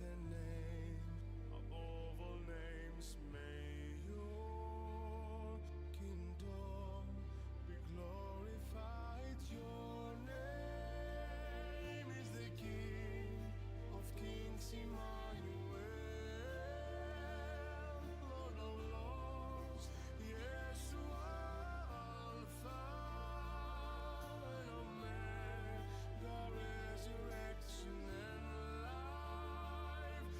the name above all names. May your kingdom be glorified. Your name is the King of Kings, Emmanuel, Lord of Lords. Yes, you are Alpha and Omega, resurrection and life.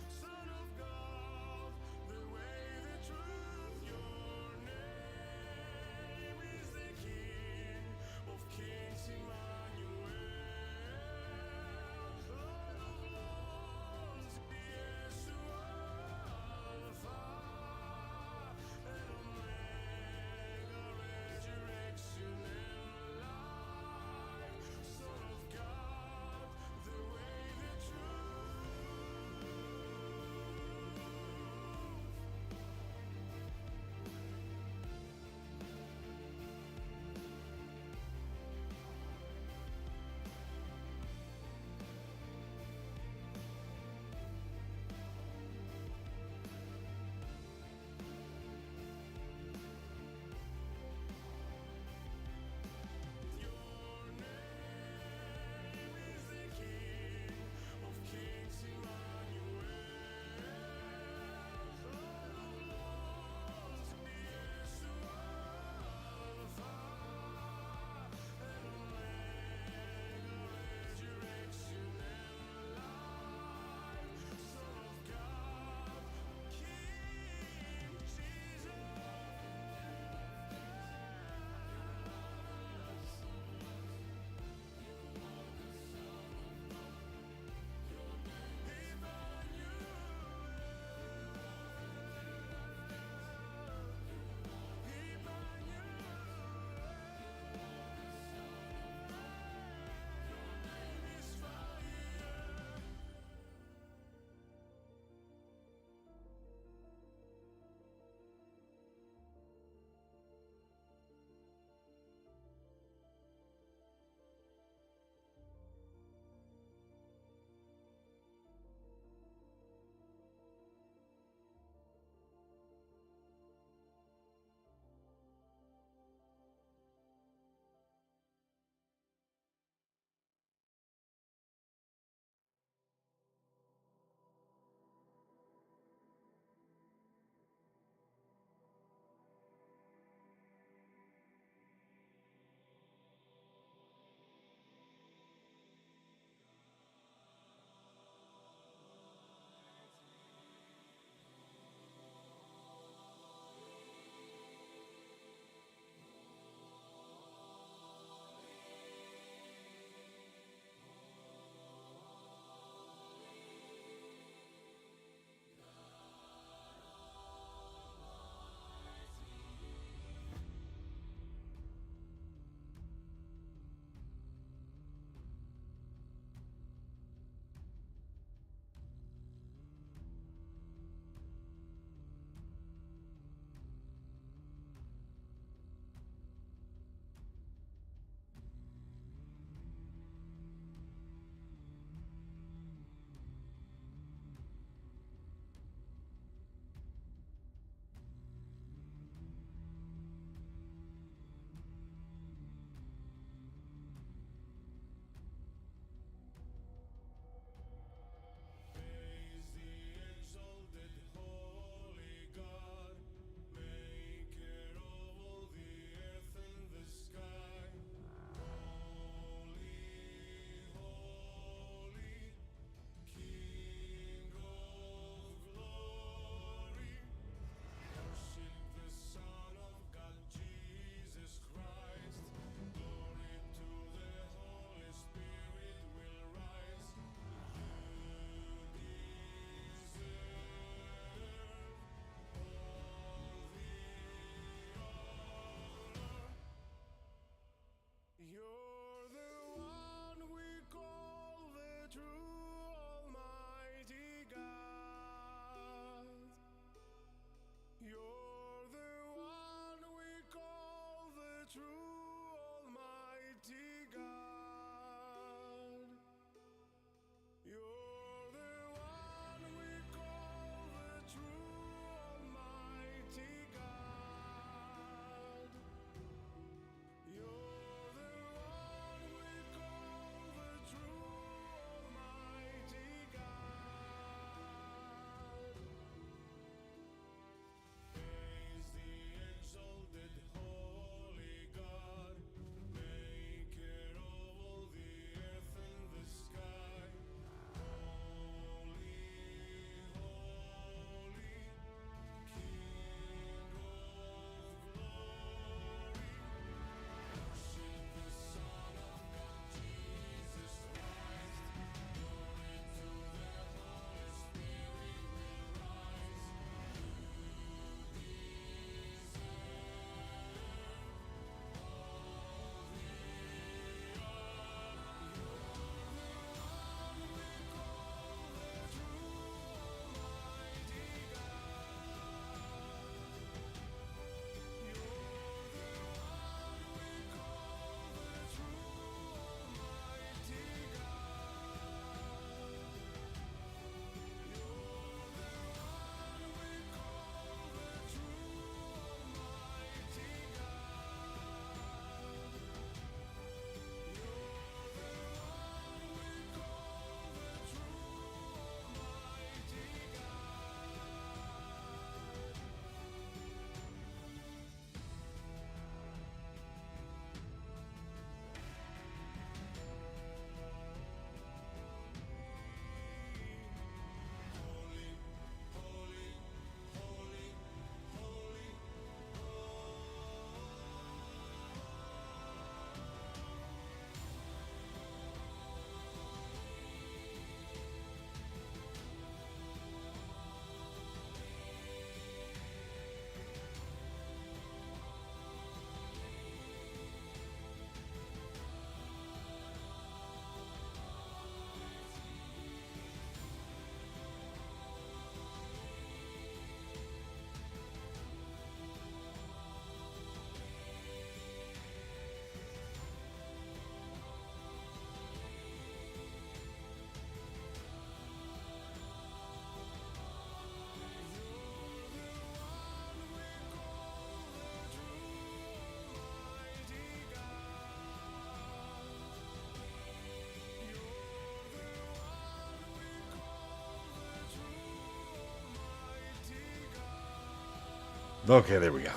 Okay, there we go.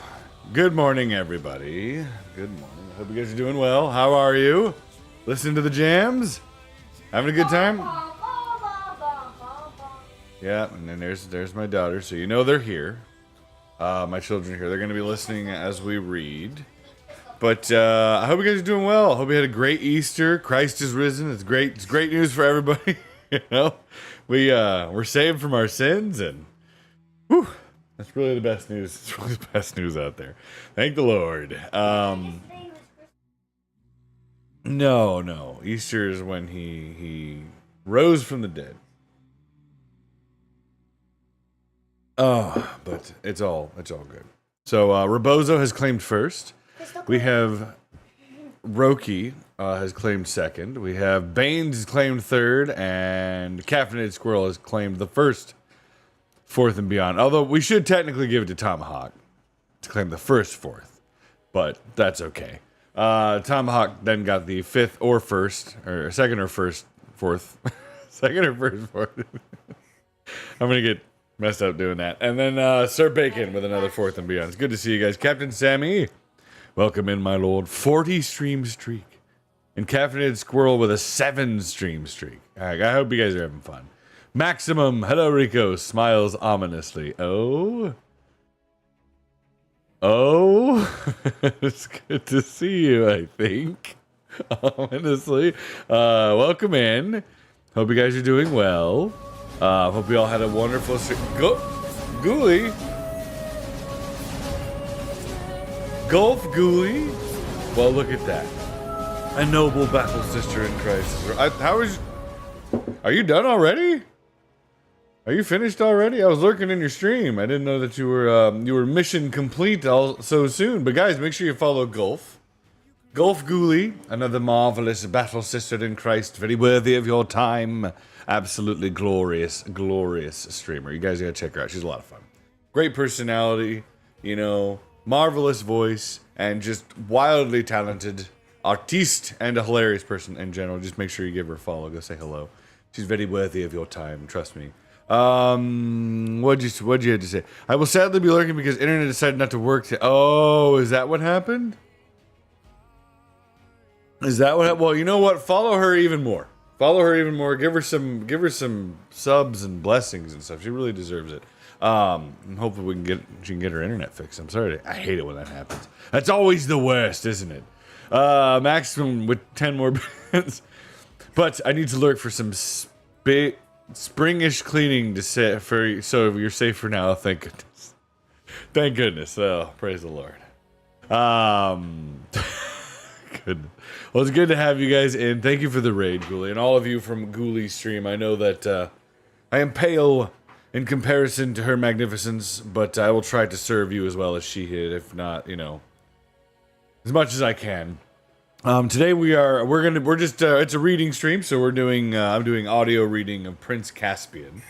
Good morning, everybody. Good morning. I hope you guys are doing well. How are you? Listening to the jams? Having a good time? Yeah, and then there's my daughter, so you know they're here. My children are here. They're going to be listening as we read. But I hope you guys are doing well. I hope you had a great Easter. Christ is risen. It's great. It's great news for everybody. You know, we're saved from our sins, and whew, that's really the best news. It's really the best news out there. Thank the Lord. No. Easter is when he rose from the dead. Oh, but it's all good. So Rebozo has claimed first. We have Roki has claimed second. We have Baines has claimed third, and Caffeinated Squirrel has claimed the first, fourth and beyond. Although we should technically give it to Tomahawk to claim the first fourth, but that's okay. Tomahawk then got the fifth or first, or second or first, fourth, second or first, fourth. I'm gonna get messed up doing that. And then Sir Bacon with another fourth and beyond. It's good to see you guys. Captain Sammy, welcome in, my lord. 40 stream streak. And Caffeinated Squirrel with a 7 stream streak. I hope you guys are having fun. Maximum, hello Rico, smiles ominously. Oh, it's good to see you, I think. Ominously. Welcome in. Hope you guys are doing well. Hope you all had a wonderful Ghoulie. Golf Ghoulie. Well, look at that. A noble battle sister in Christ. Are you done already? Are you finished already? I was lurking in your stream. I didn't know that you were mission complete so soon. But guys, make sure you follow Golf Ghoulie, another marvelous battle sister in Christ, very worthy of your time. Absolutely glorious streamer. You guys gotta check her out. She's a lot of fun. Great personality, marvelous voice, and just wildly talented artiste and a hilarious person in general. Just make sure you give her a follow. Go say hello. She's very worthy of your time. Trust me. What'd you have to say? I will sadly be lurking because internet decided not to work. Oh, is that what happened? Well, you know what? Follow her even more. Give her some subs and blessings and stuff. She really deserves it. And hopefully she can get her internet fixed. I'm sorry. I hate it when that happens. That's always the worst, isn't it? Maximum with 10 more bits. But I need to lurk for some springish cleaning so you're safe for now. Thank goodness. Thank goodness. Oh, praise the Lord. Good. Well, it's good to have you guys in. Thank you for the raid, Ghoulie, and all of you from Ghoulie's stream. I know that I am pale in comparison to her magnificence, but I will try to serve you as well as she did, if not, as much as I can. Today it's a reading stream, so I'm doing audio reading of Prince Caspian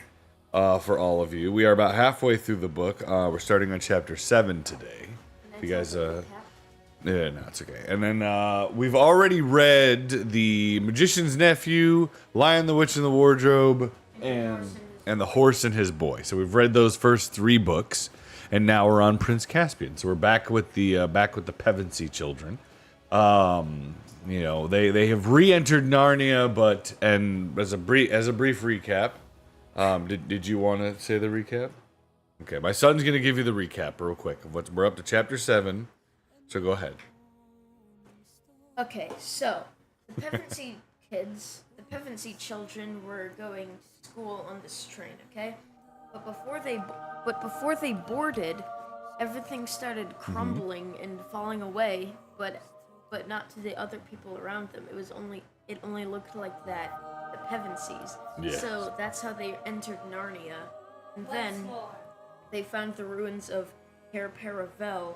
for all of you. We are about halfway through the book. We're starting on chapter 7 today. If you guys yeah, no, it's okay. And then we've already read The Magician's Nephew, Lion, the Witch, and the Wardrobe, and The Horse and His Boy. So we've read those first 3 books, and now we're on Prince Caspian. So we're back with the Pevensey children. They have re-entered Narnia, and as a brief recap, did you want to say the recap? Okay, my son's gonna give you the recap real quick of we're up to chapter 7. So go ahead. Okay, so the Pevensey children were going to school on this train, okay? But before they boarded, everything started crumbling and falling away, but not to the other people around them. It only looked like the Pevenseys. Yeah. So that's how they entered Narnia. And then they found the ruins of Cair Paravel.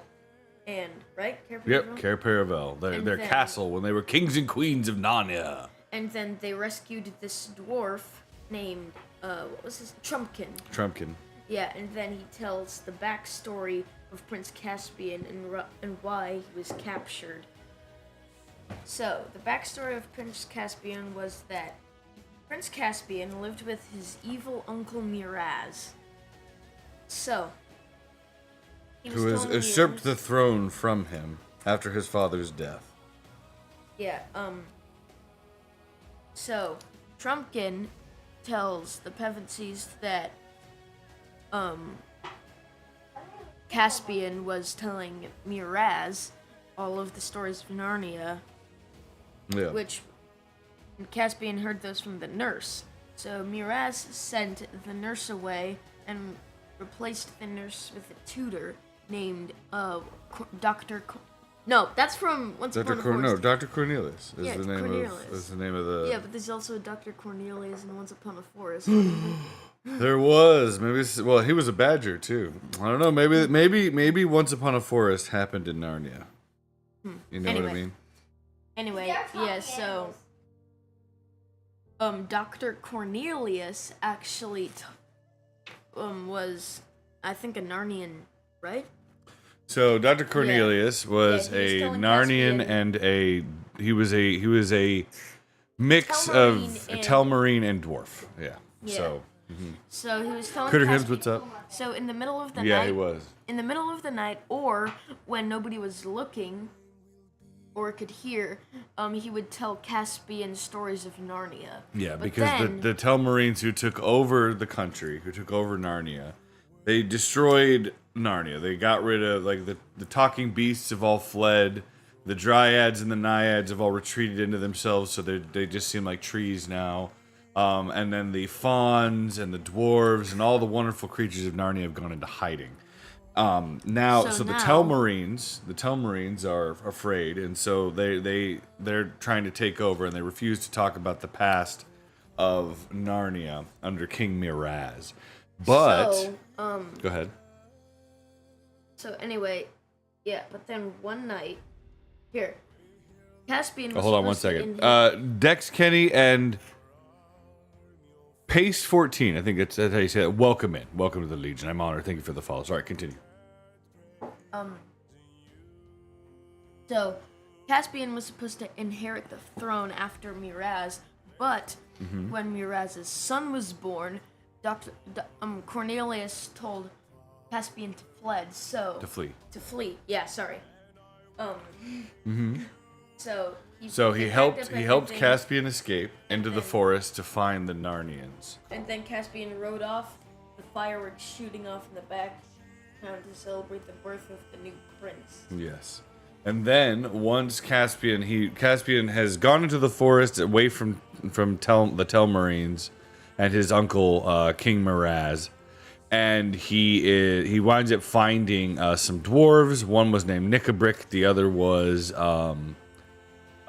Cair Paravel. Their castle when they were kings and queens of Narnia. And then they rescued this dwarf named, Trumpkin. Yeah, and then he tells the backstory of Prince Caspian and why he was captured. So, the backstory of Prince Caspian was that Prince Caspian lived with his evil uncle Miraz. So, he was Who has telling usurped the throne from him after his father's death. Yeah, so, Trumpkin tells the Pevensies that, Caspian was telling Miraz all of the stories of Narnia, Yeah. which Caspian heard those from the nurse. So Miraz sent the nurse away and replaced the nurse with a tutor named Dr. No, that's from Once Upon a Forest. Dr. Cornelius is Yeah, the name Cornelius. of is the name of the. Yeah, but there's also a Dr. Cornelius in Once Upon a Forest. There was well, he was a badger too. I don't know. Maybe Once Upon a Forest happened in Narnia. You know what I mean? Anyway, yeah. So, Dr. Cornelius actually was, I think, a Narnian, right? So Dr. Cornelius was Yeah, he was a telling Narnian Caspian- and he was a mix of Telmarine and- Telmarine and dwarf. Yeah. Yeah. So So he was telling Critter Caspian- Hibbs, what's up? So in the middle of the night. Yeah, he was. In the middle of the night, or when nobody was looking, or could hear, he would tell Caspian stories of Narnia. Yeah, But because then, the Telmarines who took over the country, who took over Narnia, they destroyed Narnia. They got rid of, like, the talking beasts have all fled. The dryads and the naiads have all retreated into themselves, so they just seem like trees now. And then the fauns and the dwarves and all the wonderful creatures of Narnia have gone into hiding. So the now- Telmarines are afraid, and so they're trying to take over, and they refuse to talk about the past of Narnia under King Miraz. But go ahead. So anyway, yeah. But then one night, here, Caspian. Was Hold on one supposed to second. Dex Kenny and Pace 14. I think that's how you say it. Welcome in. Welcome to the Legion. I'm honored. Thank you for the follow. Sorry, continue. So, Caspian was supposed to inherit the throne after Miraz, but when Miraz's son was born, Cornelius told Caspian to fled. So To flee. To flee. Yeah, sorry. So He packed up helped everything, Caspian escape into the forest to find the Narnians. and then Caspian rode off. The fireworks shooting off in the background to celebrate the birth of the new prince. Yes. And then once Caspian has gone into the forest away from the Telmarines and his uncle King Miraz, and he winds up finding some dwarves. One was named Nickabrick, the other was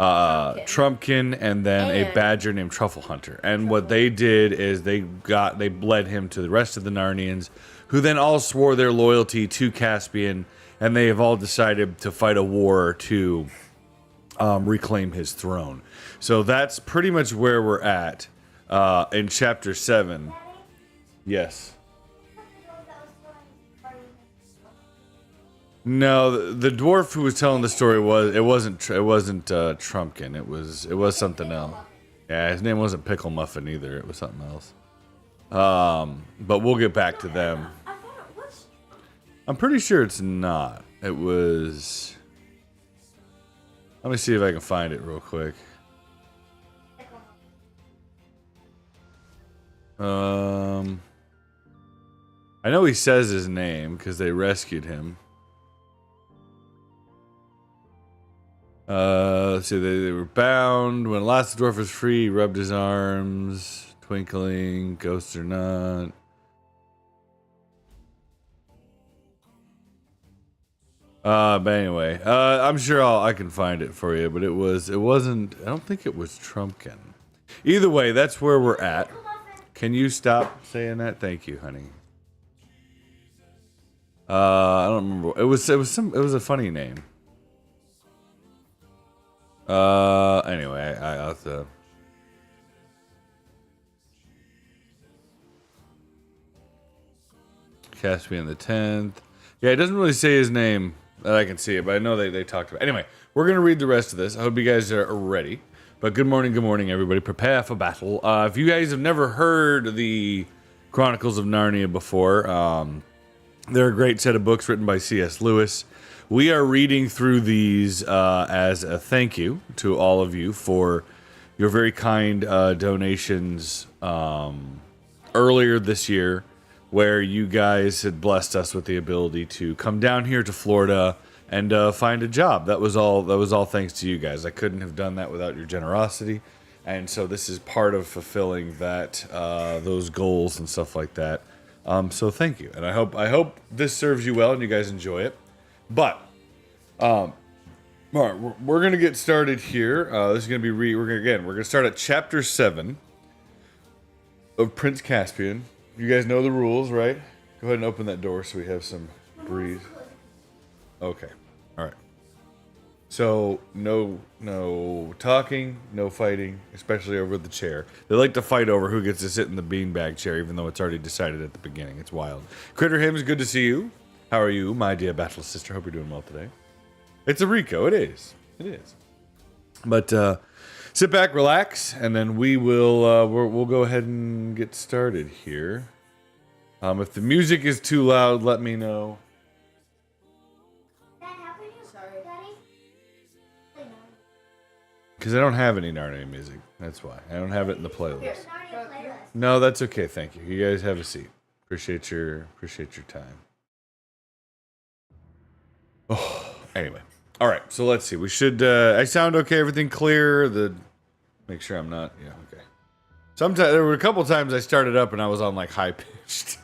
Trumpkin, and then a badger named Truffle Hunter. And what they did is they bled him to the rest of the Narnians, who then all swore their loyalty to Caspian, and they have all decided to fight a war to reclaim his throne. So that's pretty much where we're at in chapter 7. Yes. No, the dwarf who was telling the story wasn't Trumpkin. It was something else. Yeah, his name wasn't Pickle Muffin either. It was something else. But we'll get back to them. I thought it was. I'm pretty sure it's not. It was. Let me see if I can find it real quick. I know he says his name because they rescued him. Let's see, they were bound. When last the dwarf was free, he rubbed his arms, twinkling, ghosts or not. But anyway, I'm sure I can find it for you, but it wasn't, I don't think it was Trumpkin. Either way, that's where we're at. Can you stop saying that? Thank you, honey. I don't remember. It was a funny name. Anyway, I'll have to. Caspian the 10th. Yeah, it doesn't really say his name that I can see it, but I know they talked about it. Anyway, we're going to read the rest of this. I hope you guys are ready. But good morning, everybody. Prepare for battle. If you guys have never heard the Chronicles of Narnia before, They're a great set of books written by C.S. Lewis. We are reading through these as a thank you to all of you for your very kind donations earlier this year, where you guys had blessed us with the ability to come down here to Florida and find a job. That was all thanks to you guys. I couldn't have done that without your generosity, and so this is part of fulfilling that those goals and stuff like that. So thank you, and I hope this serves you well and you guys enjoy it. But all right, we're gonna get started here. This is gonna be we're gonna start at chapter 7 of Prince Caspian. You guys know the rules, right? Go ahead and open that door so we have some breeze. Okay, all right. So no talking, no fighting, especially over the chair. They like to fight over who gets to sit in the beanbag chair, even though it's already decided at the beginning. It's wild. Critter Hims, good to see you. How are you, my dear battle sister? Hope you're doing well today. It's a Rico. It is. It is. But sit back, relax, and then we'll go ahead and get started here. If the music is too loud, let me know. Because I don't have any Narnia music. That's why. I don't have it in the playlist. No, that's okay. Thank you. You guys have a seat. Appreciate your time. Oh, anyway. All right. So let's see. We should. I sound okay. Everything clear. Make sure I'm not. Yeah. Okay. Sometimes there were a couple times I started up and I was on like high pitched.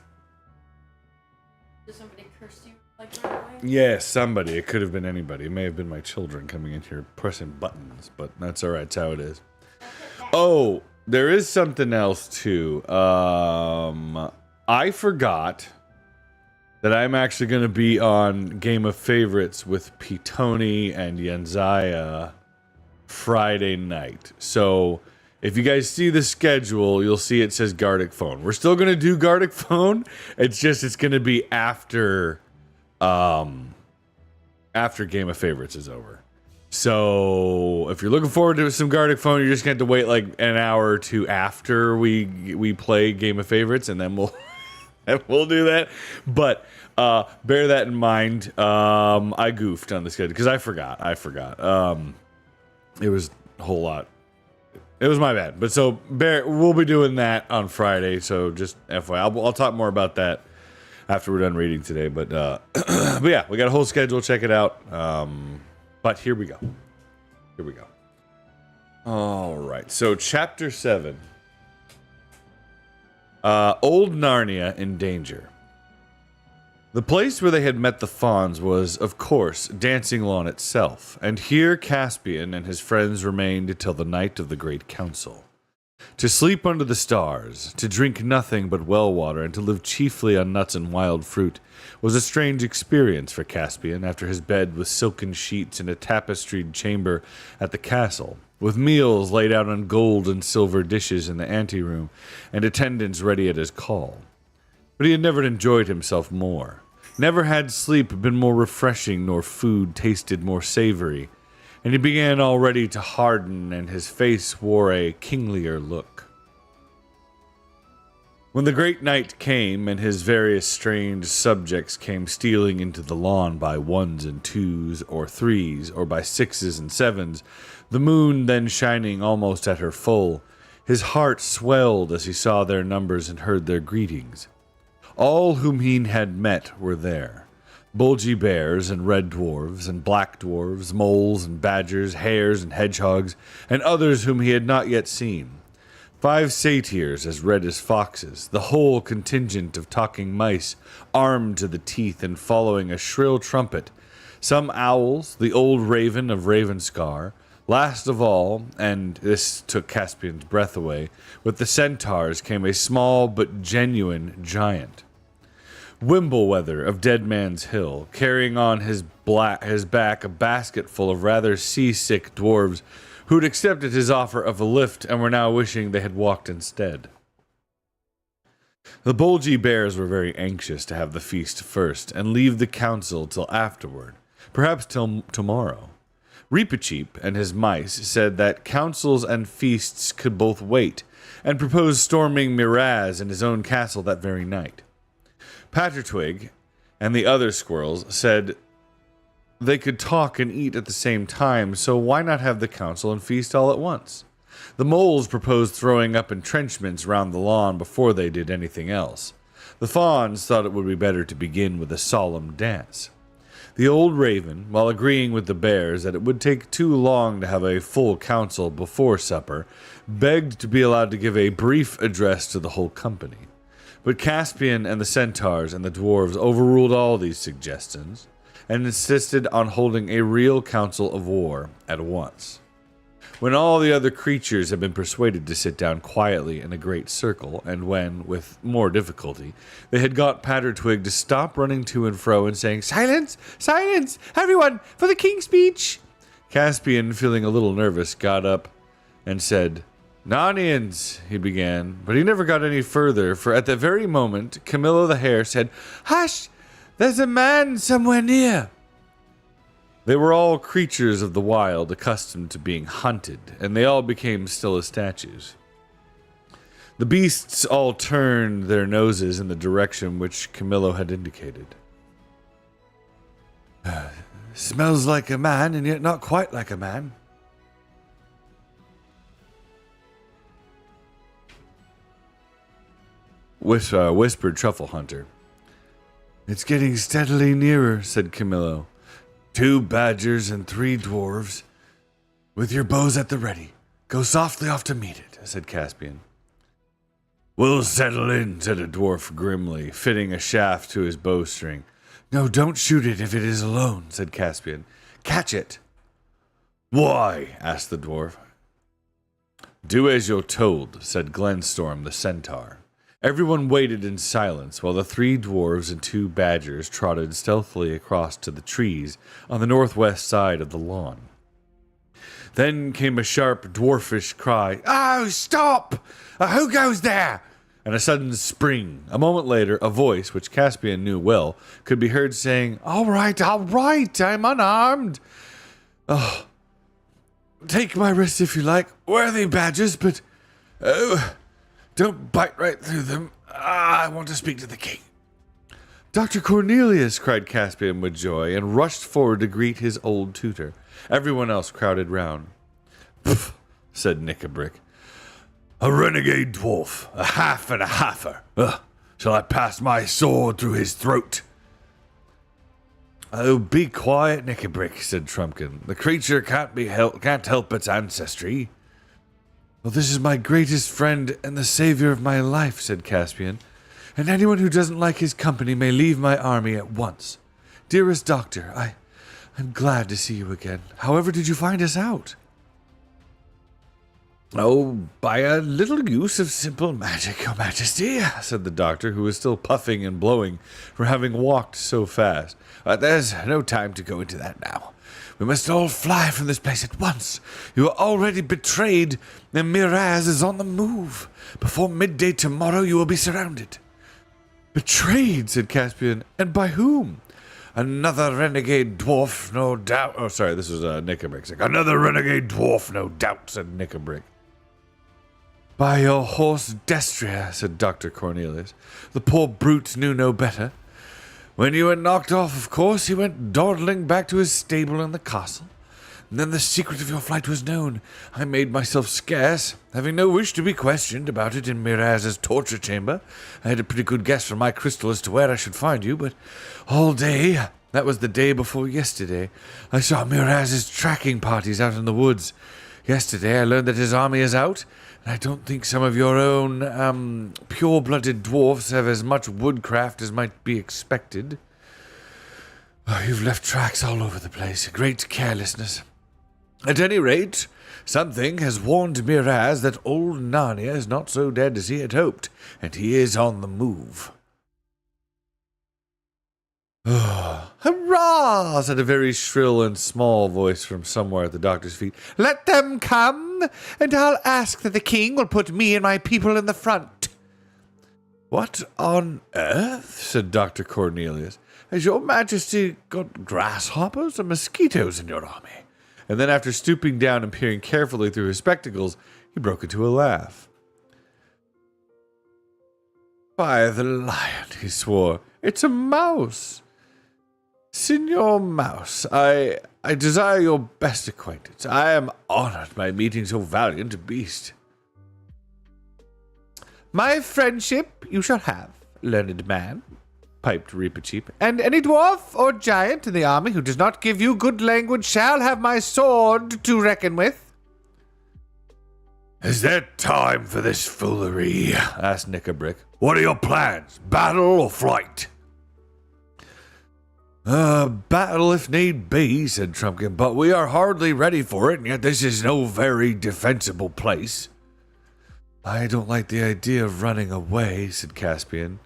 Did somebody curse you like right away? Yeah, somebody. It could have been anybody. It may have been my children coming in here pressing buttons, but that's all right. It's how it is. Oh, there is something else too. I forgot that I'm actually going to be on Game of Favorites with Pitoni and Yanzaya Friday night. So if you guys see the schedule, you'll see it says Gardic Phone. We're still going to do Gardic Phone. It's going to be after Game of Favorites is over. So if you're looking forward to some Gardic Phone, you're just going to have to wait like an hour or two after we play Game of Favorites, and then we'll do that. But bear that in mind. I goofed on the schedule because I forgot. It was a whole lot. It was my bad. But so we'll be doing that on Friday. So just FYI, I'll talk more about that after we're done reading today. But but yeah, we got a whole schedule. Check it out. But here we go. All right. So chapter 7. Old Narnia in danger. The place where they had met the fauns was, of course, Dancing Lawn itself, and here Caspian and his friends remained till the night of the Great Council. To sleep under the stars, to drink nothing but well water, and to live chiefly on nuts and wild fruit was a strange experience for Caspian after his bed with silken sheets in a tapestried chamber at the castle, with meals laid out on gold and silver dishes in the anteroom, and attendants ready at his call. But he had never enjoyed himself more. Never had sleep been more refreshing, nor food tasted more savory, and he began already to harden, and his face wore a kinglier look. When the great night came, and his various strange subjects came stealing into the lawn by ones and twos, or threes, or by sixes and sevens, the moon then shining almost at her full, his heart swelled as he saw their numbers and heard their greetings. All whom he had met were there. Bulgy bears and red dwarves and black dwarves, moles and badgers, hares and hedgehogs, and others whom he had not yet seen. 5 satyrs as red as foxes, the whole contingent of talking mice, armed to the teeth and following a shrill trumpet. Some owls, the old raven of Ravenscar, last of all, and this took Caspian's breath away, with the centaurs came a small but genuine giant. Wimbleweather of Dead Man's Hill, carrying on his back a basket full of rather seasick dwarves who'd accepted his offer of a lift and were now wishing they had walked instead. The bulgy bears were very anxious to have the feast first and leave the council till afterward, perhaps till tomorrow. Reepicheep and his mice said that councils and feasts could both wait, and proposed storming Miraz in his own castle that very night. Pattertwig and the other squirrels said they could talk and eat at the same time, so why not have the council and feast all at once? The moles proposed throwing up entrenchments round the lawn before they did anything else. The fawns thought it would be better to begin with a solemn dance. The old raven, while agreeing with the bears that it would take too long to have a full council before supper, begged to be allowed to give a brief address to the whole company. But Caspian and the centaurs and the dwarves overruled all these suggestions and insisted on holding a real council of war at once. When all the other creatures had been persuaded to sit down quietly in a great circle, and when, with more difficulty, they had got Pattertwig to stop running to and fro and saying, "Silence! Silence! Everyone, for the king's speech!" Caspian, feeling a little nervous, got up and said, "Narnians," he began, but he never got any further, for at that very moment, Camillo the hare said, "Hush! There's a man somewhere near." They were all creatures of the wild, accustomed to being hunted, and they all became still as statues. The beasts all turned their noses in the direction which Camillo had indicated. "Smells like a man, and yet not quite like a man." Whispered Truffle Hunter. "It's getting steadily nearer," said Camillo. "2 badgers and 3 dwarves, with your bows at the ready. Go softly off to meet it," said Caspian. "We'll settle in," said a dwarf grimly, fitting a shaft to his bowstring. "No, don't shoot it if it is alone," said Caspian. "Catch it." "Why?" asked the dwarf. "Do as you're told," said Glenstorm the centaur. Everyone waited in silence while the 3 dwarves and 2 badgers trotted stealthily across to the trees on the northwest side of the lawn. Then came a sharp dwarfish cry, "Oh, stop! Who goes there?" and a sudden spring. A moment later, a voice, which Caspian knew well, could be heard saying, all right, I'm unarmed. Oh, take my wrist if you like, worthy badgers, but don't bite right through them. I want to speak to the king." "Dr. Cornelius!" cried Caspian with joy, and rushed forward to greet his old tutor. Everyone else crowded round. "Pff," said Nickabrick. "A renegade dwarf, a half and a halfer. Shall I pass my sword through his throat?" "Oh, be quiet, Nickabrick," said Trumpkin. "The creature can't help its ancestry." "Well, this is my greatest friend and the savior of my life," said Caspian, "and anyone who doesn't like his company may leave my army at once. Dearest doctor, I'm glad to see you again. However did you find us out?" "Oh, by a little use of simple magic, your majesty," said the doctor, who was still puffing and blowing from having walked so fast. "There's no time to go into that now. We must all fly from this place at once. You are already betrayed, and Miraz is on the move. Before midday tomorrow, you will be surrounded." "Betrayed," said Caspian, "and by whom?" "Another renegade dwarf, no doubt." Oh, sorry, this was Nickabrick. "Another renegade dwarf, no doubt," said Nickabrick. "By your horse Destria," said Dr. Cornelius. "The poor brute knew no better. When you were knocked off, of course, he went dawdling back to his stable in the castle. And then the secret of your flight was known. I made myself scarce, having no wish to be questioned about it in Miraz's torture chamber. I had a pretty good guess from my crystal as to where I should find you, but all day, that was the day before yesterday, I saw Miraz's tracking parties out in the woods. Yesterday I learned that his army is out, and I don't think some of your own, pure-blooded dwarfs have as much woodcraft as might be expected. Oh, you've left tracks all over the place. Great carelessness. At any rate, something has warned Miraz that old Narnia is not so dead as he had hoped, and he is on the move." "Oh, hurrah!" said a very shrill and small voice from somewhere at the doctor's feet. "Let them come, and I'll ask that the king will put me and my people in the front." "What on earth," said Dr. Cornelius, "has your majesty got grasshoppers or mosquitoes in your army?" And then after stooping down and peering carefully through his spectacles, he broke into a laugh. "By the lion," he swore, "it's a mouse. Signor Mouse, I desire your best acquaintance. I am honored by meeting so valiant a beast. My friendship you shall have, learned man, piped Reepicheep, and any dwarf or giant in the army who does not give you good language shall have my sword to reckon with. Is there time for this foolery? Asked Knickerbrick. What are your plans, battle or flight? Battle if need be, said Trumpkin, but we are hardly ready for it, and yet this is no very defensible place. I don't like the idea of running away, said Caspian.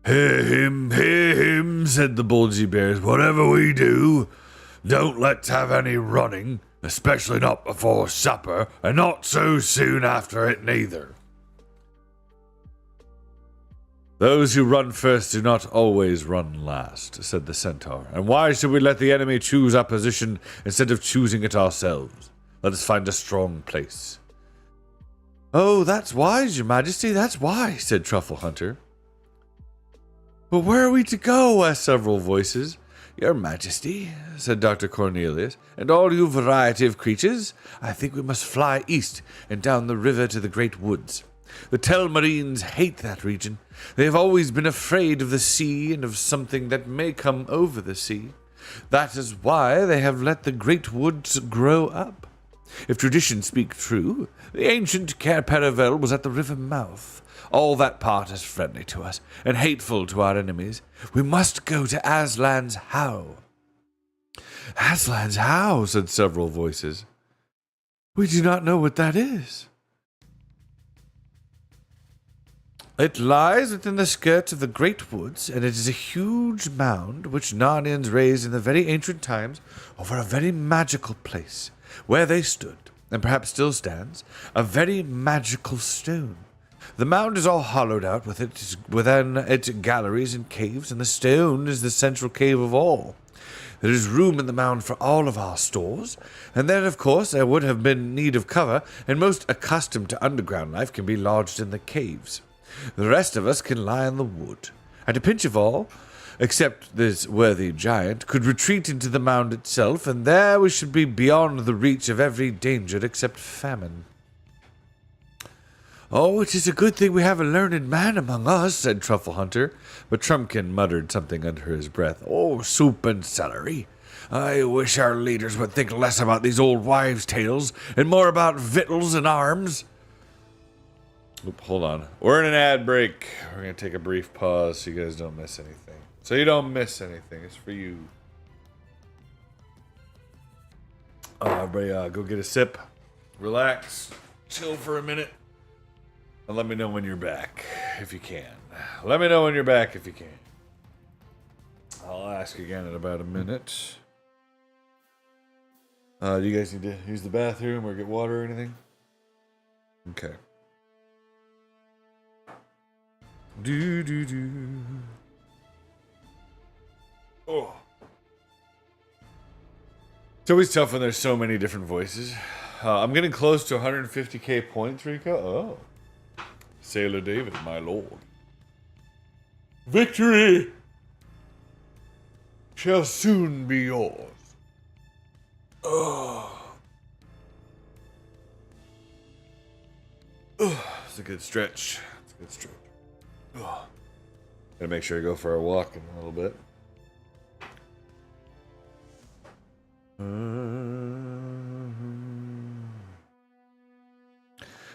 Hear him, said the Bulgy Bears. Whatever we do, don't let's have any running, especially not before supper, and not so soon after it neither. Those who run first do not always run last, said the Centaur. And why should we let the enemy choose our position instead of choosing it ourselves? Let us find a strong place. Oh, that's wise, your majesty, that's wise, said Truffle Hunter. But where are we to go? Asked several voices. Your majesty, said Dr. Cornelius, and all you variety of creatures, I think we must fly east and down the river to the great woods. The Telmarines hate that region. They have always been afraid of the sea and of something that may come over the sea. That is why they have let the great woods grow up. If tradition speak true, the ancient Cair Paravel was at the river mouth. All that part is friendly to us, and hateful to our enemies. We must go to Aslan's How. Aslan's How, said several voices. We do not know what that is. It lies within the skirts of the great woods, and it is a huge mound which Narnians raised in the very ancient times over a very magical place, where they stood, and perhaps still stands, a very magical stone. The mound is all hollowed out within its galleries and caves, and the stone is the central cave of all. There is room in the mound for all of our stores, and then, of course, there would have been need of cover, and most accustomed to underground life can be lodged in the caves. The rest of us can lie in the wood. At a pinch of all, except this worthy giant, could retreat into the mound itself, and there we should be beyond the reach of every danger except famine. Oh, it is a good thing we have a learned man among us, said Truffle Hunter, but Trumpkin muttered something under his breath. Oh, soup and celery. I wish our leaders would think less about these old wives' tales and more about victuals and arms. Oop, hold on. We're in an ad break. We're going to take a brief pause so you guys don't miss anything. So you don't miss anything. It's for you. Everybody, go get a sip. Relax. Chill for a minute. And let me know when you're back, if you can. Let me know when you're back, if you can. I'll ask again in about a minute. Do you guys need to use the bathroom or get water or anything? Okay. Do. Oh. It's always tough when there's so many different voices. I'm getting close to 150k points, Rico. Oh. Sailor David, my lord. Victory shall soon be yours. Oh. It's a good stretch. It's a good stretch. Oh. Gotta make sure I go for a walk in a little bit.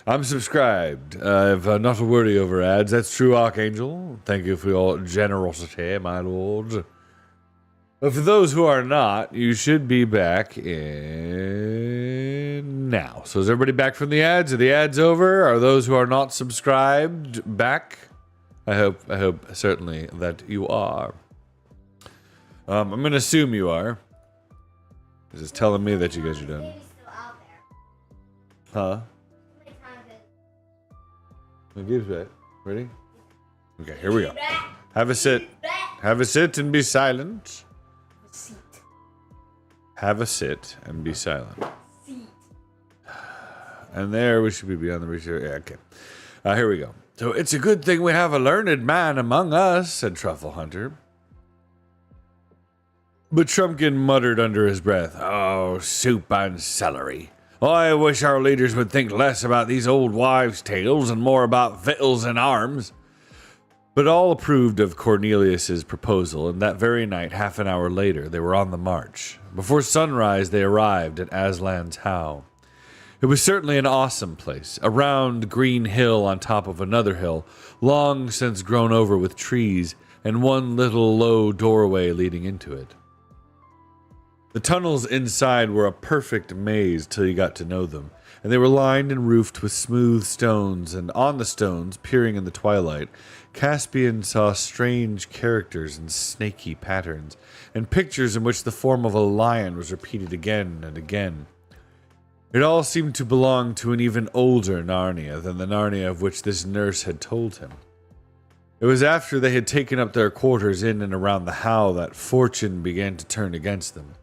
I'm subscribed. I've not to worry over ads. That's true, Archangel. Thank you for your generosity, my lord. But for those who are not, you should be back in now. So is everybody back from the ads? Are the ads over? Are those who are not subscribed back? I hope certainly that you are. I'm going to assume you are. Because it's telling me that you guys are done. Huh? The game's back. Ready? Okay, here we go. Have a sit. Have a sit and be silent. Have a sit and be silent. And there we should be beyond the reach. Yeah, okay. Here we go. So it's a good thing we have a learned man among us, said Truffle Hunter. But Trumpkin muttered under his breath, "Oh, soup and celery. I wish our leaders would think less about these old wives' tales and more about victuals and arms." But all approved of Cornelius's proposal, and that very night, half an hour later, they were on the march. Before sunrise, they arrived at Aslan's Howe. It was certainly an awesome place, a round green hill on top of another hill, long since grown over with trees, and one little low doorway leading into it. The tunnels inside were a perfect maze till you got to know them, and they were lined and roofed with smooth stones, and on the stones, peering in the twilight, Caspian saw strange characters and snaky patterns, and pictures in which the form of a lion was repeated again and again. It all seemed to belong to an even older Narnia than the Narnia of which this nurse had told him. It was after they had taken up their quarters in and around the Howe that fortune began to turn against them.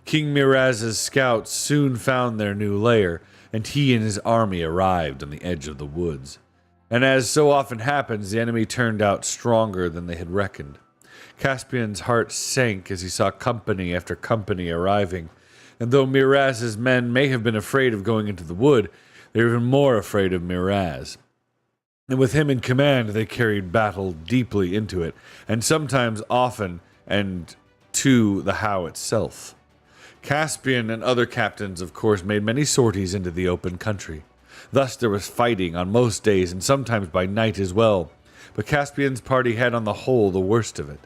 King Miraz's scouts soon found their new lair, and he and his army arrived on the edge of the woods. And as so often happens, the enemy turned out stronger than they had reckoned. Caspian's heart sank as he saw company after company arriving, and though Miraz's men may have been afraid of going into the wood, they were even more afraid of Miraz. And with him in command, they carried battle deeply into it, and sometimes often and to the Howe itself. Caspian and other captains, of course, made many sorties into the open country. Thus there was fighting on most days, and sometimes by night as well, but Caspian's party had on the whole the worst of it.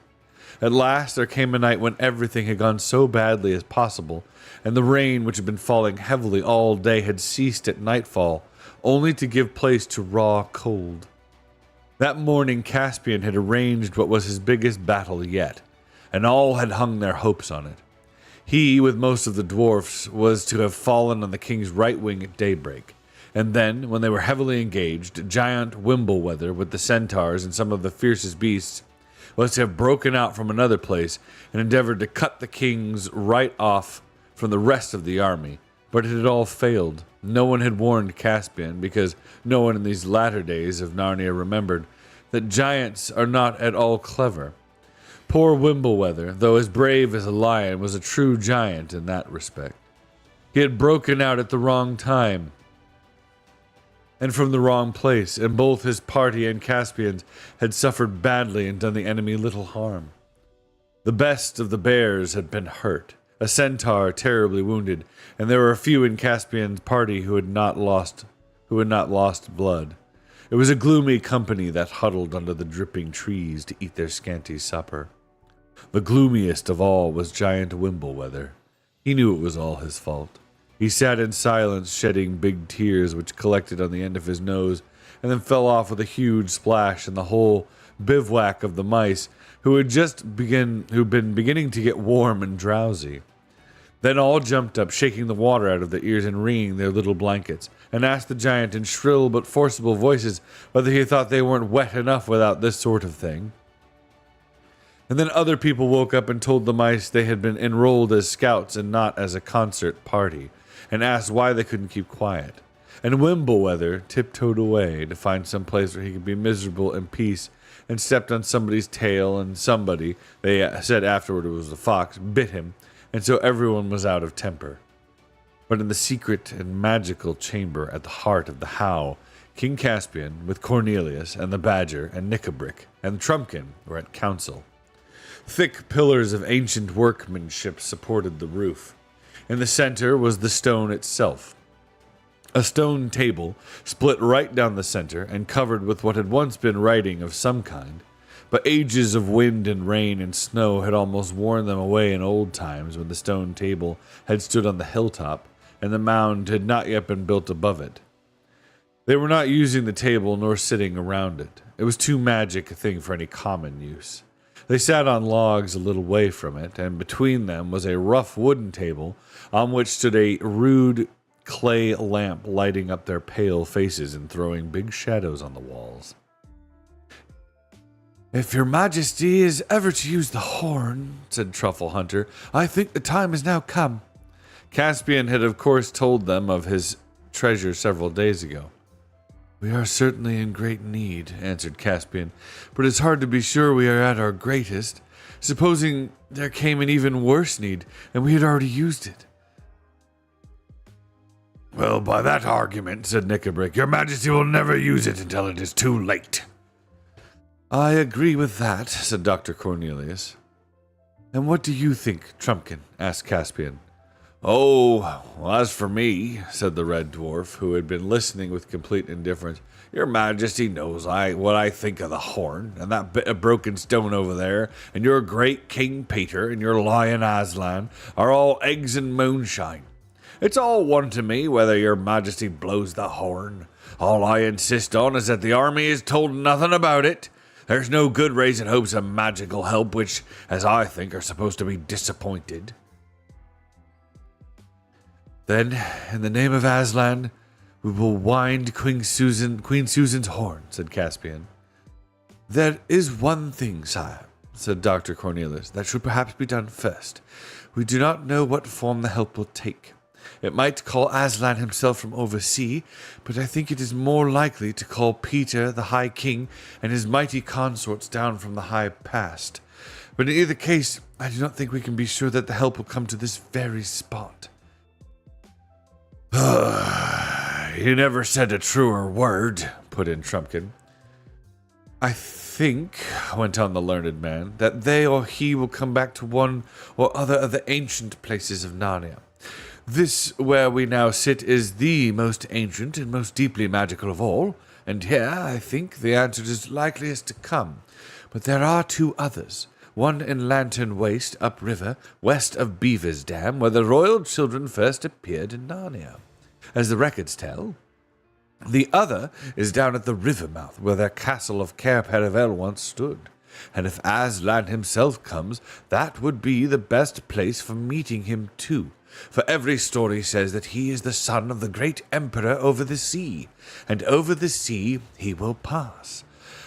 At last there came a night when everything had gone so badly as possible, and the rain, which had been falling heavily all day, had ceased at nightfall, only to give place to raw cold. That morning Caspian had arranged what was his biggest battle yet, and all had hung their hopes on it. He, with most of the dwarfs, was to have fallen on the king's right wing at daybreak, and then, when they were heavily engaged, giant Wimbleweather, with the centaurs and some of the fiercest beasts, was to have broken out from another place and endeavored to cut the kings right off from the rest of the army. But it had all failed. No one had warned Caspian, because no one in these latter days of Narnia remembered that giants are not at all clever. Poor Wimbleweather, though as brave as a lion, was a true giant in that respect. He had broken out at the wrong time, and from the wrong place, and both his party and Caspian's had suffered badly and done the enemy little harm. The best of the bears had been hurt, a centaur terribly wounded, and there were a few in Caspian's party who had not lost blood. It was a gloomy company that huddled under the dripping trees to eat their scanty supper. The gloomiest of all was giant Wimbleweather. He knew it was all his fault. He sat in silence, shedding big tears which collected on the end of his nose and then fell off with a huge splash in the whole bivouac of the mice, who had been beginning to get warm and drowsy. Then all jumped up, shaking the water out of their ears and wringing their little blankets, and asked the giant in shrill but forcible voices whether he thought they weren't wet enough without this sort of thing. And then other people woke up and told the mice they had been enrolled as scouts and not as a concert party, and asked why they couldn't keep quiet. And Wimbleweather tiptoed away to find some place where he could be miserable in peace, and stepped on somebody's tail, and somebody, they said afterward it was a fox, bit him, and so everyone was out of temper. But in the secret and magical chamber at the heart of the Howe, King Caspian, with Cornelius and the Badger and Nickabrick and Trumpkin, were at council. Thick pillars of ancient workmanship supported the roof. In the center was the stone itself. A stone table, split right down the center and covered with what had once been writing of some kind, but ages of wind and rain and snow had almost worn them away in old times when the stone table had stood on the hilltop and the mound had not yet been built above it. They were not using the table nor sitting around it. It was too magic a thing for any common use. They sat on logs a little way from it, and between them was a rough wooden table on which stood a rude clay lamp lighting up their pale faces and throwing big shadows on the walls. "If your majesty is ever to use the horn," said Truffle Hunter, "I think the time has now come." Caspian had of course told them of his treasure several days ago. We are certainly in great need, answered Caspian, but it's hard to be sure we are at our greatest. Supposing there came an even worse need, and we had already used it. Well, by that argument, said Knickerbrick, your majesty will never use it until it is too late. I agree with that, said Dr. Cornelius. And what do you think, Trumpkin? Asked Caspian. Oh, well, as for me, said the Red Dwarf, who had been listening with complete indifference, your majesty knows what I think of the horn, and that bit of broken stone over there, and your great King Peter, and your lion Aslan, are all eggs and moonshine. It's all one to me whether your majesty blows the horn. All I insist on is that the army is told nothing about it. There's no good raising hopes of magical help, which, as I think, are supposed to be disappointed. Then, in the name of Aslan, we will wind Queen Susan's horn, said Caspian. There is one thing, sire, said Dr. Cornelius, that should perhaps be done first. We do not know what form the help will take. It might call Aslan himself from oversea, but I think it is more likely to call Peter, the High King, and his mighty consorts down from the high past. But in either case, I do not think we can be sure that the help will come to this very spot. You never said a truer word, put in Trumpkin. I think, went on the learned man, that they or he will come back to one or other of the ancient places of Narnia. This, where we now sit, is the most ancient and most deeply magical of all, and here, I think, the answer is likeliest to come. But there are two others, one in Lantern Waste, upriver, west of Beaver's Dam, where the royal children first appeared in Narnia, as the records tell. The other is down at the river mouth, where their castle of Cair Paravel once stood. And if Aslan himself comes, that would be the best place for meeting him too. For every story says that he is the son of the great emperor over the sea, and over the sea he will pass.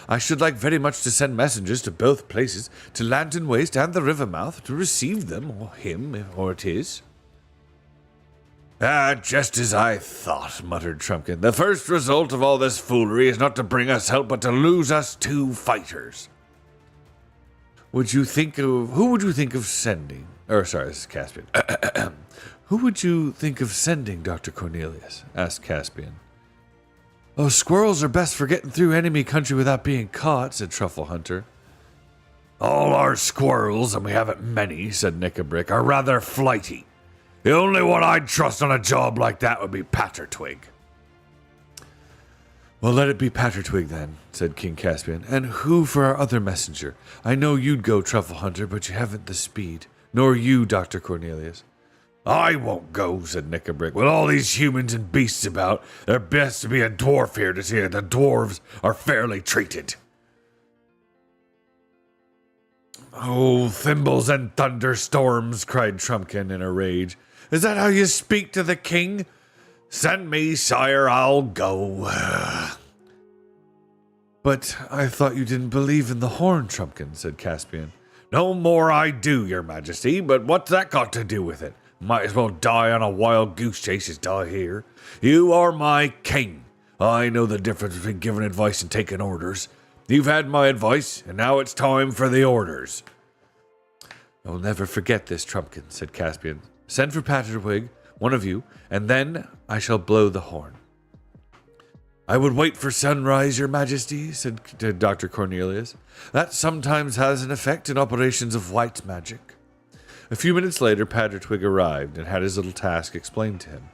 I should like very much to send messengers to both places, to Lantern Waste and the river mouth, to receive them, or him, or it is. Just as I thought, muttered Trumpkin. The first result of all this foolery is not to bring us help, but to lose us 2 fighters. Who would you think of sending? This is Caspian. Who would you think of sending, Dr. Cornelius? Asked Caspian. Oh, squirrels are best for getting through enemy country without being caught, said Truffle Hunter. All our squirrels, and we haven't many, said Knickerbrick, are rather flighty. The only one I'd trust on a job like that would be Pattertwig. Well, let it be Pattertwig then, said King Caspian. And who for our other messenger? I know you'd go, Truffle Hunter, but you haven't the speed. Nor you, Dr. Cornelius. I won't go, said Knickerbrick. With all these humans and beasts about, there best to be a dwarf here to see that the dwarves are fairly treated. Oh, thimbles and thunderstorms, cried Trumpkin in a rage. Is that how you speak to the king? Send me, sire, I'll go. But I thought you didn't believe in the horn, Trumpkin, said Caspian. No more I do, your majesty, but what's that got to do with it? Might as well die on a wild goose chase as die here. You are my king. I know the difference between giving advice and taking orders. You've had my advice, and now it's time for the orders. I'll never forget this, Trumpkin, said Caspian. Send for Pattertwig, one of you, and then I shall blow the horn. I would wait for sunrise, your majesty, said Dr. Cornelius. That sometimes has an effect in operations of white magic. A few minutes later, Pattertwig arrived and had his little task explained to him.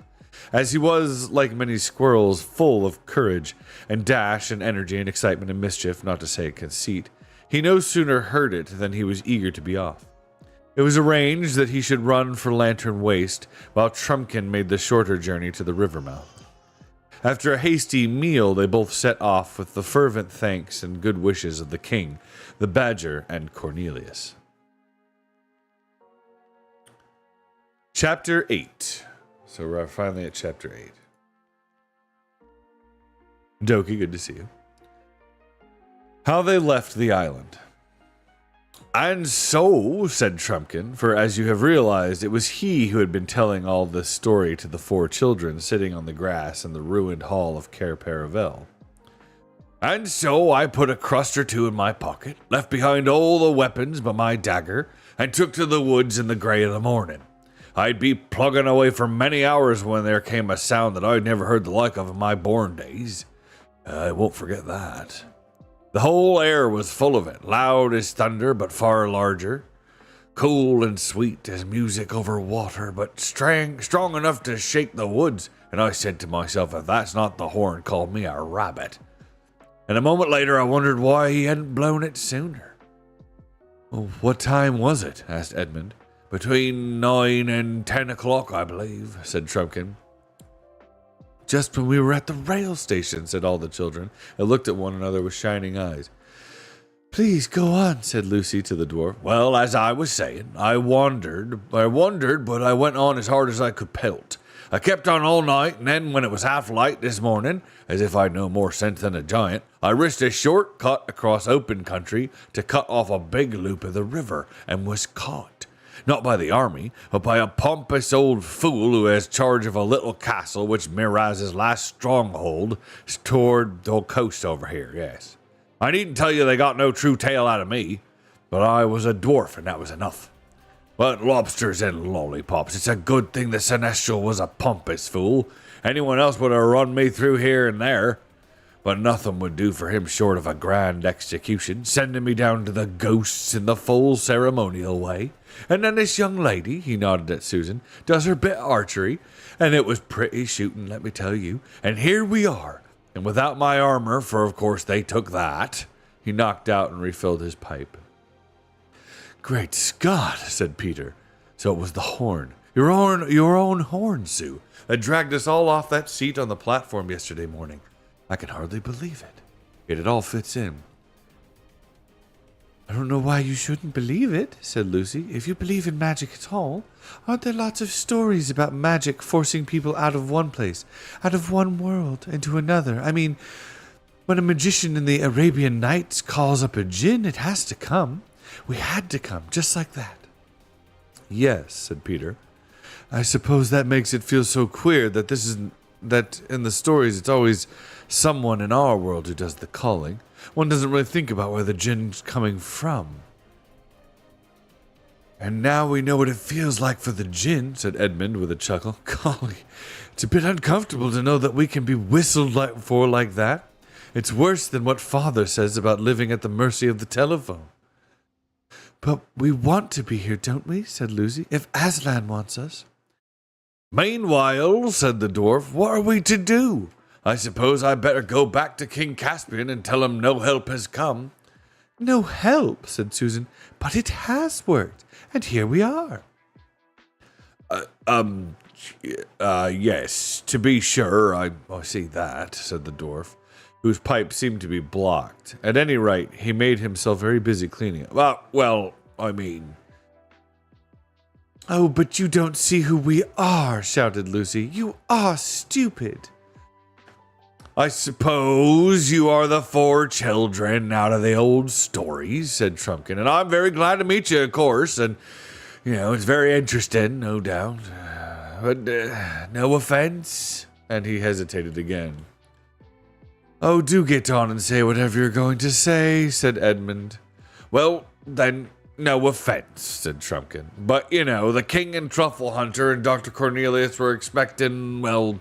As he was, like many squirrels, full of courage and dash and energy and excitement and mischief, not to say conceit, he no sooner heard it than he was eager to be off. It was arranged that he should run for Lantern Waste, while Trumpkin made the shorter journey to the river mouth. After a hasty meal, they both set off with the fervent thanks and good wishes of the king, the badger, and Cornelius. Chapter 8. So we're finally at Chapter 8. Doki, good to see you. How they left the island. And so, said Trumpkin, for as you have realized, it was he who had been telling all this story to the 4 children sitting on the grass in the ruined hall of Cair Paravel. And so I put a crust or two in my pocket, left behind all the weapons but my dagger, and took to the woods in the grey of the morning. I'd be plugging away for many hours when there came a sound that I'd never heard the like of in my born days. I won't forget that. The whole air was full of it, loud as thunder but far larger, cool and sweet as music over water, but strong enough to shake the woods. And I said to myself, if that's not the horn, call me a rabbit. And a moment later, I wondered why he hadn't blown it sooner. Well, what time was it? Asked Edmund. Between 9 and 10 o'clock, I believe, said Trumpkin. Just when we were at the rail station, said all the children, and looked at one another with shining eyes. Please go on, said Lucy to the dwarf. Well, as I was saying, I wondered, but I went on as hard as I could pelt. I kept on all night, and then when it was half light this morning, as if I'd no more sense than a giant, I risked a short cut across open country to cut off a big loop of the river, and was caught. Not by the army, but by a pompous old fool who has charge of a little castle which mirrors his last stronghold toward the coast over here, yes. I needn't tell you they got no true tale out of me, but I was a dwarf and that was enough. But lobsters and lollipops, it's a good thing the Seneschal was a pompous fool. Anyone else would have run me through here and there. But nothing would do for him short of a grand execution, sending me down to the ghosts in the full ceremonial way. And then this young lady, he nodded at Susan, does her bit of archery, and it was pretty shooting, let me tell you. And here we are, and without my armor, for of course they took that. He knocked out and refilled his pipe. Great Scott, said Peter. So it was the horn. Your own horn, Sue, that dragged us all off that seat on the platform yesterday morning. I can hardly believe it. Yet it all fits in. I don't know why you shouldn't believe it, said Lucy. If you believe in magic at all, aren't there lots of stories about magic forcing people out of one place, out of one world, into another? I mean, when a magician in the Arabian Nights calls up a djinn, it has to come. We had to come, just like that. Yes, said Peter. I suppose that makes it feel so queer that that in the stories it's always someone in our world who does the calling. One doesn't really think about where the djinn's coming from. And now we know what it feels like for the djinn, said Edmund with a chuckle. Golly, it's a bit uncomfortable to know that we can be whistled for like that. It's worse than what Father says about living at the mercy of the telephone. But we want to be here, don't we? Said Lucy. If Aslan wants us. Meanwhile, said the dwarf, what are we to do? I suppose I better go back to King Caspian and tell him no help has come. No help, said Susan, but it has worked, and here we are. Yes, to be sure, I see that, said the dwarf, whose pipe seemed to be blocked. At any rate, he made himself very busy cleaning it. Well, I mean... Oh, but you don't see who we are, shouted Lucy. You are stupid. I suppose you are the 4 children out of the old stories, said Trumpkin, and I'm very glad to meet you, of course, and, it's very interesting, no doubt. But no offense? And he hesitated again. Oh, do get on and say whatever you're going to say, said Edmund. Well, then, no offense, said Trumpkin. But, the king and truffle hunter and Dr. Cornelius were expecting, well,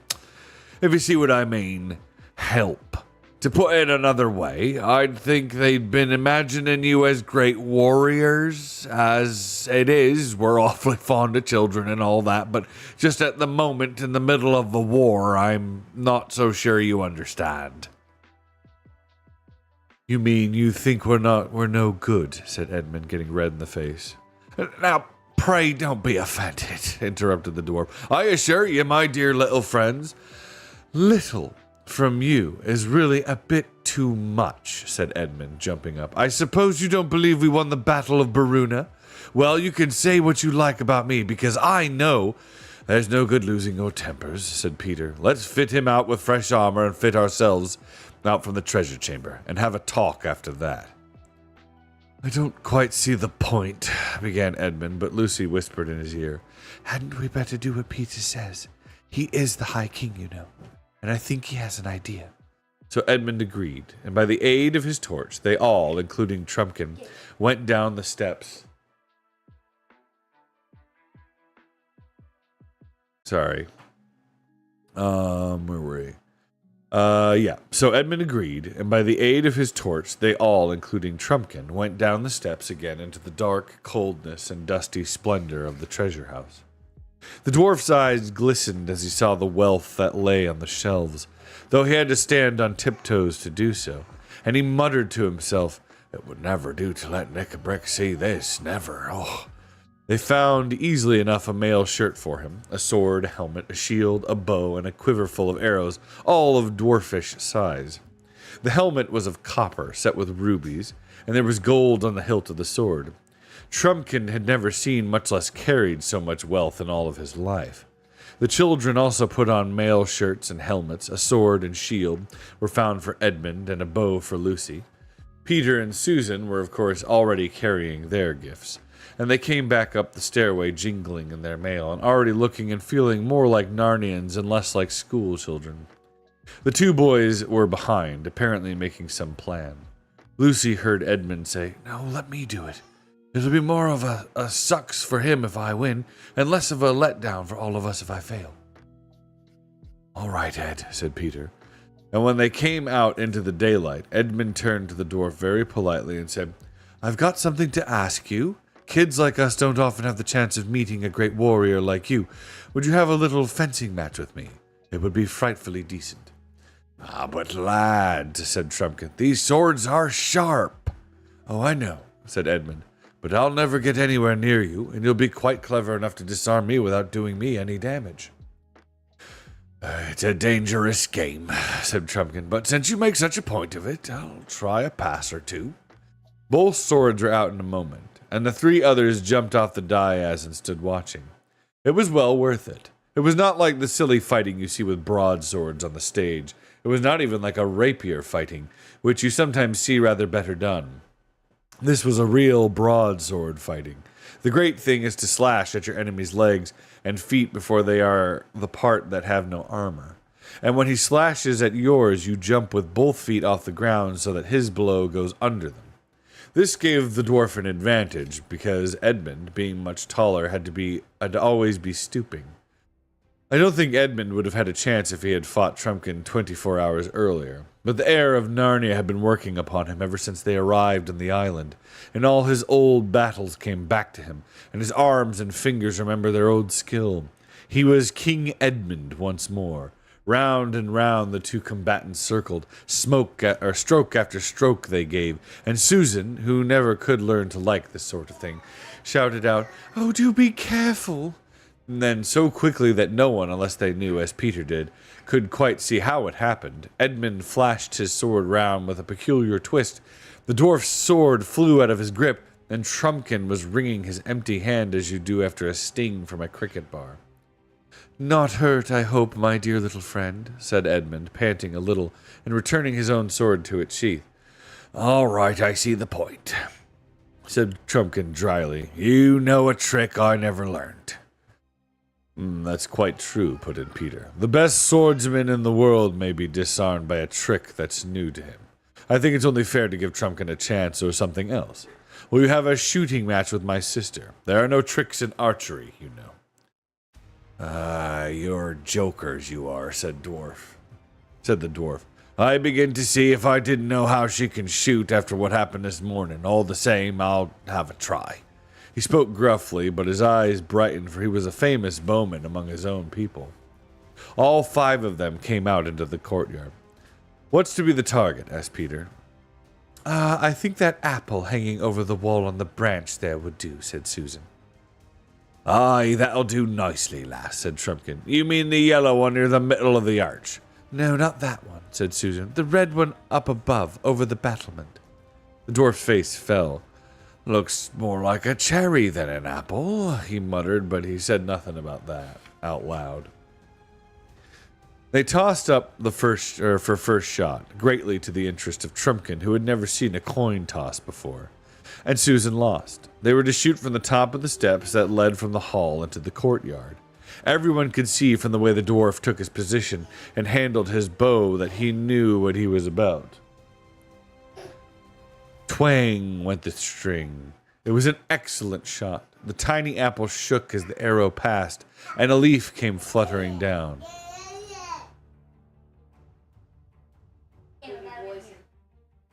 if you see what I mean, help. To put it another way, I'd think they'd been imagining you as great warriors. As it is, we're awfully fond of children and all that, but just at the moment in the middle of the war, I'm not so sure you understand. You mean you think we're no good, said Edmund, getting red in the face. Now, pray don't be offended, interrupted the dwarf. I assure you, my dear little friends, little from you is really a bit too much, said Edmund, jumping up. I suppose you don't believe we won the Battle of Baruna? Well, you can say what you like about me, because I know there's no good losing your tempers, said Peter. Let's fit him out with fresh armor and fit ourselves out from the treasure chamber, and have a talk after that. I don't quite see the point, began Edmund, but Lucy whispered in his ear, Hadn't we better do what Peter says? He is the High King, and I think he has an idea. So Edmund agreed, and by the aid of his torch, they all, including Trumpkin, went down the steps. Sorry. Where were we? Yeah. So Edmund agreed, and by the aid of his torch, they all, including Trumpkin, went down the steps again into the dark coldness and dusty splendor of the treasure house. The dwarf's eyes glistened as he saw the wealth that lay on the shelves, though he had to stand on tiptoes to do so, and he muttered to himself, "It would never do to let Nick and Brick see this, never, oh." They found easily enough a mail shirt for him, a sword, a helmet, a shield, a bow, and a quiver full of arrows, all of dwarfish size. The helmet was of copper, set with rubies, and there was gold on the hilt of the sword. Trumpkin had never seen, much less carried, so much wealth in all of his life. The children also put on mail shirts and helmets, a sword and shield were found for Edmund, and a bow for Lucy. Peter and Susan were, of course, already carrying their gifts, and they came back up the stairway jingling in their mail, and already looking and feeling more like Narnians and less like school children. The two boys were behind, apparently making some plan. Lucy heard Edmund say, "No, let me do it. It'll be more of a sucks for him if I win, and less of a letdown for all of us if I fail." "All right, Ed," said Peter. And when they came out into the daylight, Edmund turned to the dwarf very politely and said, "I've got something to ask you. Kids like us don't often have the chance of meeting a great warrior like you. Would you have a little fencing match with me? It would be frightfully decent." "Ah, but lad," said Trumpkin, "these swords are sharp." "Oh, I know," said Edmund, "but I'll never get anywhere near you, and you'll be quite clever enough to disarm me without doing me any damage." "It's a dangerous game," said Trumpkin, "but since you make such a point of it, I'll try a pass or two." Both swords were out in a moment, and the three others jumped off the dais and stood watching. It was well worth it. It was not like the silly fighting you see with broadswords on the stage. It was not even like a rapier fighting, which you sometimes see rather better done. This was a real broadsword fighting. The great thing is to slash at your enemy's legs and feet before they are the part that have no armor. And when he slashes at yours, you jump with both feet off the ground so that his blow goes under them. This gave the dwarf an advantage, because Edmund, being much taller, had to always be stooping. I don't think Edmund would have had a chance if he had fought Trumpkin 24 hours earlier, but the air of Narnia had been working upon him ever since they arrived on the island, and all his old battles came back to him, and his arms and fingers remember their old skill. He was King Edmund once more. Round and round the two combatants circled, stroke after stroke they gave, and Susan, who never could learn to like this sort of thing, shouted out, "Oh, do be careful!" And then so quickly that no one, unless they knew, as Peter did, could quite see how it happened, Edmund flashed his sword round with a peculiar twist. The dwarf's sword flew out of his grip, and Trumpkin was wringing his empty hand as you do after a sting from a cricket bar. "Not hurt, I hope, my dear little friend," said Edmund, panting a little, and returning his own sword to its sheath. "All right, I see the point," said Trumpkin dryly. "You know a trick I never learned." That's quite true," put in Peter. "The best swordsman in the world may be disarmed by a trick that's new to him. I think it's only fair to give Trumpkin a chance or something else. Will you have a shooting match with my sister? There are no tricks in archery, you know." You're jokers, you are," said the dwarf. "I begin to see if I didn't know how she can shoot after what happened this morning. All the same, I'll have a try." He spoke gruffly, but his eyes brightened, for he was a famous bowman among his own people. All 5 of them came out into the courtyard. "What's to be the target?" asked Peter. I think that apple hanging over the wall on the branch there would do," said Susan. "Aye, that'll do nicely, lass," said Trumpkin. "You mean the yellow one near the middle of the arch?" "No, not that one," said Susan. "The red one up above, over the battlement." The dwarf's face fell. "Looks more like a cherry than an apple," he muttered, but he said nothing about that out loud. They tossed up the first shot, greatly to the interest of Trumpkin, who had never seen a coin toss before. And Susan lost. They were to shoot from the top of the steps that led from the hall into the courtyard. Everyone could see from the way the dwarf took his position and handled his bow that he knew what he was about. Twang went the string. It was an excellent shot. The tiny apple shook as the arrow passed, and a leaf came fluttering down.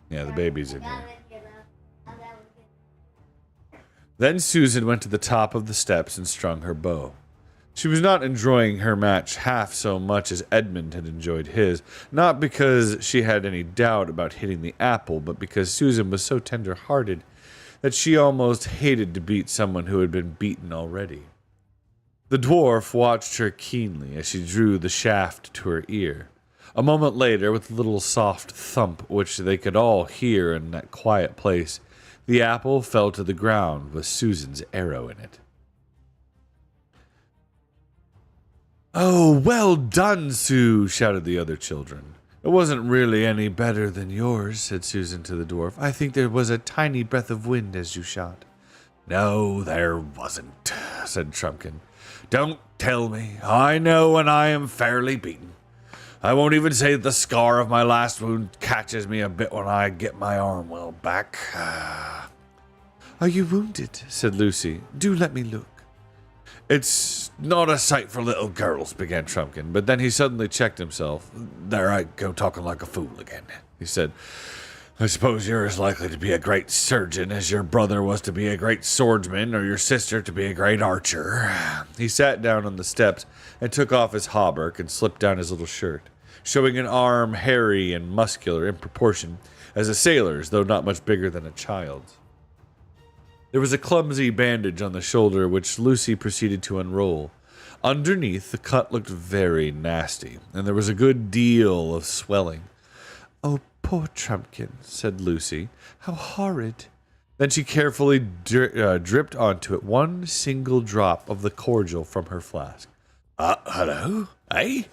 Yeah, the baby's in here. Then Susan went to the top of the steps and strung her bow. She was not enjoying her match half so much as Edmund had enjoyed his, not because she had any doubt about hitting the apple, but because Susan was so tender-hearted that she almost hated to beat someone who had been beaten already. The dwarf watched her keenly as she drew the shaft to her ear. A moment later, with a little soft thump which they could all hear in that quiet place, the apple fell to the ground with Susan's arrow in it. "Oh, well done, Sue!" shouted the other children. "It wasn't really any better than yours," said Susan to the dwarf. "I think there was a tiny breath of wind as you shot." "No, there wasn't," said Trumpkin. "Don't tell me. I know when I am fairly beaten. I won't even say that the scar of my last wound catches me a bit when I get my arm well back." "Are you wounded?" said Lucy. "Do let me look." "It's not a sight for little girls," began Trumpkin, but then he suddenly checked himself. "There I go talking like a fool again," he said. "I suppose you're as likely to be a great surgeon as your brother was to be a great swordsman or your sister to be a great archer." He sat down on the steps and took off his hauberk and slipped down his little shirt, showing an arm hairy and muscular in proportion as a sailor's, though not much bigger than a child's. There was a clumsy bandage on the shoulder which Lucy proceeded to unroll. Underneath, the cut looked very nasty, and there was a good deal of swelling. "Oh, poor Trumpkin," said Lucy. "How horrid." Then she carefully dripped onto it one single drop of the cordial from her flask. "Hello? Eh?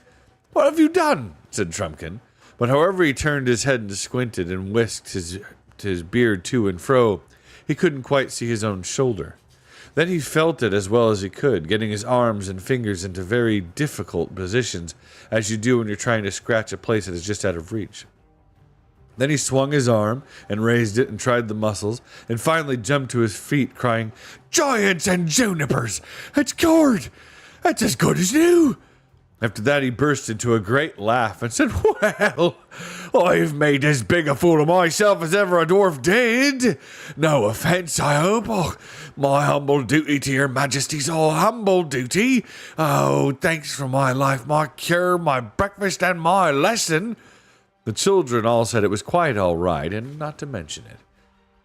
What have you done?" said Trumpkin. But however he turned his head and squinted and whisked his beard to and fro, he couldn't quite see his own shoulder. Then he felt it as well as he could, getting his arms and fingers into very difficult positions, as you do when you're trying to scratch a place that is just out of reach. Then he swung his arm and raised it and tried the muscles, and finally jumped to his feet, crying, "Giants and junipers! It's cured! It's as good as new!" After that he burst into a great laugh and said, "Well, I've made as big a fool of myself as ever a dwarf did. No offence, I hope. Oh, my humble duty to your majesty's all humble duty. Oh, thanks for my life, my cure, my breakfast, and my lesson." The children all said it was quite all right, and not to mention it.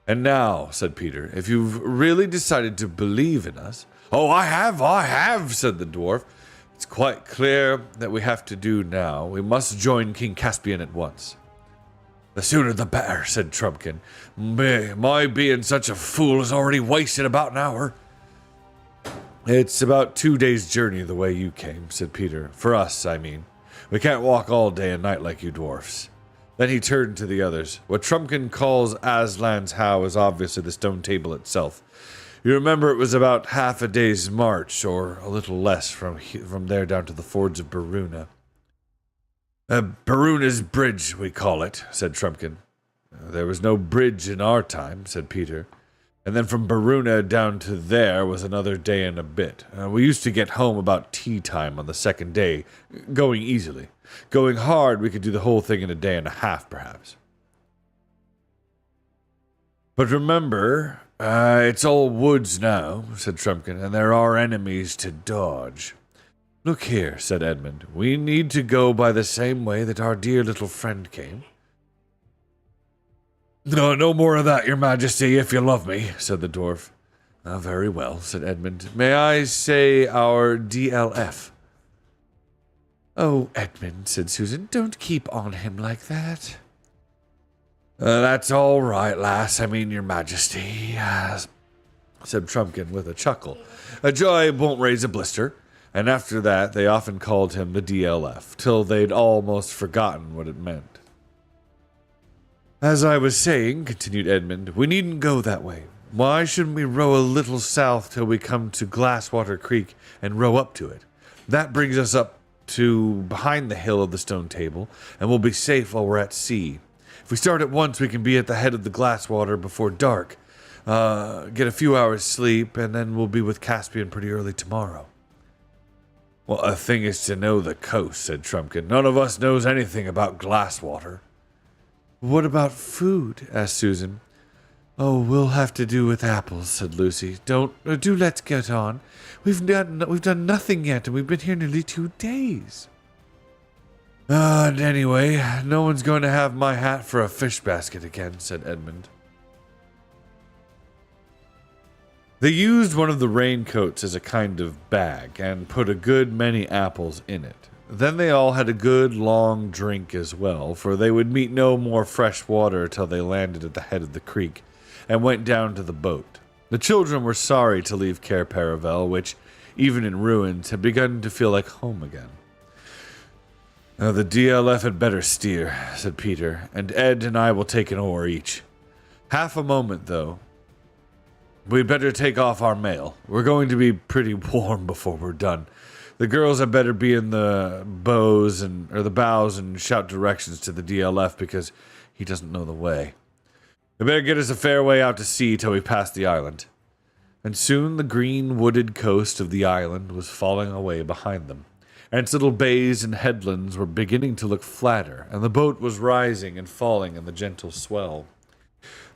"And now," said Peter, "if you've really decided to believe in us—" "Oh, I have," said the dwarf. "It's quite clear that we have to do now. We must join King Caspian at once." "The sooner the better," said Trumpkin. My being such a fool has already wasted about an hour." "It's about 2 days' journey the way you came," said Peter. "For us, I mean. We can't walk all day and night like you dwarfs." Then he turned to the others. "What Trumpkin calls Aslan's How is obviously the stone table itself. You remember it was about half a day's march, or a little less, from there down to the fords of Baruna." "Baruna's Bridge, we call it," said Trumpkin. "There was no bridge in our time," said Peter. "And then from Baruna down to there was another day and a bit. We used to get home about tea time on the second day, going easily. Going hard, we could do the whole thing in a day and a half, perhaps. But remember, it's all woods now," said Trumpkin, "and there are enemies to dodge." "Look here," said Edmund, "we need to go by the same way that our dear little friend came." No more of that, your majesty, if you love me," said the dwarf. "Very well," said Edmund. "May I say our DLF?" "Oh, Edmund," said Susan, "don't keep on him like that." "That's all right, lass. I mean, your majesty," said Trumpkin with a chuckle. "A joy won't raise a blister." And after that, they often called him the DLF, till they'd almost forgotten what it meant. "As I was saying," continued Edmund, "we needn't go that way. Why shouldn't we row a little south till we come to Glasswater Creek and row up to it? That brings us up to behind the hill of the stone table, and we'll be safe while we're at sea. If we start at once, we can be at the head of the glass water before dark. Get a few hours sleep, and then we'll be with Caspian pretty early tomorrow. Well, a thing is to know the coast, said Trumpkin. None of us knows anything about glass water. What about food? Asked Susan. Oh, we'll have to do with apples, said Lucy. Do let's get on. We've done nothing yet, and we've been here nearly 2 days. And anyway, no one's going to have my hat for a fish basket again, said Edmund. They used one of the raincoats as a kind of bag and put a good many apples in it. Then they all had a good long drink as well, for they would meet no more fresh water till they landed at the head of the creek and went down to the boat. The children were sorry to leave Cair Paravel, which, even in ruins, had begun to feel like home again. The DLF had better steer, said Peter, and Ed and I will take an oar each. Half a moment, though. We'd better take off our mail. We're going to be pretty warm before we're done. The girls had better be in the bows or the bows and shout directions to the DLF because he doesn't know the way. They better get us a fair way out to sea till we pass the island. And soon the green wooded coast of the island was falling away behind them, and its little bays and headlands were beginning to look flatter, and the boat was rising and falling in the gentle swell.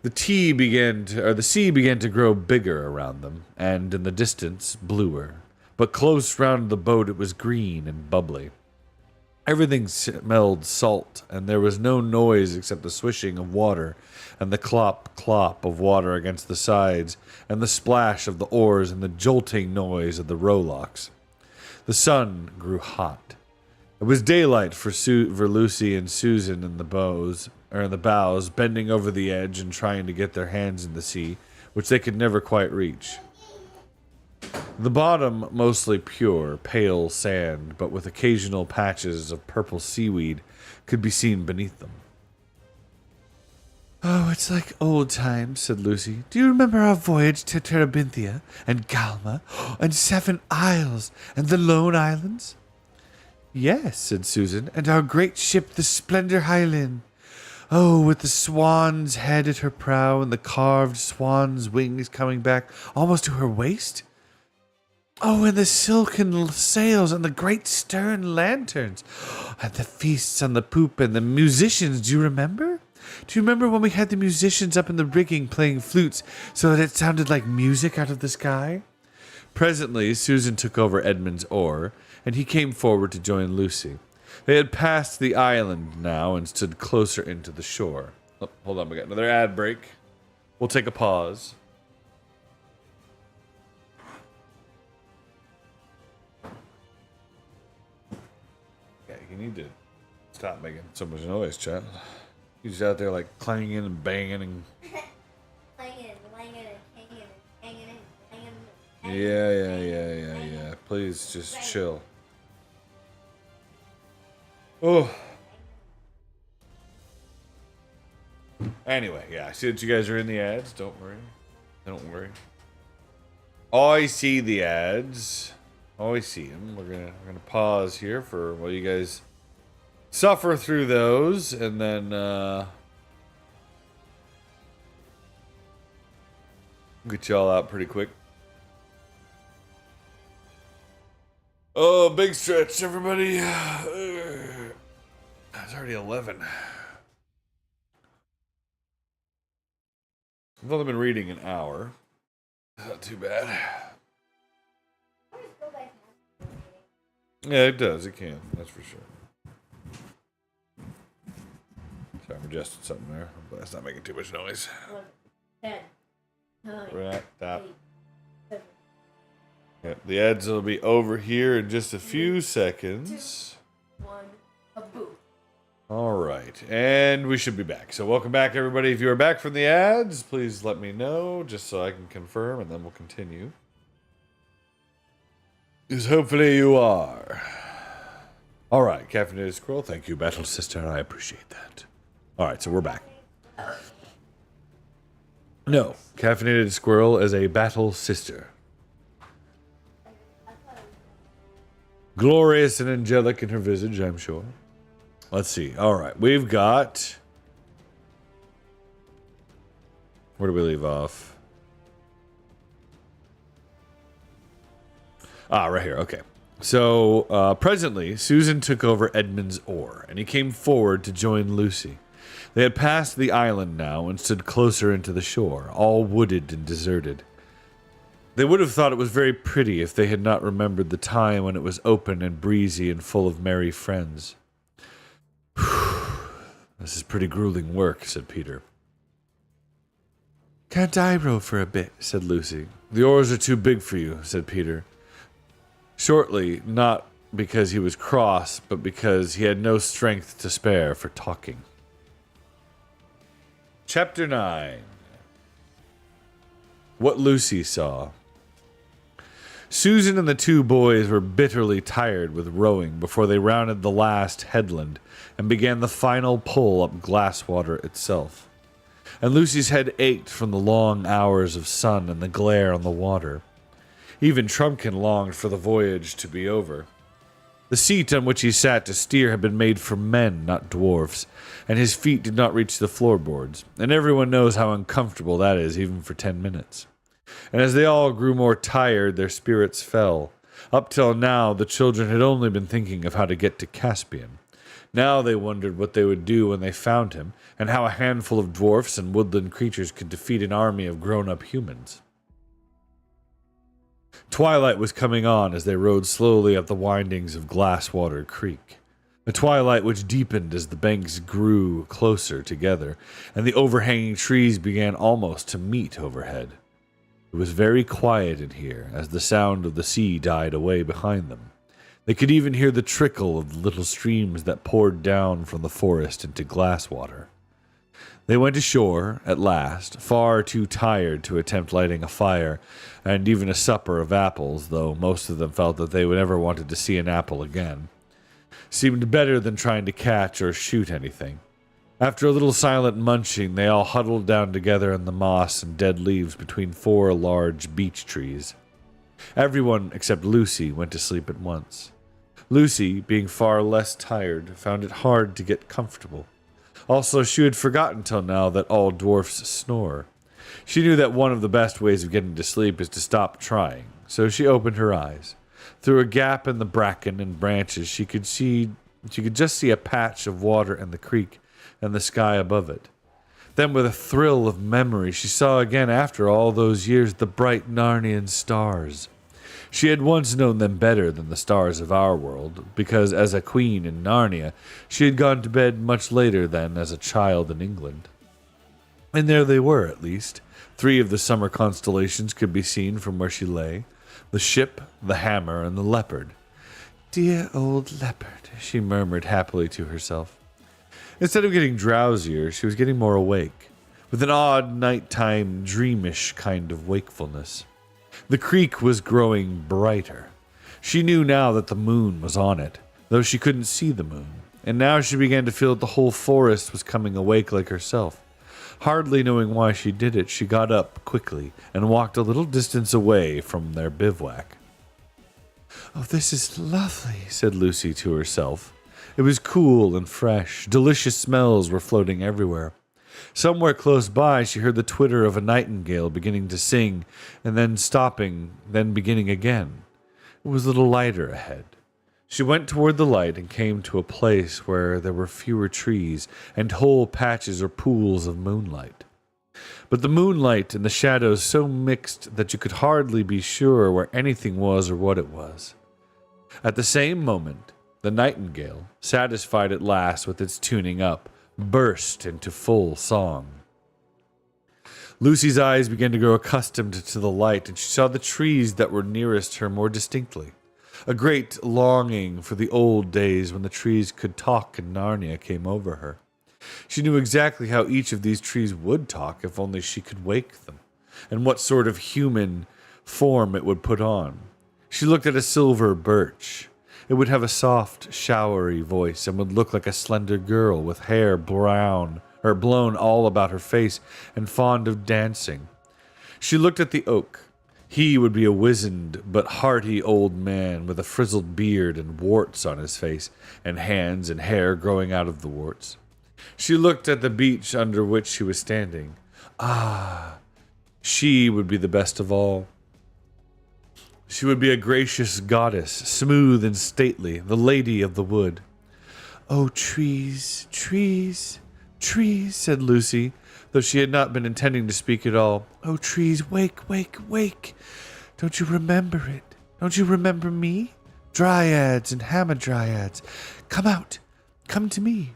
The sea began to grow bigger around them, and in the distance, bluer. But close round the boat it was green and bubbly. Everything smelled salt, and there was no noise except the swishing of water, and the clop of water against the sides, and the splash of the oars, and the jolting noise of the rowlocks. The sun grew hot. It was daylight for Lucy and Susan in the bows, in the bows, bending over the edge and trying to get their hands in the sea, which they could never quite reach. The bottom, mostly pure, pale sand, but with occasional patches of purple seaweed, could be seen beneath them. Oh, it's like old times, said Lucy. Do you remember our voyage to Terabithia and Galma and 7 Isles and the Lone Islands? Yes, said Susan, and our great ship, the Splendor Hylin. Oh, with the swan's head at her prow and the carved swan's wings coming back almost to her waist. Oh, and the silken sails and the great stern lanterns. And the feasts on the poop and the musicians, do you remember? Do you remember when we had the musicians up in the rigging playing flutes so that it sounded like music out of the sky? Presently, Susan took over Edmund's oar, and he came forward to join Lucy. They had passed the island now and stood closer into the shore. Oh, hold on, we got another ad break. We'll take a pause. Yeah, you need to stop making so much noise, chat. You're just out there like clanging and banging and... Yeah. Please just chill. Oh. Anyway, yeah, I see that you guys are in the ads. Don't worry. Don't worry. I see the ads. I see them. We're gonna pause here for while you guys suffer through those, and then get y'all out pretty quick. Oh, big stretch, everybody. It's already 11. I've only been reading an hour. Not too bad. Yeah, it does. It can. That's for sure. Sorry, I'm adjusting something there. But that's not making too much noise. 10, 9, We're at top. 8, 7. Yeah, the ads will be over here in just a few seconds. 2, 1, a boo. All right, and we should be back. So welcome back, everybody. If you are back from the ads, please let me know, just so I can confirm, and then we'll continue. Because hopefully you are. All right, Caffeinated Squirrel, thank you, Battle Sister. I appreciate that. All right, so we're back. No, Caffeinated Squirrel is a Battle Sister. glorious and angelic in her visage, I'm sure. Let's see. All right, we've got... Where do we leave off? Right here. Okay. So, presently, Susan took over Edmund's oar, and he came forward to join Lucy. They had passed the island now and stood closer into the shore, all wooded and deserted. They would have thought it was very pretty if they had not remembered the time when it was open and breezy and full of merry friends. This is pretty grueling work, said Peter. Can't I row for a bit, said Lucy. The oars are too big for you, said Peter. Shortly, not because he was cross, but because he had no strength to spare for talking. Chapter 9. What Lucy Saw. Susan and the two boys were bitterly tired with rowing before they rounded the last headland and began the final pull up Glasswater itself. And Lucy's head ached from the long hours of sun and the glare on the water. Even Trumpkin longed for the voyage to be over. The seat on which he sat to steer had been made for men, not dwarfs, and his feet did not reach the floorboards, and everyone knows how uncomfortable that is even for 10 minutes. And as they all grew more tired, their spirits fell. Up till now, the children had only been thinking of how to get to Caspian. Now they wondered what they would do when they found him, and how a handful of dwarfs and woodland creatures could defeat an army of grown-up humans. Twilight was coming on as they rode slowly up the windings of Glasswater Creek, a twilight which deepened as the banks grew closer together, and the overhanging trees began almost to meet overhead. It was very quiet in here as the sound of the sea died away behind them. They could even hear the trickle of the little streams that poured down from the forest into Glasswater. They went ashore, at last, far too tired to attempt lighting a fire, and even a supper of apples, though most of them felt that they would never wanted to see an apple again. Seemed better than trying to catch or shoot anything. After a little silent munching, they all huddled down together in the moss and dead leaves between 4 large beech trees. Everyone except Lucy went to sleep at once. Lucy, being far less tired, found it hard to get comfortable. Also, she had forgotten till now that all dwarfs snore. She knew that one of the best ways of getting to sleep is to stop trying, so she opened her eyes. Through a gap in the bracken and branches, she could just see a patch of water in the creek and the sky above it. Then, with a thrill of memory, she saw again, after all those years, the bright Narnian stars. She had once known them better than the stars of our world, because as a queen in Narnia, she had gone to bed much later than as a child in England. And there they were, at least. 3 of the summer constellations could be seen from where she lay: the ship, the hammer, and the leopard. Dear old leopard, she murmured happily to herself. Instead of getting drowsier, she was getting more awake, with an odd nighttime, dreamish kind of wakefulness. The creek was growing brighter. She knew now that the moon was on it, though she couldn't see the moon, and now she began to feel that the whole forest was coming awake like herself. Hardly knowing why she did it, she got up quickly and walked a little distance away from their bivouac. "Oh, this is lovely," said Lucy to herself. It was cool and fresh. Delicious smells were floating everywhere. Somewhere close by, she heard the twitter of a nightingale beginning to sing, and then stopping, then beginning again. It was a little lighter ahead. She went toward the light and came to a place where there were fewer trees and whole patches or pools of moonlight. But the moonlight and the shadows so mixed that you could hardly be sure where anything was or what it was. At the same moment, the nightingale, satisfied at last with its tuning up, burst into full song. Lucy's eyes began to grow accustomed to the light, and she saw the trees that were nearest her more distinctly. A great longing for the old days when the trees could talk in Narnia came over her. She knew exactly how each of these trees would talk if only she could wake them, and what sort of human form it would put on. She looked at a silver birch. It would have a soft, showery voice and would look like a slender girl with hair blown all about her face and fond of dancing. She looked at the oak. He would be a wizened but hearty old man with a frizzled beard and warts on his face, and hands and hair growing out of the warts. She looked at the beech under which she was standing. Ah, she would be the best of all. She would be a gracious goddess, smooth and stately, the lady of the wood. "Oh, trees, trees, trees," said Lucy, though she had not been intending to speak at all. "Oh, trees, wake, wake, wake. Don't you remember it? Don't you remember me? Dryads and hamadryads. Come out, come to me."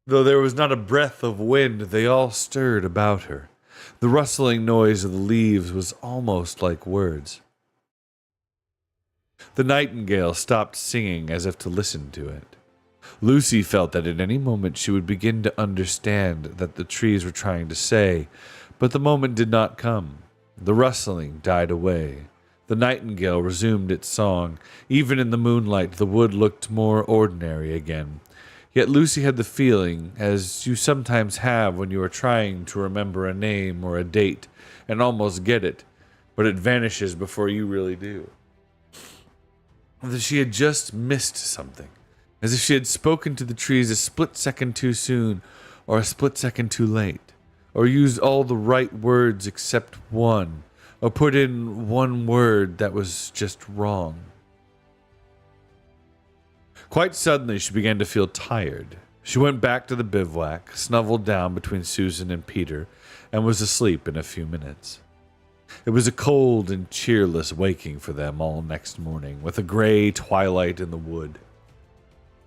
Though there was not a breath of wind, they all stirred about her. The rustling noise of the leaves was almost like words. The nightingale stopped singing as if to listen to it. Lucy felt that at any moment she would begin to understand that the trees were trying to say, but the moment did not come. The rustling died away. The nightingale resumed its song. Even in the moonlight, the wood looked more ordinary again. Yet Lucy had the feeling, as you sometimes have when you are trying to remember a name or a date and almost get it, but it vanishes before you really do, that she had just missed something. As if she had spoken to the trees a split second too soon, or a split second too late, or used all the right words except one, or put in one word that was just wrong. Quite suddenly she began to feel tired. She went back to the bivouac, snuggled down between Susan and Peter, and was asleep in a few minutes. It was a cold and cheerless waking for them all next morning, with a gray twilight in the wood.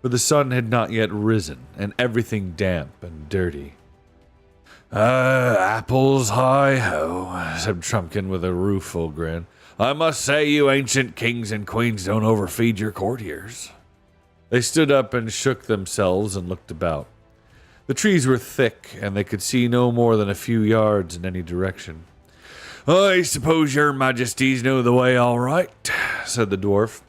For the sun had not yet risen, and everything damp and dirty. Apples, hi-ho," said Trumpkin with a rueful grin. "I must say you ancient kings and queens don't overfeed your courtiers." They stood up and shook themselves and looked about. The trees were thick, and they could see no more than a few yards in any direction. "I suppose your majesties know the way all right," said the dwarf.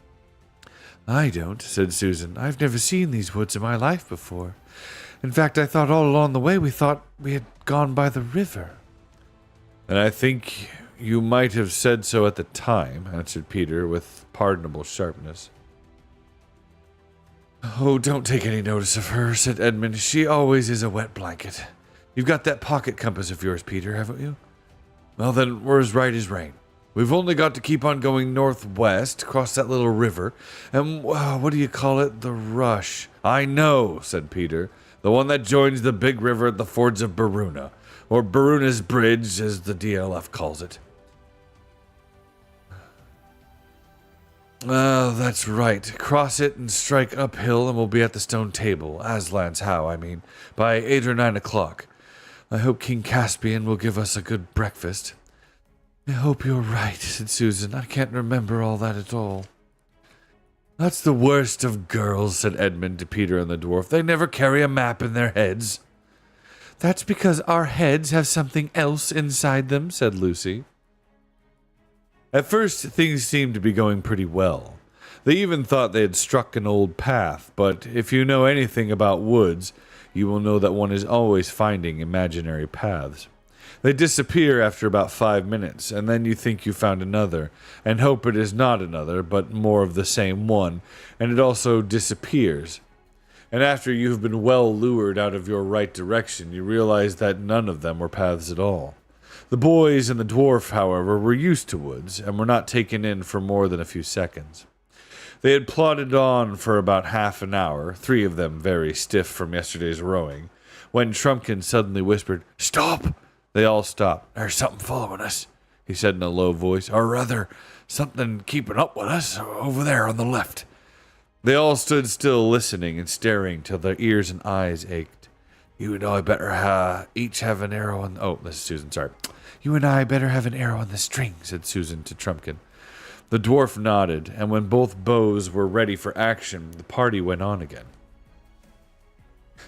"I don't," said Susan. "I've never seen these woods in my life before. In fact, I thought all along the way we had gone by the river." "And I think you might have said so at the time," answered Peter with pardonable sharpness. "Oh, don't take any notice of her," said Edmund. "She always is a wet blanket. You've got that pocket compass of yours, Peter, haven't you? Well, then, we're as right as rain. We've only got to keep on going northwest, cross that little river, and, what do you call it? The Rush." "I know," said Peter. "The one that joins the big river at the fords of Baruna, or Baruna's Bridge, as the DLF calls it." "That's right. Cross it and strike uphill, and we'll be at the stone table, Aslan's How, I mean, by 8 or 9 o'clock. I hope King Caspian will give us a good breakfast." "I hope you're right," said Susan. "I can't remember all that at all." "That's the worst of girls," said Edmund to Peter and the dwarf. "They never carry a map in their heads." "That's because our heads have something else inside them," said Lucy. At first, things seemed to be going pretty well. They even thought they had struck an old path, but if you know anything about woods, you will know that one is always finding imaginary paths. They disappear after about 5 minutes, and then you think you found another, and hope it is not another, but more of the same one, and it also disappears. And after you have been well lured out of your right direction, you realize that none of them were paths at all. The boys and the dwarf, however, were used to woods, and were not taken in for more than a few seconds. They had plodded on for about half an hour, 3 of them very stiff from yesterday's rowing, when Trumpkin suddenly whispered, "Stop!" They all stopped. "There's something following us," he said in a low voice, "or rather, something keeping up with us, over there on the left." They all stood still, listening and staring till their ears and eyes ached. "You and I better each have an arrow on..." Oh, this is Susan, sorry. "You and I better have an arrow on the string," said Susan to Trumpkin. The dwarf nodded, and when both bows were ready for action, the party went on again.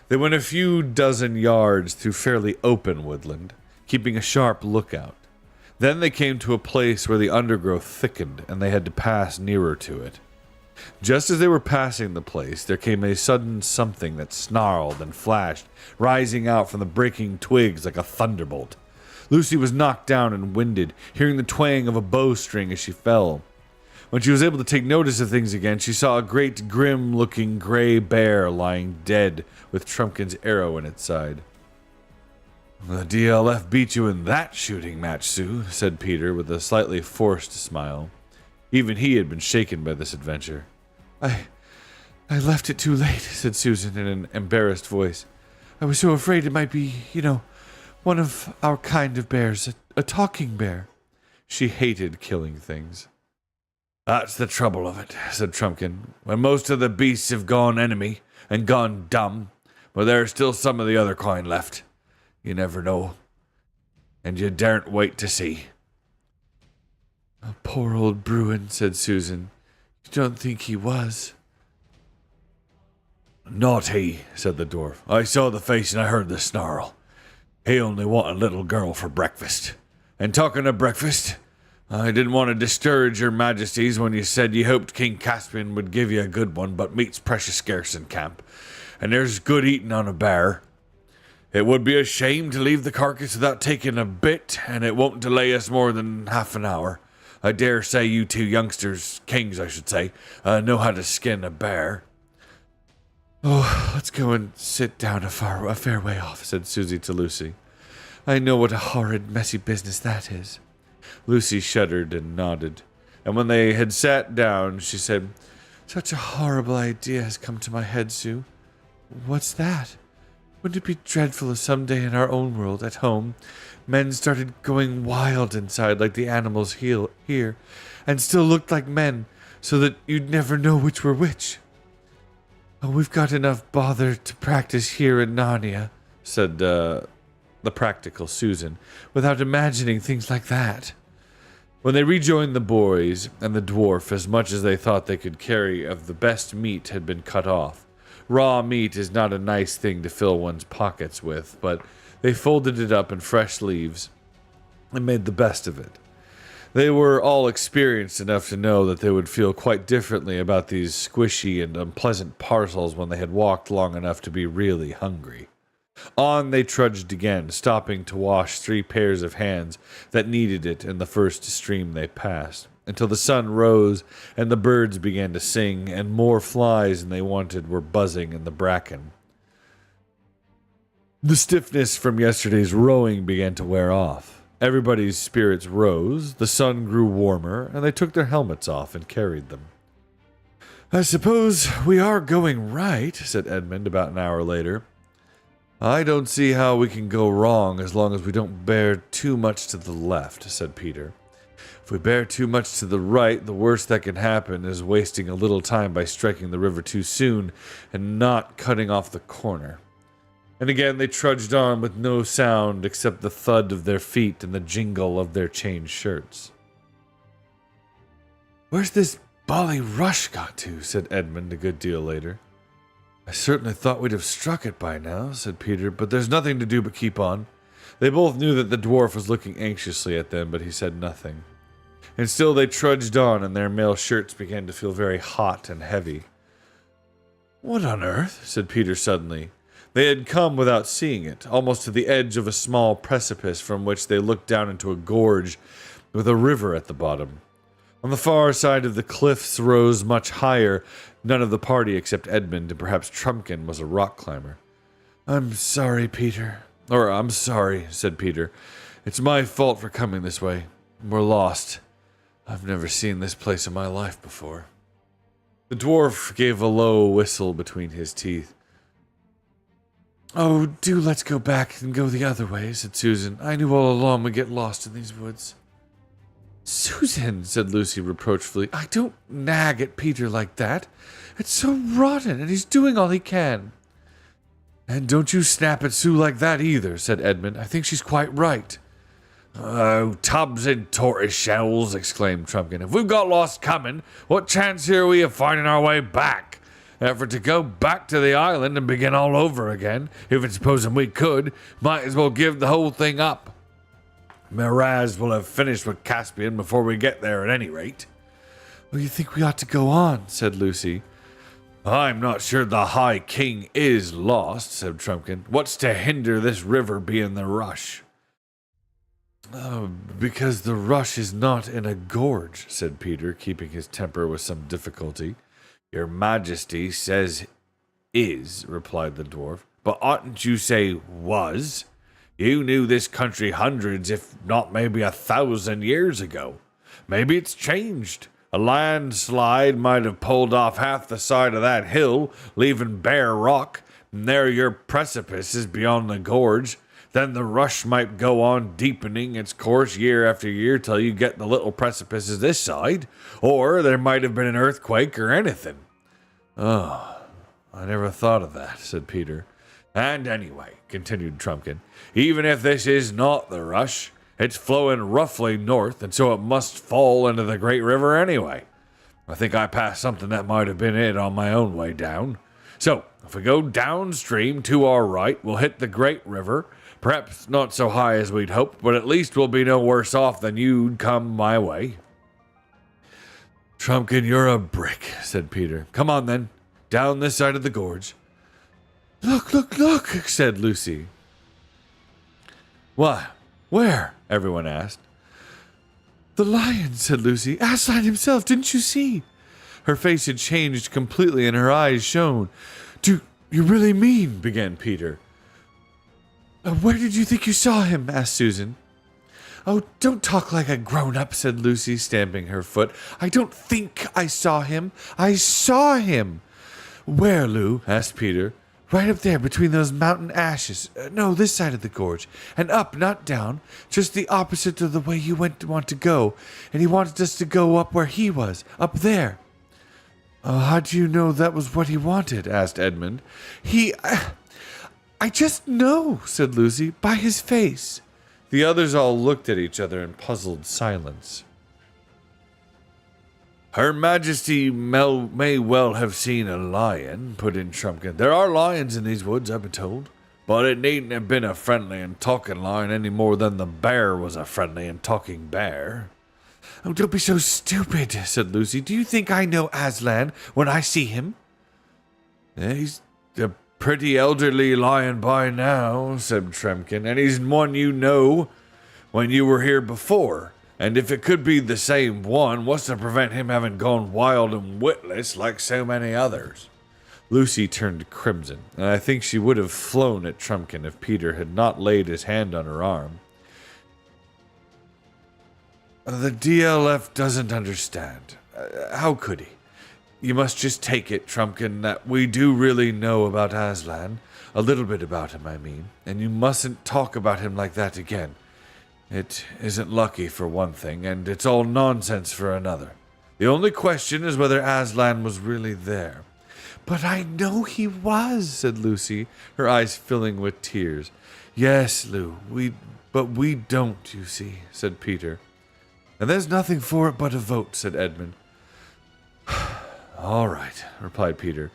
They went a few dozen yards through fairly open woodland, keeping a sharp lookout. Then they came to a place where the undergrowth thickened, and they had to pass nearer to it. Just as they were passing the place, there came a sudden something that snarled and flashed, rising out from the breaking twigs like a thunderbolt. Lucy was knocked down and winded, hearing the twang of a bowstring as she fell. When she was able to take notice of things again, she saw a great grim-looking gray bear lying dead with Trumpkin's arrow in its side. "The DLF beat you in that shooting match, Sue," said Peter with a slightly forced smile. Even he had been shaken by this adventure. I left it too late," said Susan in an embarrassed voice. "I was so afraid it might be, one of our kind of bears, a talking bear." She hated killing things. "That's the trouble of it," said Trumpkin. "When most of the beasts have gone enemy and gone dumb, but there are still some of the other kind left. You never know, and you daren't wait to see." "Oh, poor old Bruin," said Susan. "You don't think he was?" "Not he," said the dwarf. "I saw the face and I heard the snarl. He only wanted a little girl for breakfast. And talking of breakfast, I didn't want to discourage your majesties when you said you hoped King Caspian would give you a good one, but meat's precious scarce in camp, and there's good eating on a bear. It would be a shame to leave the carcass without taking a bit, and it won't delay us more than half an hour. I dare say you two youngsters, kings I should say, know how to skin a bear." "Oh, let's go and sit down a fair way off," said Susie to Lucy. "I know what a horrid, messy business that is." Lucy shuddered and nodded, and when they had sat down, she said, "Such a horrible idea has come to my head, Sue." "What's that?" "Wouldn't it be dreadful if someday in our own world, at home, men started going wild inside like the animals here, and still looked like men, so that you'd never know which were which?" "Oh, we've got enough bother to practice here in Narnia," said the practical Susan, "without imagining things like that." When they rejoined the boys and the dwarf, as much as they thought they could carry of the best meat had been cut off. Raw meat is not a nice thing to fill one's pockets with, but they folded it up in fresh leaves and made the best of it. They were all experienced enough to know that they would feel quite differently about these squishy and unpleasant parcels when they had walked long enough to be really hungry. On they trudged again, stopping to wash 3 pairs of hands that needed it in the first stream they passed, until the sun rose and the birds began to sing, and more flies than they wanted were buzzing in the bracken. The stiffness from yesterday's rowing began to wear off. Everybody's spirits rose, the sun grew warmer, and they took their helmets off and carried them. "I suppose we are going right," said Edmund about an hour later. "I don't see how we can go wrong as long as we don't bear too much to the left," said Peter. "If we bear too much to the right, the worst that can happen is wasting a little time by striking the river too soon and not cutting off the corner." And again they trudged on with no sound except the thud of their feet and the jingle of their changed shirts. "Where's this bally rush got to?" said Edmund a good deal later. "I certainly thought we'd have struck it by now," said Peter, "but there's nothing to do but keep on." They both knew that the dwarf was looking anxiously at them, but he said nothing. And still they trudged on, and their mail shirts began to feel very hot and heavy. "What on earth?" said Peter suddenly. They had come without seeing it, almost to the edge of a small precipice from which they looked down into a gorge with a river at the bottom. On the far side of the cliffs rose much higher. None of the party except Edmund and perhaps Trumpkin was a rock climber. "I'm sorry, Peter." I'm sorry," said Peter. "It's my fault for coming this way. We're lost. I've never seen this place in my life before." The dwarf gave a low whistle between his teeth. "Oh, do let's go back and go the other way," said Susan. "I knew all along we'd get lost in these woods." "Susan," said Lucy reproachfully, "I don't nag at Peter like that. It's so rotten, and he's doing all he can." "And don't you snap at Sue like that either," said Edmund. "I think she's quite right." "Oh, tubs and tortoise shells," exclaimed Trumpkin. "If we've got lost coming, what chance here are we of finding our way back? And for to go back to the island and begin all over again, even supposing we could, might as well give the whole thing up. Miraz will have finished with Caspian before we get there at any rate." "Well, you think we ought to go on," said Lucy. "I'm not sure the High King is lost," said Trumpkin. "What's to hinder this river being the rush?" Because the rush is not in a gorge, said Peter, keeping his temper with some difficulty. Your Majesty says is, replied the dwarf. But oughtn't you say was? You knew this country hundreds, if not maybe 1,000 years ago. Maybe it's changed. A landslide might have pulled off half the side of that hill, leaving bare rock, and there are your precipices beyond the gorge. Then the rush might go on deepening its course year after year till you get the little precipices this side, or there might have been an earthquake or anything. Oh, I never thought of that, said Peter. And anyway, continued Trumpkin, even if this is not the rush, it's flowing roughly north, and so it must fall into the great river anyway. I think I passed something that might have been it on my own way down. So, if we go downstream to our right, we'll hit the great river. Perhaps not so high as we'd hoped, but at least we'll be no worse off than you'd come my way. Trumpkin, you're a brick, said Peter. Come on then, down this side of the gorge. Look, look, look, said Lucy. What? Where? Everyone asked. The lion, said Lucy. Aslan himself, didn't you see? Her face had changed completely and her eyes shone. Do you really mean? Began Peter. Where did you think you saw him? Asked Susan. Oh, don't talk like a grown-up, said Lucy, stamping her foot. I don't think I saw him. I saw him. Where, Lou? Asked Peter. Right up there, between those mountain ashes. No, this side of the gorge. And up, not down. Just the opposite of the way you want to go. And he wanted us to go up where he was. Up there. How do you know that was what he wanted? Asked Edmund. I just know, said Lucy, by his face. The others all looked at each other in puzzled silence. Her Majesty may well have seen a lion, put in Trumpkin. There are lions in these woods, I've been told. But it needn't have been a friendly and talking lion any more than the bear was a friendly and talking bear. Oh, don't be so stupid, said Lucy. Do you think I know Aslan when I see him? He's a pretty elderly lion by now, said Trumpkin, and he's one you know when you were here before. And if it could be the same one, what's to prevent him having gone wild and witless like so many others? Lucy turned crimson, and I think she would have flown at Trumpkin if Peter had not laid his hand on her arm. The DLF doesn't understand. How could he? You must just take it, Trumpkin, that we do really know about Aslan. A little bit about him, I mean. And you mustn't talk about him like that again. It isn't lucky for one thing, and it's all nonsense for another. The only question is whether Aslan was really there. But I know he was, said Lucy, her eyes filling with tears. Yes, Lou, but we don't, you see, said Peter. And there's nothing for it but a vote, said Edmund. All right, replied Peter.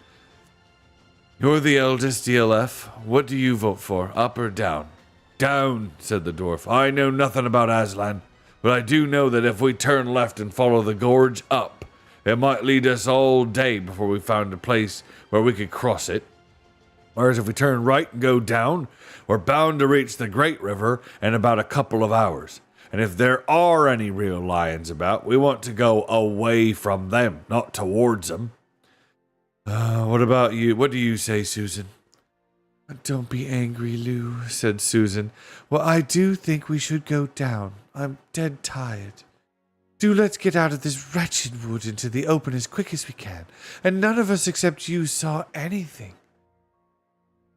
You're the eldest, DLF. What do you vote for, up or down? Down, said the dwarf. I know nothing about Aslan, but I do know that if we turn left and follow the gorge up, it might lead us all day before we found a place where we could cross it. Whereas if we turn right and go down, we're bound to reach the great river in about a couple of hours. And if there are any real lions about, we want to go away from them, not towards them. What about you? What do you say, Susan? Don't be angry, Lou, said Susan. Well, I do think we should go down. I'm dead tired. Do let's get out of this wretched wood into the open as quick as we can. And none of us except you saw anything.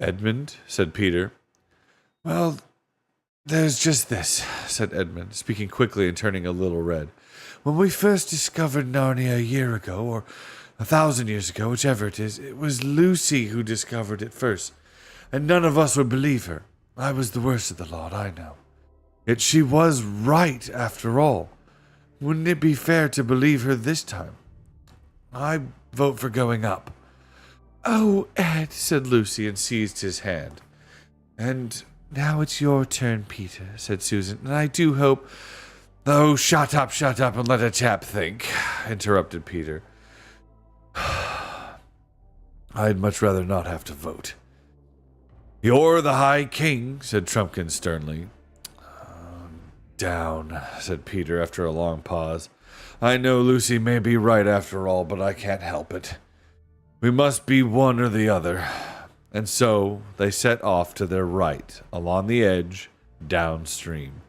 Edmund, said Peter. Well, there's just this, said Edmund, speaking quickly and turning a little red. When we first discovered Narnia a year ago, or 1,000 years ago, whichever it was Lucy who discovered it first. And none of us would believe her. I was the worst of the lot, I know. Yet she was right, after all. Wouldn't it be fair to believe her this time? I vote for going up. Oh, Ed, said Lucy, and seized his hand. And now it's your turn, Peter, said Susan, and I do hope... Oh, shut up, and let a chap think, interrupted Peter. I'd much rather not have to vote. You're the High King, said Trumpkin sternly. down, said Peter after a long pause. I know Lucy may be right after all, but I can't help it. We must be one or the other. And so they set off to their right, along the edge, downstream.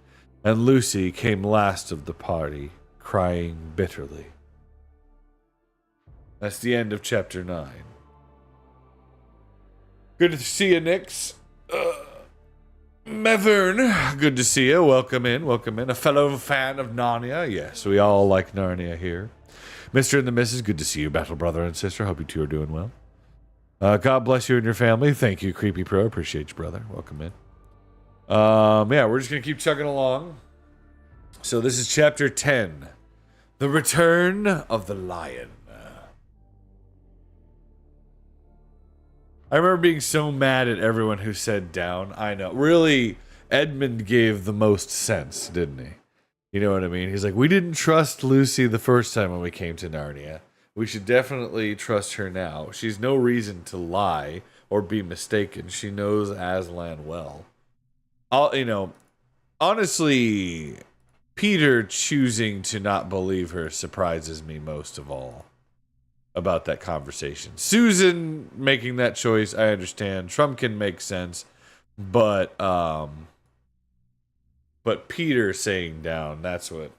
And Lucy came last of the party, crying bitterly. That's the end of chapter 9. Good to see you, Nix. Mevern, good to see you. Welcome in, welcome in. A fellow fan of Narnia. Yes, we all like Narnia here. Mr. and the Mrs., good to see you, battle brother and sister. Hope you two are doing well. God bless you and your family. Thank you, Creepy Pro. Appreciate you, brother. Welcome in. Yeah, we're just going to keep chugging along. So this is chapter 10. The Return of the Lion. I remember being so mad at everyone who said down. I know. Really, Edmund gave the most sense, didn't he? You know what I mean? He's like, we didn't trust Lucy the first time when we came to Narnia. We should definitely trust her now. She's no reason to lie or be mistaken. She knows Aslan well. Honestly, Peter choosing to not believe her surprises me most of all about that conversation. Susan making that choice, I understand. Trumpkin makes sense, but Peter saying down, that's what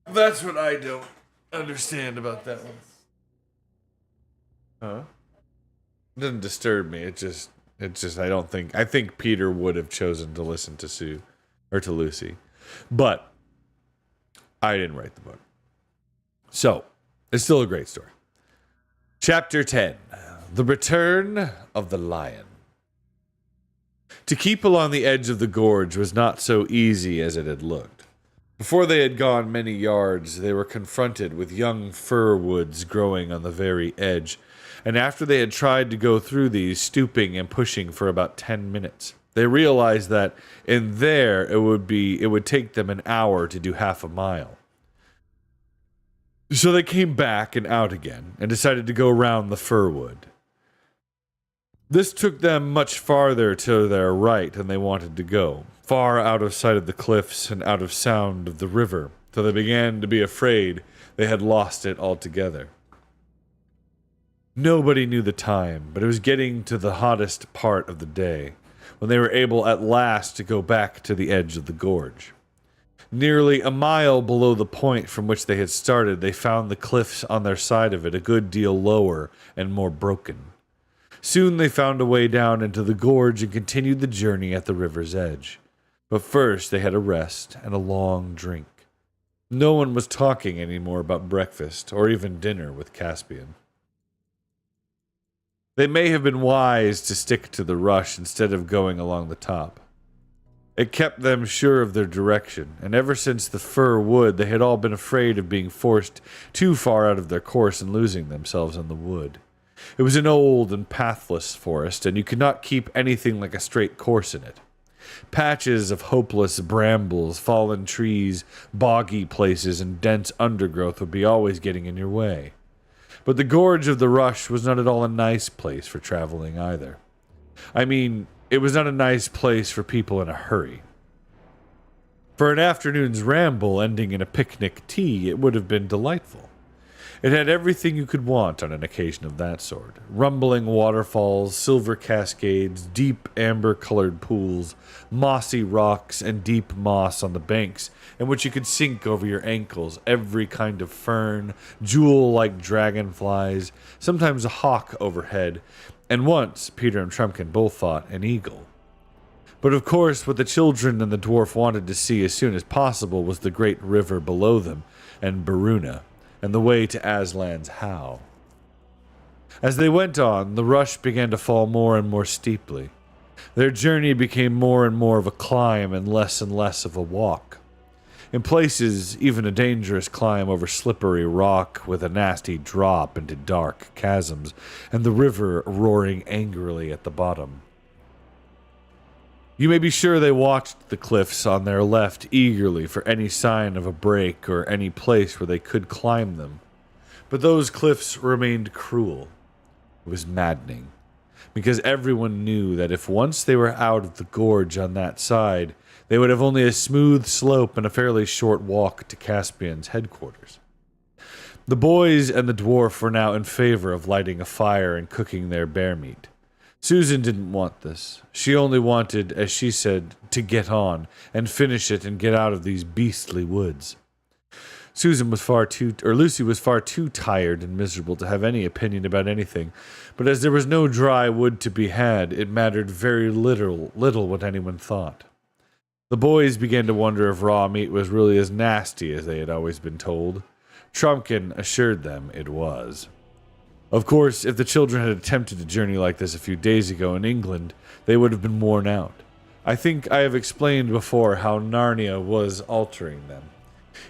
I don't understand about that one. Huh? It doesn't disturb me. It just I think Peter would have chosen to listen to Sue or to Lucy. But I didn't write the book. So, it's still a great story. Chapter 10. The Return of the Lion. To keep along the edge of the gorge was not so easy as it had looked. Before they had gone many yards, they were confronted with young fir woods growing on the very edge, and after they had tried to go through these, stooping and pushing for about 10 minutes, they realized that in there it would take them an hour to do half a mile. So they came back and out again, and decided to go round the fir wood. This took them much farther to their right than they wanted to go, far out of sight of the cliffs and out of sound of the river, till they began to be afraid they had lost it altogether. Nobody knew the time, but it was getting to the hottest part of the day, when they were able at last to go back to the edge of the gorge. Nearly a mile below the point from which they had started, they found the cliffs on their side of it a good deal lower and more broken. Soon they found a way down into the gorge and continued the journey at the river's edge. But first they had a rest and a long drink. No one was talking any more about breakfast or even dinner with Caspian. They may have been wise to stick to the rush instead of going along the top. It kept them sure of their direction, and ever since the fir wood, they had all been afraid of being forced too far out of their course and losing themselves in the wood. It was an old and pathless forest, and you could not keep anything like a straight course in it. Patches of hopeless brambles, fallen trees, boggy places, and dense undergrowth would be always getting in your way. But the gorge of the Rush was not at all a nice place for traveling either. I mean, it was not a nice place for people in a hurry. For an afternoon's ramble ending in a picnic tea, it would have been delightful. It had everything you could want on an occasion of that sort. Rumbling waterfalls, silver cascades, deep amber-colored pools, mossy rocks, and deep moss on the banks, in which you could sink over your ankles, every kind of fern, jewel-like dragonflies, sometimes a hawk overhead, and once, Peter and Trumpkin both thought, an eagle. But of course, what the children and the dwarf wanted to see as soon as possible was the great river below them, and Baruna, and the way to Aslan's How. As they went on, the rush began to fall more and more steeply. Their journey became more and more of a climb and less of a walk. In places, even a dangerous climb over slippery rock with a nasty drop into dark chasms, and the river roaring angrily at the bottom. You may be sure they watched the cliffs on their left eagerly for any sign of a break or any place where they could climb them. But those cliffs remained cruel. It was maddening. because everyone knew that if once they were out of the gorge on that side, they would have only a smooth slope and a fairly short walk to Caspian's headquarters. The boys and the dwarf were now in favor of lighting a fire and cooking their bear meat. Susan didn't want this. She only wanted, as she said, to get on and finish it and get out of these beastly woods. Lucy was far too tired and miserable to have any opinion about anything, but as there was no dry wood to be had, it mattered very little what anyone thought. The boys began to wonder if raw meat was really as nasty as they had always been told. Trumpkin assured them it was. Of course, if the children had attempted a journey like this a few days ago in England, they would have been worn out. I think I have explained before how Narnia was altering them.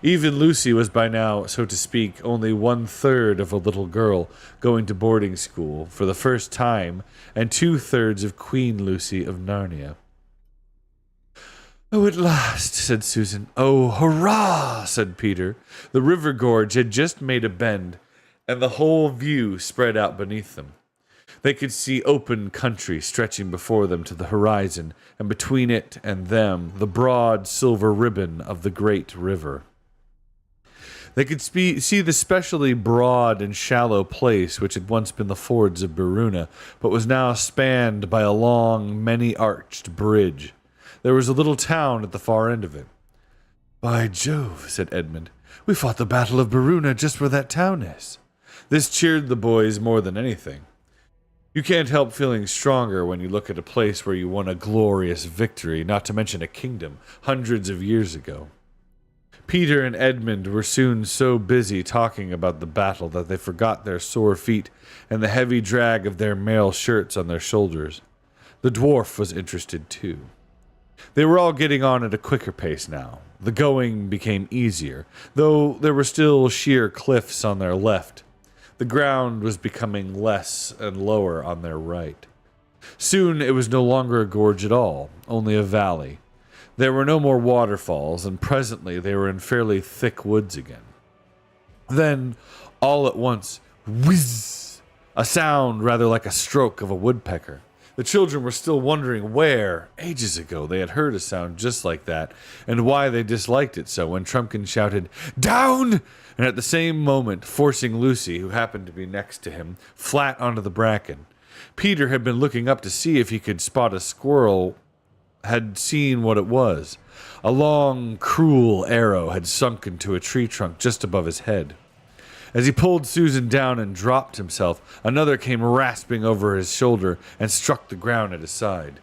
Even Lucy was by now, so to speak, only 1/3 of a little girl going to boarding school for the first time, and 2/3 of Queen Lucy of Narnia. "Oh, at last," said Susan. "Oh, hurrah," said Peter. The river gorge had just made a bend, and the whole view spread out beneath them. They could see open country stretching before them to the horizon, and between it and them the broad silver ribbon of the great river. They could see the specially broad and shallow place which had once been the fords of Beruna, but was now spanned by a long, many-arched bridge. There was a little town at the far end of it. "By Jove," said Edmund, "we fought the Battle of Beruna just where that town is." This cheered the boys more than anything. You can't help feeling stronger when you look at a place where you won a glorious victory, not to mention a kingdom, hundreds of years ago. Peter and Edmund were soon so busy talking about the battle that they forgot their sore feet and the heavy drag of their mail shirts on their shoulders. The dwarf was interested too. They were all getting on at a quicker pace now. The going became easier, though there were still sheer cliffs on their left. The ground was becoming less and lower on their right. Soon it was no longer a gorge at all, only a valley. There were no more waterfalls, and presently they were in fairly thick woods again. Then, all at once, whiz! A sound rather like a stroke of a woodpecker. The children were still wondering where, ages ago, they had heard a sound just like that, and why they disliked it so, when Trumpkin shouted, "Down!" and at the same moment forcing Lucy, who happened to be next to him, flat onto the bracken. Peter had been looking up to see if he could spot a squirrel, had seen what it was. A long, cruel arrow had sunk into a tree trunk just above his head. As he pulled Susan down and dropped himself, another came rasping over his shoulder and struck the ground at his side.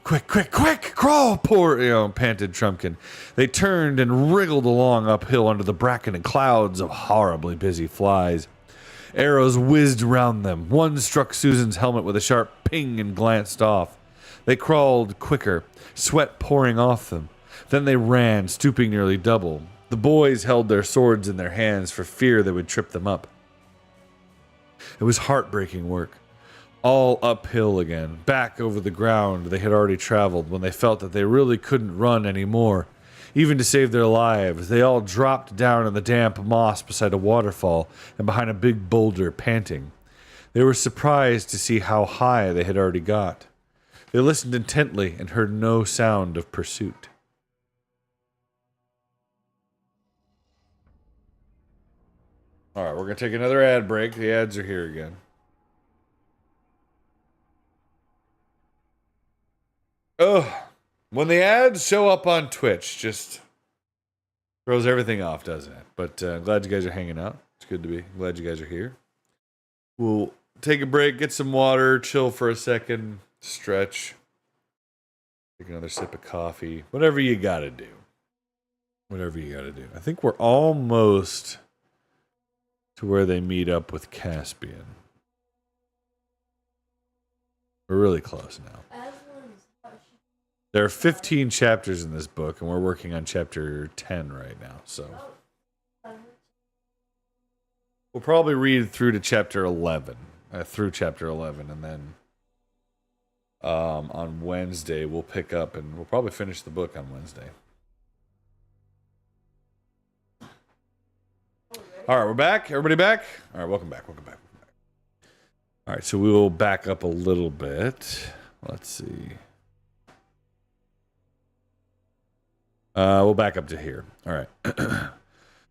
"Quick, quick, quick! Crawl, panted Trumpkin. They turned and wriggled along uphill under the bracken in clouds of horribly busy flies. Arrows whizzed round them. One struck Susan's helmet with a sharp ping and glanced off. They crawled quicker, sweat pouring off them. Then they ran, stooping nearly double. The boys held their swords in their hands for fear they would trip them up. It was heartbreaking work. All uphill again, back over the ground they had already traveled when they felt that they really couldn't run any more. Even to save their lives, they all dropped down in the damp moss beside a waterfall and behind a big boulder, panting. They were surprised to see how high they had already got. They listened intently and heard no sound of pursuit. All right, we're going to take another ad break. The ads are here again. Oh, when the ads show up on Twitch, just throws everything off, doesn't it? But I'm glad you guys are hanging out. It's good to be. Glad you guys are here. We'll take a break, get some water, chill for a second, stretch, take another sip of coffee, whatever you got to do. Whatever you got to do. I think we're almost to where they meet up with Caspian. We're really close now. There are 15 chapters in this book, and we're working on chapter 10 right now, so we'll probably read through to chapter 11, and then on Wednesday we'll pick up, and we'll probably finish the book on Wednesday. All right, we're back. Everybody back? All right, welcome back. All right, so we will back up a little bit. Let's see. We'll back up to here. All right.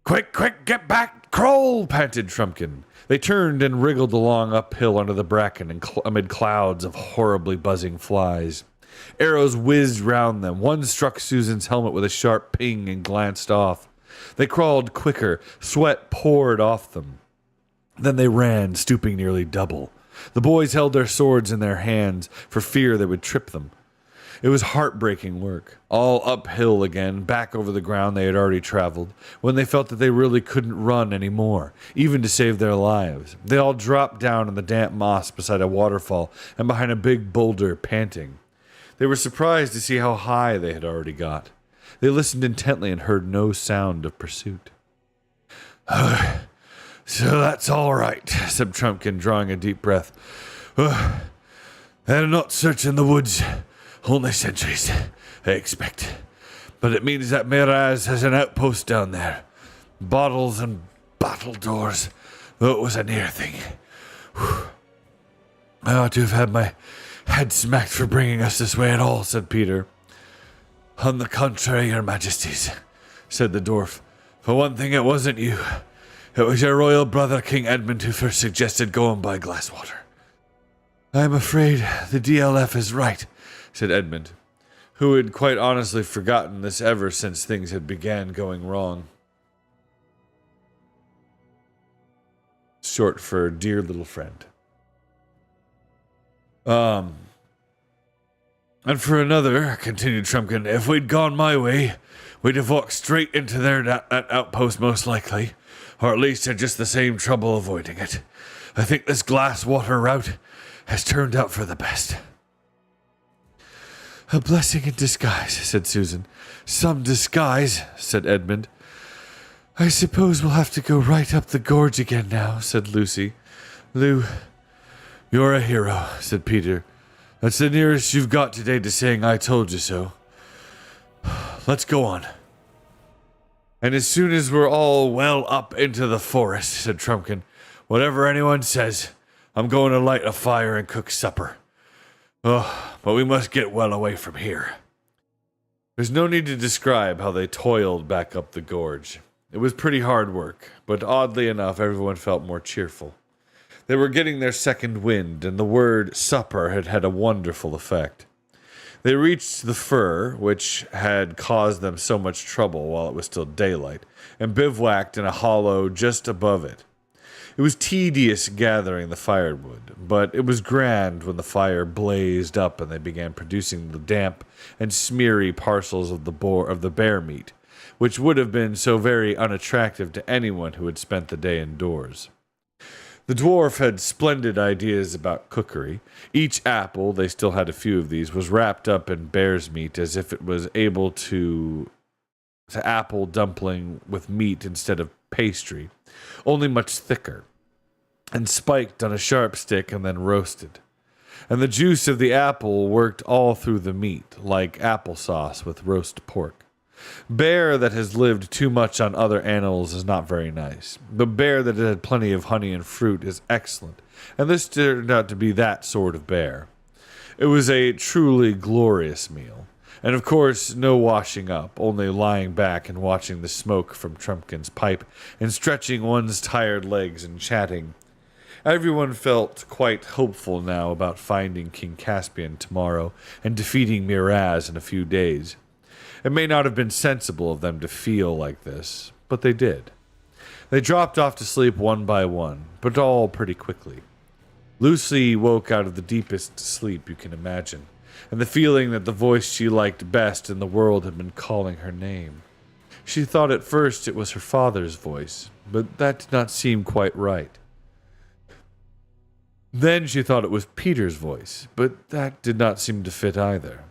Quick, quick, get back! Crawl! Panted Trumpkin. They turned and wriggled along uphill under the bracken and amid clouds of horribly buzzing flies. Arrows whizzed round them. One struck Susan's helmet with a sharp ping and glanced off. They crawled quicker. Sweat poured off them. Then they ran, stooping nearly double. The boys held their swords in their hands for fear they would trip them. It was heartbreaking work. All uphill again, back over the ground they had already traveled, when they felt that they really couldn't run anymore, even to save their lives. They all dropped down in the damp moss beside a waterfall and behind a big boulder, panting. They were surprised to see how high they had already got. They listened intently and heard no sound of pursuit. So that's all right, said Trumpkin, drawing a deep breath. They're not searching the woods. Only sentries, I expect. But it means that Miraz has an outpost down there. Bottles and battledores, though it was a near thing. Whew. I ought to have had my head smacked for bringing us this way at all, said Peter. On the contrary, your majesties, said the dwarf. For one thing, it wasn't you. It was your royal brother, King Edmund, who first suggested going by Glasswater. I'm afraid the DLF is right, said Edmund, who had quite honestly forgotten this ever since things had began going wrong. Short for dear little friend. And for another, continued Trumpkin, if we'd gone my way, we'd have walked straight into that outpost most likely, or at least had just the same trouble avoiding it. I think this Glasswater route has turned out for the best. A blessing in disguise, said Susan. Some disguise, said Edmund. I suppose we'll have to go right up the gorge again now, said Lucy. Lou, you're a hero, said Peter. That's the nearest you've got today to saying I told you so. Let's go on. And as soon as we're all well up into the forest, said Trumpkin, whatever anyone says, I'm going to light a fire and cook supper. Oh, but we must get well away from here. There's no need to describe how they toiled back up the gorge. It was pretty hard work, but oddly enough, everyone felt more cheerful. They were getting their second wind, and the word supper had had a wonderful effect. They reached the fir, which had caused them so much trouble while it was still daylight, and bivouacked in a hollow just above it. It was tedious gathering the firewood, but it was grand when the fire blazed up and they began producing the damp and smeary parcels of the bear meat, which would have been so very unattractive to anyone who had spent the day indoors. The dwarf had splendid ideas about cookery. Each apple, they still had a few of these, was wrapped up in bear's meat as if it was able to apple dumpling with meat instead of pastry, only much thicker, and spiked on a sharp stick and then roasted. And the juice of the apple worked all through the meat, like applesauce with roast pork. Bear that has lived too much on other animals is not very nice. The bear that had plenty of honey and fruit is excellent, and this turned out to be that sort of bear. It was a truly glorious meal. And of course, no washing up, only lying back and watching the smoke from Trumpkin's pipe and stretching one's tired legs and chatting. Everyone felt quite hopeful now about finding King Caspian tomorrow and defeating Miraz in a few days. It may not have been sensible of them to feel like this, but they did. They dropped off to sleep one by one, but all pretty quickly. Lucy woke out of the deepest sleep you can imagine, and the feeling that the voice she liked best in the world had been calling her name. She thought at first it was her father's voice, but that did not seem quite right. Then she thought it was Peter's voice, but that did not seem to fit either.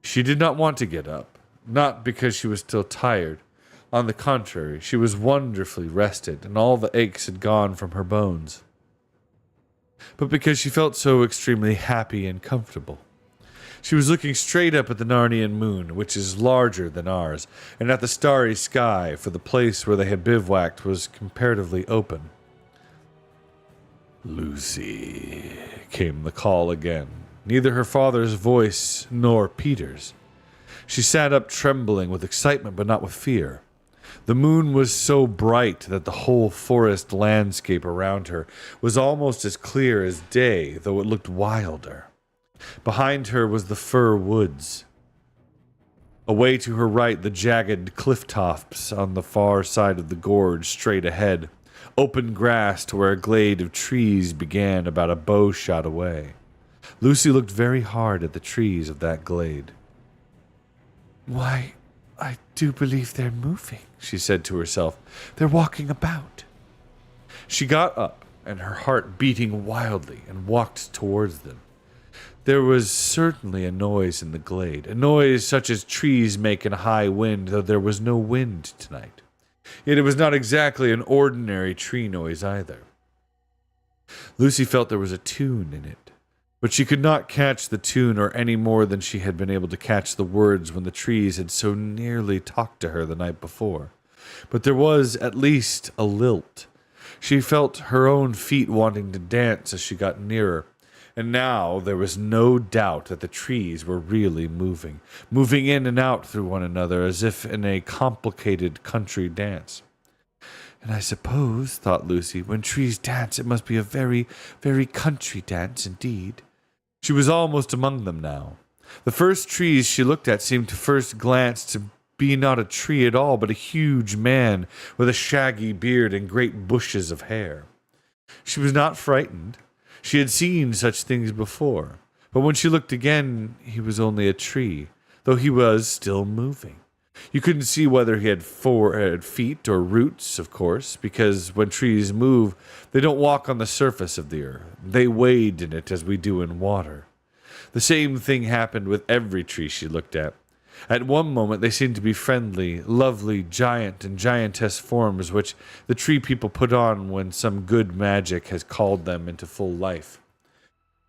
She did not want to get up, not because she was still tired. On the contrary, she was wonderfully rested, and all the aches had gone from her bones. But because she felt so extremely happy and comfortable. She was looking straight up at the Narnian moon, which is larger than ours, and at the starry sky, for the place where they had bivouacked was comparatively open. "Lucy," came the call again, neither her father's voice nor Peter's. She sat up trembling with excitement but not with fear. The moon was so bright that the whole forest landscape around her was almost as clear as day, though it looked wilder. Behind her was the fir woods. Away to her right, the jagged cliff tops on the far side of the gorge straight ahead. Open grass to where a glade of trees began about a bow shot away. Lucy looked very hard at the trees of that glade. "Why, I do believe they're moving," she said to herself. "They're walking about." She got up, and her heart beating wildly, and walked towards them. There was certainly a noise in the glade, a noise such as trees make in a high wind, though there was no wind tonight. Yet it was not exactly an ordinary tree noise either. Lucy felt there was a tune in it, but she could not catch the tune or any more than she had been able to catch the words when the trees had so nearly talked to her the night before. But there was at least a lilt. She felt her own feet wanting to dance as she got nearer. And now there was no doubt that the trees were really moving in and out through one another as if in a complicated country dance. "And I suppose," thought Lucy, "when trees dance it must be a very, very country dance indeed." She was almost among them now. The first trees she looked at seemed to first glance to be not a tree at all, but a huge man with a shaggy beard and great bushes of hair. She was not frightened. She had seen such things before, but when she looked again, he was only a tree, though he was still moving. You couldn't see whether he had feet or roots, of course, because when trees move, they don't walk on the surface of the earth. They wade in it as we do in water. The same thing happened with every tree she looked at. At one moment they seemed to be friendly, lovely giant and giantess forms which the tree people put on when some good magic has called them into full life.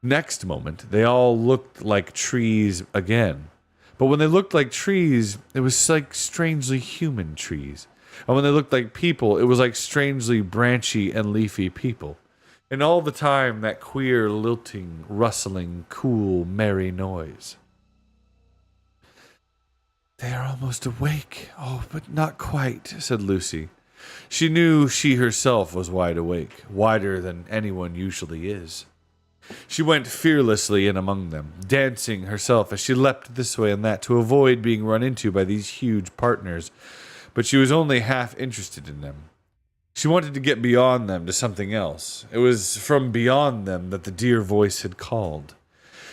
Next moment they all looked like trees again. But when they looked like trees, it was like strangely human trees. And when they looked like people, it was like strangely branchy and leafy people. And all the time that queer, lilting, rustling, cool, merry noise. "They are almost awake. Oh, but not quite," said Lucy. She knew she herself was wide awake, wider than anyone usually is. She went fearlessly in among them, dancing herself as she leapt this way and that to avoid being run into by these huge partners, but she was only half interested in them. She wanted to get beyond them to something else. It was from beyond them that the dear voice had called.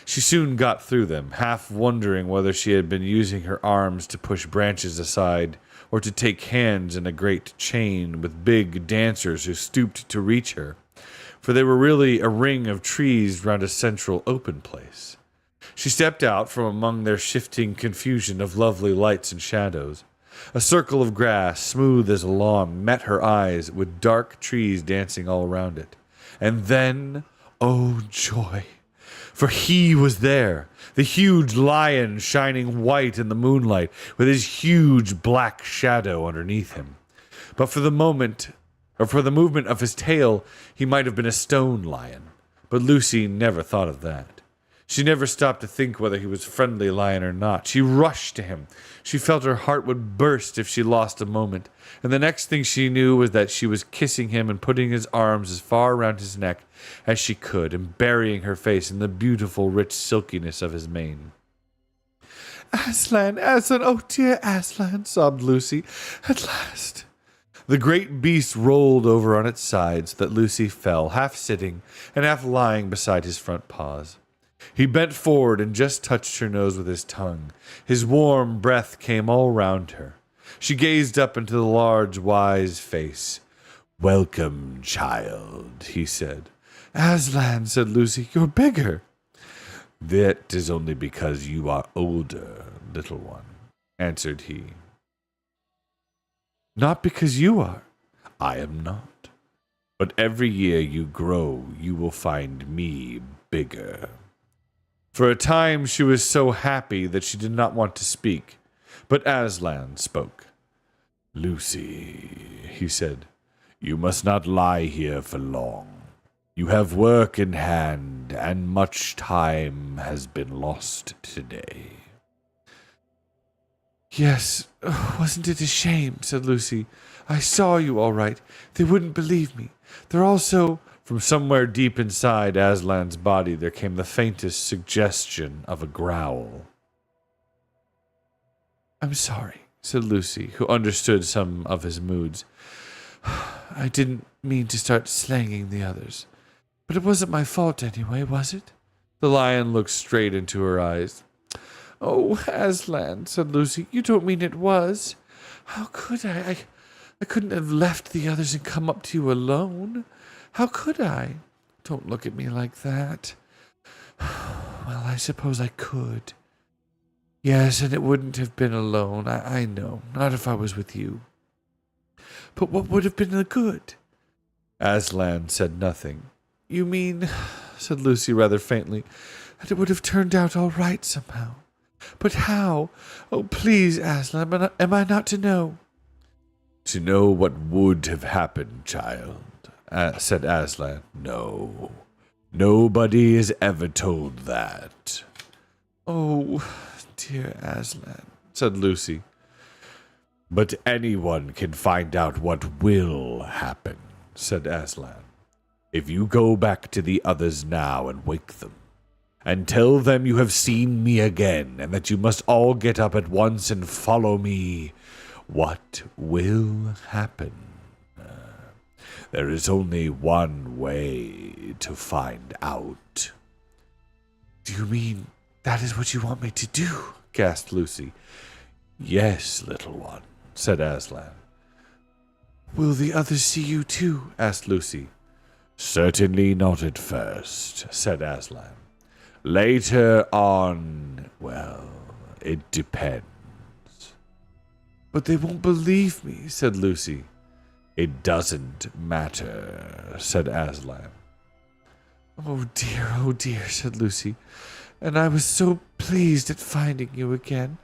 She soon got through them, half wondering whether she had been using her arms to push branches aside, or to take hands in a great chain with big dancers who stooped to reach her, for they were really a ring of trees round a central open place. She stepped out from among their shifting confusion of lovely lights and shadows. A circle of grass, smooth as a lawn, met her eyes, with dark trees dancing all around it. And then, oh joy! For he was there, the huge lion shining white in the moonlight, with his huge black shadow underneath him. But for the movement of his tail, he might have been a stone lion. But Lucy never thought of that. She never stopped to think whether he was a friendly lion or not. She rushed to him. She felt her heart would burst if she lost a moment. And the next thing she knew was that she was kissing him and putting his arms as far around his neck as she could, and burying her face in the beautiful, rich silkiness of his mane. "Aslan, Aslan, oh dear Aslan," sobbed Lucy. "At last." The great beast rolled over on its side so that Lucy fell, half sitting and half lying beside his front paws. He bent forward and just touched her nose with his tongue. His warm breath came all round her. She gazed up into the large, wise face. "Welcome, child," he said. "Aslan," said Lucy, "you're bigger." "That is only because you are older, little one," answered he. "Not because you are." "I am not. But every year you grow, you will find me bigger." For a time she was so happy that she did not want to speak, but Aslan spoke. "Lucy," he said, "you must not lie here for long. You have work in hand, and much time has been lost today. Yes, wasn't it a shame, said Lucy. I saw you all right. They wouldn't believe me. They're also... From somewhere deep inside Aslan's body there came the faintest suggestion of a growl. I'm sorry, said Lucy, who understood some of his moods. I didn't mean to start slanging the others. But it wasn't my fault anyway, was it? The lion looked straight into her eyes. Oh, Aslan, said Lucy, you don't mean it was. How could I? I couldn't have left the others and come up to you alone. How could I? Don't look at me like that. Well, I suppose I could. Yes, and it wouldn't have been alone, I know, not if I was with you. But what would have been the good? Aslan said nothing. You mean, said Lucy rather faintly, that it would have turned out all right somehow. But how? Oh, please, Aslan, am I not to know? To know what would have happened, child, said Aslan. No, nobody is ever told that. Oh, dear Aslan, said Lucy. But anyone can find out what will happen, said Aslan. If you go back to the others now and wake them, and tell them you have seen me again, and that you must all get up at once and follow me, what will happen? There is only one way to find out. Do you mean that is what you want me to do? Gasped Lucy. Yes, little one, said Aslan. Will the others see you too? Asked Lucy. Certainly not at first, said Aslan. Later on, well, it depends. But they won't believe me, said Lucy. It doesn't matter, said Aslan. Oh dear, said Lucy. And I was so pleased at finding you again.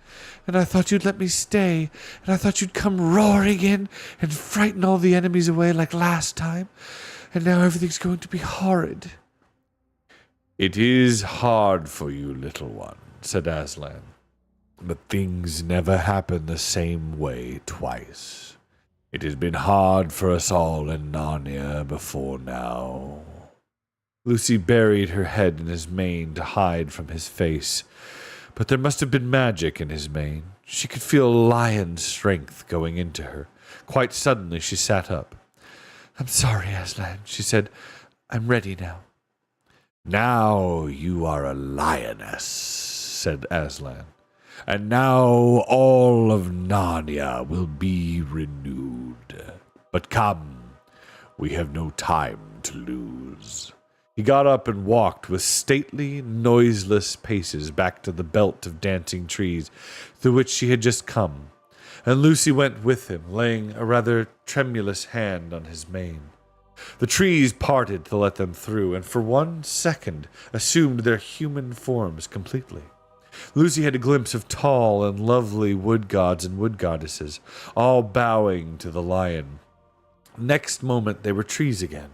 And I thought you'd let me stay. And I thought you'd come roaring in and frighten all the enemies away like last time. And now everything's going to be horrid. It is hard for you, little one, said Aslan. But things never happen the same way twice. It has been hard for us all in Narnia before now. Lucy buried her head in his mane to hide from his face. But there must have been magic in his mane. She could feel lion strength going into her. Quite suddenly she sat up. I'm sorry, Aslan, she said. I'm ready now. Now you are a lioness, said Aslan. And now all of Narnia will be renewed. But come, we have no time to lose. He got up and walked with stately, noiseless paces back to the belt of dancing trees through which she had just come, and Lucy went with him, laying a rather tremulous hand on his mane. The trees parted to let them through, and for 1 second assumed their human forms completely. Lucy had a glimpse of tall and lovely wood gods and wood goddesses, all bowing to the lion. Next moment they were trees again,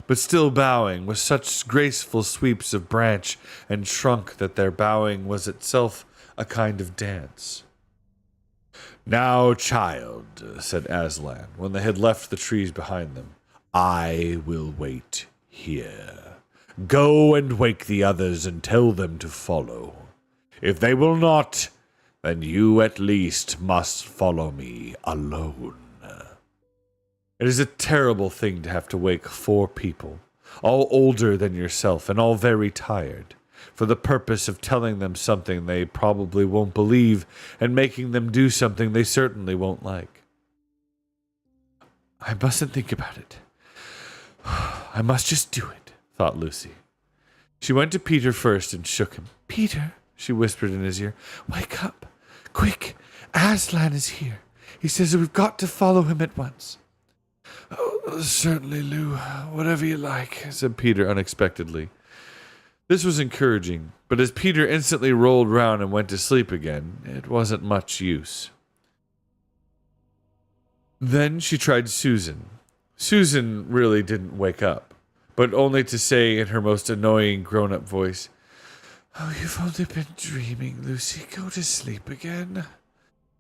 but still bowing with such graceful sweeps of branch and trunk that their bowing was itself a kind of dance. Now, child, said Aslan, when they had left the trees behind them, I will wait here. Go and wake the others and tell them to follow. If they will not, then you at least must follow me alone. It is a terrible thing to have to wake 4 people, all older than yourself and all very tired, for the purpose of telling them something they probably won't believe and making them do something they certainly won't like. I mustn't think about it. I must just do it, thought Lucy. She went to Peter first and shook him. Peter, she whispered in his ear, wake up. Quick, Aslan is here. He says we've got to follow him at once. Oh, certainly, Lou. Whatever you like, said Peter unexpectedly. This was encouraging, but as Peter instantly rolled round and went to sleep again, it wasn't much use. Then she tried Susan. Susan really didn't wake up, but only to say in her most annoying grown-up voice, "Oh, you've only been dreaming, Lucy. Go to sleep again."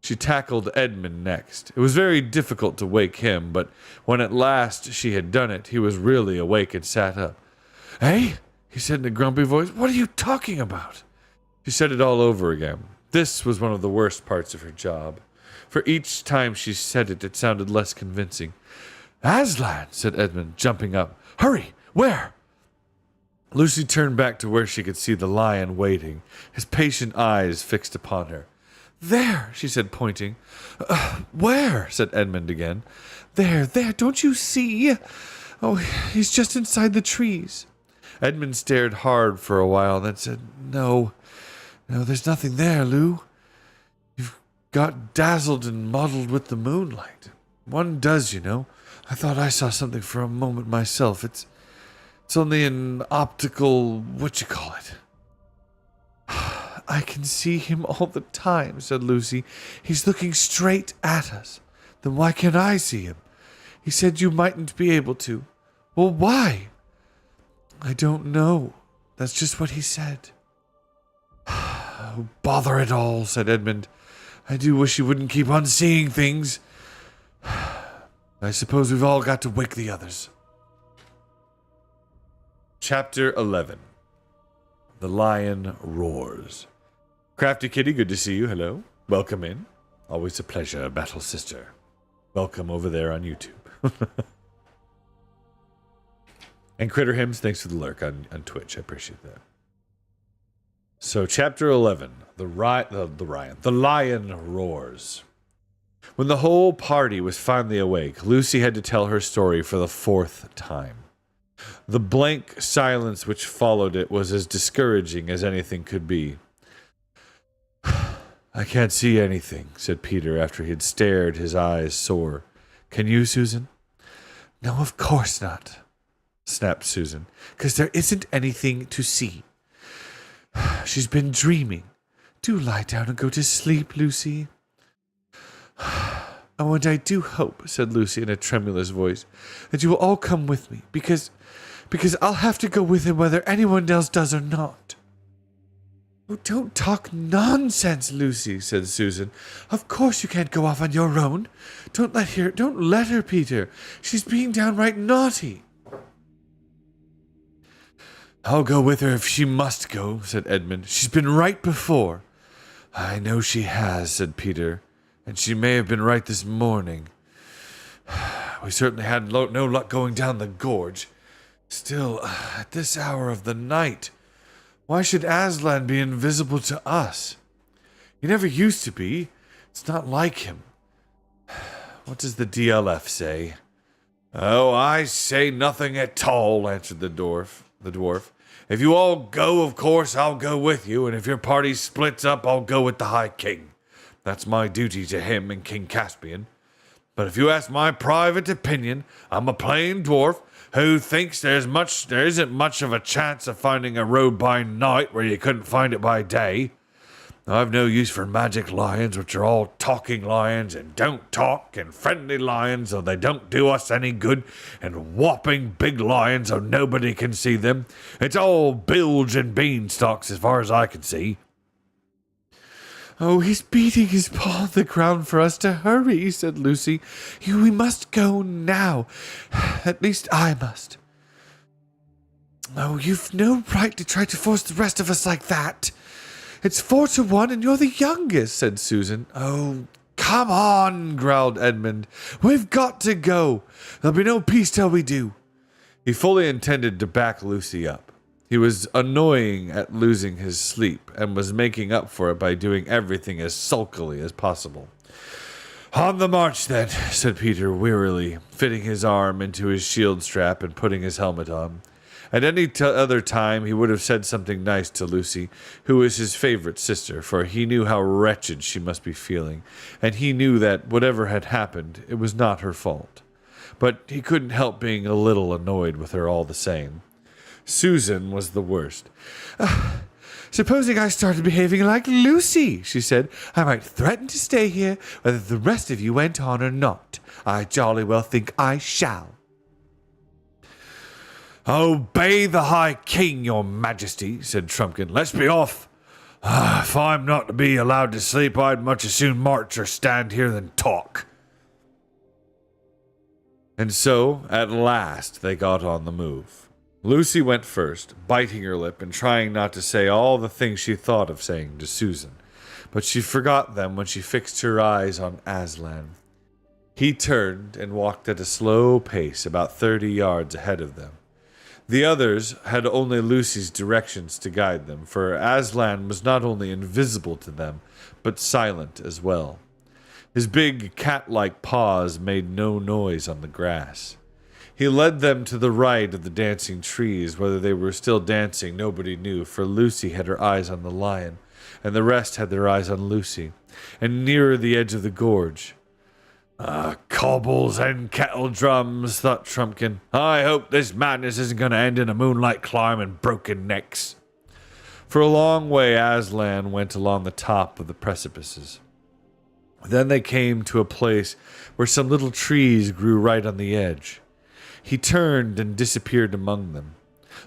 She tackled Edmund next. It was very difficult to wake him, but when at last she had done it, he was really awake and sat up. "Hey?" he said in a grumpy voice. "What are you talking about?" She said it all over again. This was one of the worst parts of her job. For each time she said it, it sounded less convincing. "Aslan," said Edmund, jumping up. "Hurry! Where?" Lucy turned back to where she could see the lion waiting, his patient eyes fixed upon her. "There," she said, pointing. "Where?" said Edmund again. There, don't you see? Oh, he's just inside the trees." Edmund stared hard for a while, then said, No, there's nothing there, Lou. You've got dazzled and mottled with the moonlight. One does, you know. I thought I saw something for a moment myself. It's only an optical, whatchamacallit. "I can see him all the time," said Lucy. "He's looking straight at us. Then why can't I see him? He said you mightn't be able to. Well, why?" "I don't know. That's just what he said." "Oh, bother it all," said Edmund. "I do wish you wouldn't keep on seeing things. I suppose we've all got to wake the others." Chapter 11. The Lion Roars. Crafty Kitty, good to see you. Hello. Welcome in. Always a pleasure, Battle Sister. Welcome over there on YouTube. And Critter Hymns, thanks for the lurk on Twitch. I appreciate that. So, Chapter 11. The Lion Roars. When the whole party was finally awake, Lucy had to tell her story for the 4th time. The blank silence which followed it was as discouraging as anything could be. "I can't see anything," said Peter after he had stared, his eyes sore. "Can you, Susan?" "No, of course not," snapped Susan, "'cause there isn't anything to see. She's been dreaming. Do lie down and go to sleep, Lucy." "Oh, and I do hope," said Lucy in a tremulous voice, "that you will all come with me, because I'll have to go with him whether anyone else does or not." "Oh, don't talk nonsense, Lucy," said Susan. "Of course you can't go off on your own. Don't let her, Peter. She's being downright naughty." "I'll go with her if she must go," said Edmund. "She's been right before." "I know she has," said Peter, "and she may have been right this morning. We certainly had no luck going down the gorge. Still, at this hour of the night, why should Aslan be invisible to us? He never used to be. It's not like him. What does the DLF say?" "Oh, I say nothing at all," answered the dwarf. "If you all go, of course I'll go with you, and if your party splits up, I'll go with the High King. That's my duty to him and King Caspian. But if you ask my private opinion, I'm a plain dwarf who thinks there isn't much of a chance of finding a road by night where you couldn't find it by day. I've no use for magic lions, which are all talking lions and don't talk, and friendly lions, though they don't do us any good, and whopping big lions, though nobody can see them. It's all bilge and beanstalks as far as I can see." "Oh, he's beating his paw on the ground for us to hurry," said Lucy. We must go now. At least I must." "Oh, you've no right to try to force the rest of us like that. It's 4-1 and you're the youngest," said Susan. "Oh, come on," growled Edmund. "We've got to go. There'll be no peace till we do." He fully intended to back Lucy up. He was annoying at losing his sleep and was making up for it by doing everything as sulkily as possible. "On the march, then," said Peter wearily, fitting his arm into his shield strap and putting his helmet on. At any other time, he would have said something nice to Lucy, who was his favorite sister, for he knew how wretched she must be feeling, and he knew that whatever had happened, it was not her fault. But he couldn't help being a little annoyed with her all the same. Susan was the worst. "Supposing I started behaving like Lucy," she said. "I might threaten to stay here, whether the rest of you went on or not. I jolly well think I shall." Obey the High King, your majesty, said Trumpkin. Let's be off. If I'm not to be allowed to sleep, I'd much as soon march or stand here than talk. And so, at last, they got on the move. Lucy went first, biting her lip and trying not to say all the things she thought of saying to Susan. But she forgot them when she fixed her eyes on Aslan. He turned and walked at a slow pace about 30 yards ahead of them. The others had only Lucy's directions to guide them, for Aslan was not only invisible to them, but silent as well. His big cat-like paws made no noise on the grass. He led them to the right of the dancing trees. Whether they were still dancing, nobody knew, for Lucy had her eyes on the lion, and the rest had their eyes on Lucy, and nearer the edge of the gorge. Cobbles and kettle drums, thought Trumpkin. I hope this madness isn't going to end in a moonlight climb and broken necks. For a long way, Aslan went along the top of the precipices. Then they came to a place where some little trees grew right on the edge. He turned and disappeared among them.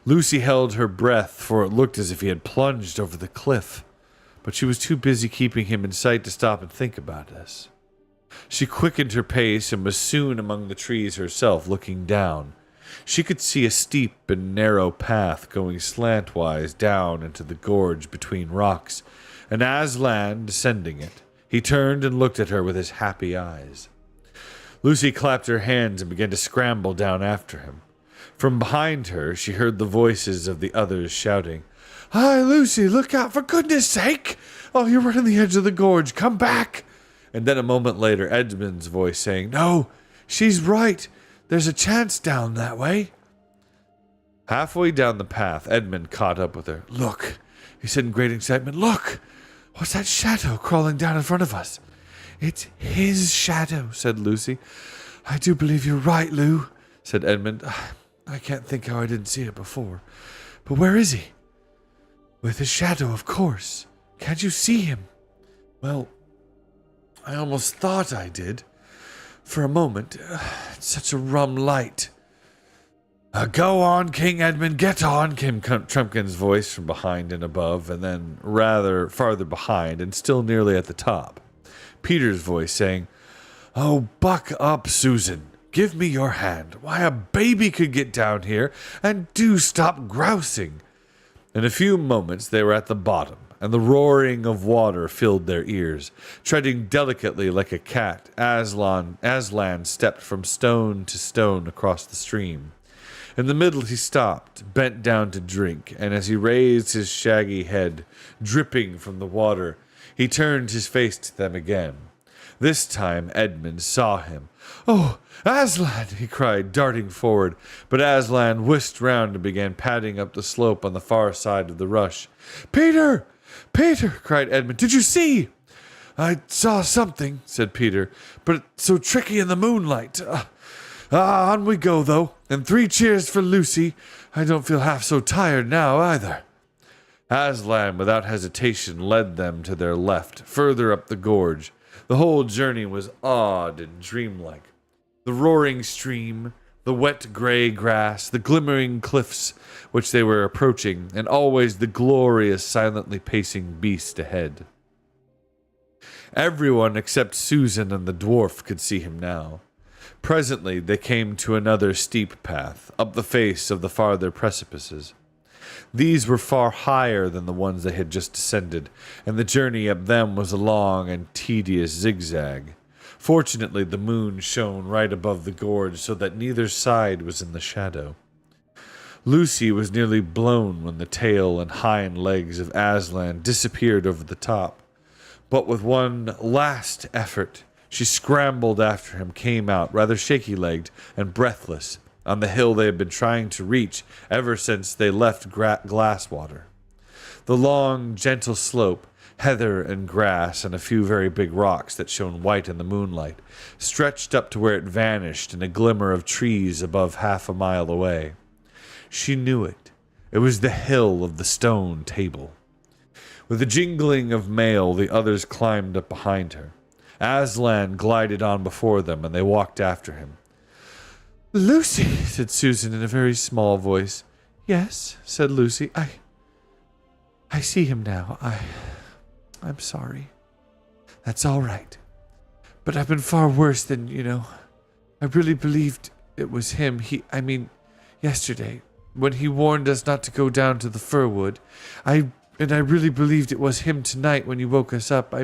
Lucy held her breath, for it looked as if he had plunged over the cliff, but she was too busy keeping him in sight to stop and think about this. She quickened her pace and was soon among the trees herself, looking down. She could see a steep and narrow path going slantwise down into the gorge between rocks, and Aslan descending it. He turned and looked at her with his happy eyes. Lucy clapped her hands and began to scramble down after him. From behind her, she heard the voices of the others shouting, Hi, Lucy, look out, for goodness sake! Oh, you're right on the edge of the gorge, come back! And then a moment later, Edmund's voice saying, No, she's right, there's a chance down that way. Halfway down the path, Edmund caught up with her. Look, he said in great excitement, look! What's that shadow crawling down in front of us? It's his shadow, said Lucy. I do believe you're right, Lou, said Edmund. I can't think how I didn't see it before. But where is he? With his shadow, of course. Can't you see him? Well, I almost thought I did. For a moment. It's such a rum light. Go on, King Edmund, get on, came Trumpkin's voice from behind and above, and then rather farther behind, and still nearly at the top. Peter's voice saying, Oh, buck up, Susan. Give me your hand. Why, a baby could get down here, and do stop grousing. In a few moments they were at the bottom, and the roaring of water filled their ears. Treading delicately like a cat, Aslan stepped from stone to stone across the stream. In the middle he stopped, bent down to drink, and as he raised his shaggy head, dripping from the water, he turned his face to them again. This time Edmund saw him. Oh, Aslan, he cried, darting forward, but Aslan whisked round and began padding up the slope on the far side of the rush. Peter! Peter! Cried Edmund. Did you see? I saw something, said Peter, but it's so tricky in the moonlight. On we go, though, and 3 cheers for Lucy. I don't feel half so tired now, either. Aslan, without hesitation, led them to their left, further up the gorge. The whole journey was odd and dreamlike. The roaring stream, the wet gray grass, the glimmering cliffs which they were approaching, and always the glorious, silently pacing beast ahead. Everyone except Susan and the dwarf could see him now. Presently they came to another steep path, up the face of the farther precipices. These were far higher than the ones they had just descended, and the journey up them was a long and tedious zigzag. Fortunately, the moon shone right above the gorge, so that neither side was in the shadow. Lucy was nearly blown when the tail and hind legs of Aslan disappeared over the top, but with one last effort, she scrambled after him, came out, rather shaky-legged and breathless, on the hill they had been trying to reach ever since they left Glasswater. The long, gentle slope, heather and grass and a few very big rocks that shone white in the moonlight, stretched up to where it vanished in a glimmer of trees above half a mile away. She knew it. It was the hill of the stone table. With a jingling of mail, the others climbed up behind her. Aslan glided on before them, and they walked after him. Lucy, said Susan in a very small voice. Yes, said Lucy. I see him now. I'm sorry. That's all right. But I've been far worse than, I really believed it was him. Yesterday, when he warned us not to go down to the fir wood, I really believed it was him tonight when you woke us up.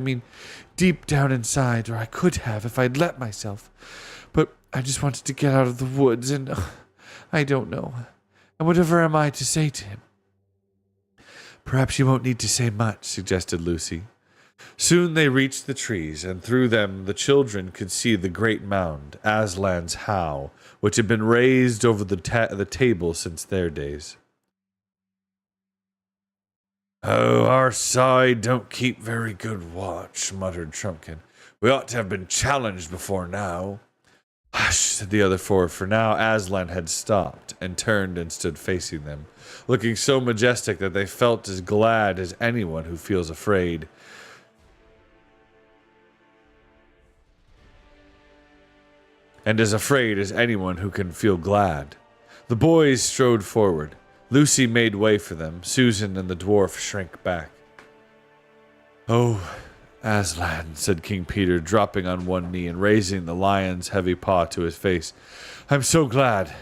Deep down inside, or I could have if I'd let myself. But I just wanted to get out of the woods, and I don't know. And whatever am I to say to him? Perhaps you won't need to say much, suggested Lucy. Soon they reached the trees, and through them the children could see the great mound, Aslan's How, which had been raised over the table since their days. Oh, our side don't keep very good watch, muttered Trumpkin. We ought to have been challenged before now. Hush, said the other four, for now Aslan had stopped and turned and stood facing them, looking so majestic that they felt as glad as anyone who feels afraid. And as afraid as anyone who can feel glad. The boys strode forward. Lucy made way for them. Susan and the dwarf shrank back. Oh, Aslan, said King Peter, dropping on one knee and raising the lion's heavy paw to his face. I'm so glad.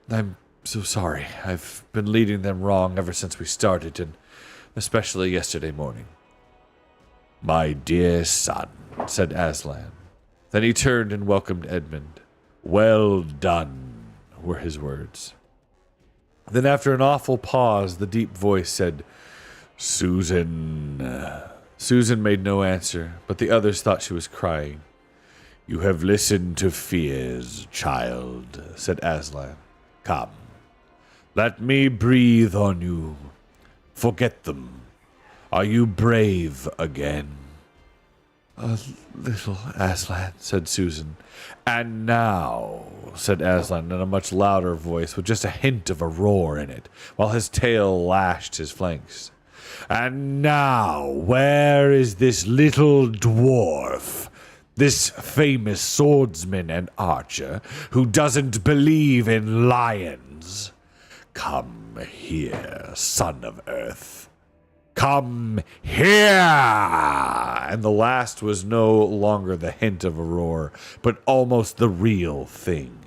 I'm so sorry. I've been leading them wrong ever since we started, and especially yesterday morning. My dear son, said Aslan. Then he turned and welcomed Edmund. Well done, were his words. Then after an awful pause, the deep voice said, Susan. Susan made no answer, but the others thought she was crying. You have listened to fears, child, said Aslan. Come, let me breathe on you. Forget them. Are you brave again? A little, Aslan, said Susan. And now, said Aslan in a much louder voice with just a hint of a roar in it, while his tail lashed his flanks. And now, where is this little dwarf, this famous swordsman and archer, who doesn't believe in lions? Come here, son of earth. Come here! And the last was no longer the hint of a roar, but almost the real thing.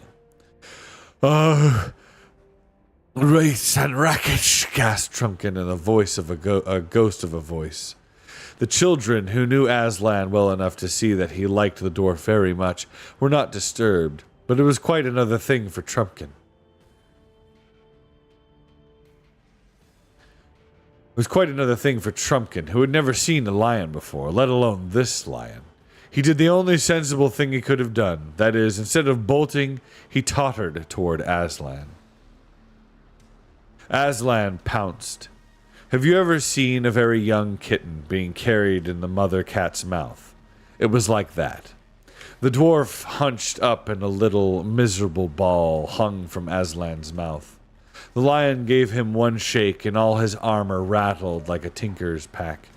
Wraiths and wreckage, gasped Trumpkin in the voice of a ghost of a voice. The children, who knew Aslan well enough to see that he liked the dwarf very much, were not disturbed, but it was quite another thing for Trumpkin. It was quite another thing for Trumpkin, who had never seen a lion before, let alone this lion. He did the only sensible thing he could have done. That is, instead of bolting, he tottered toward Aslan. Aslan pounced. Have you ever seen a very young kitten being carried in the mother cat's mouth? It was like that. The dwarf hunched up in a little miserable ball hung from Aslan's mouth. The lion gave him one shake, and all his armor rattled like a tinker's pack.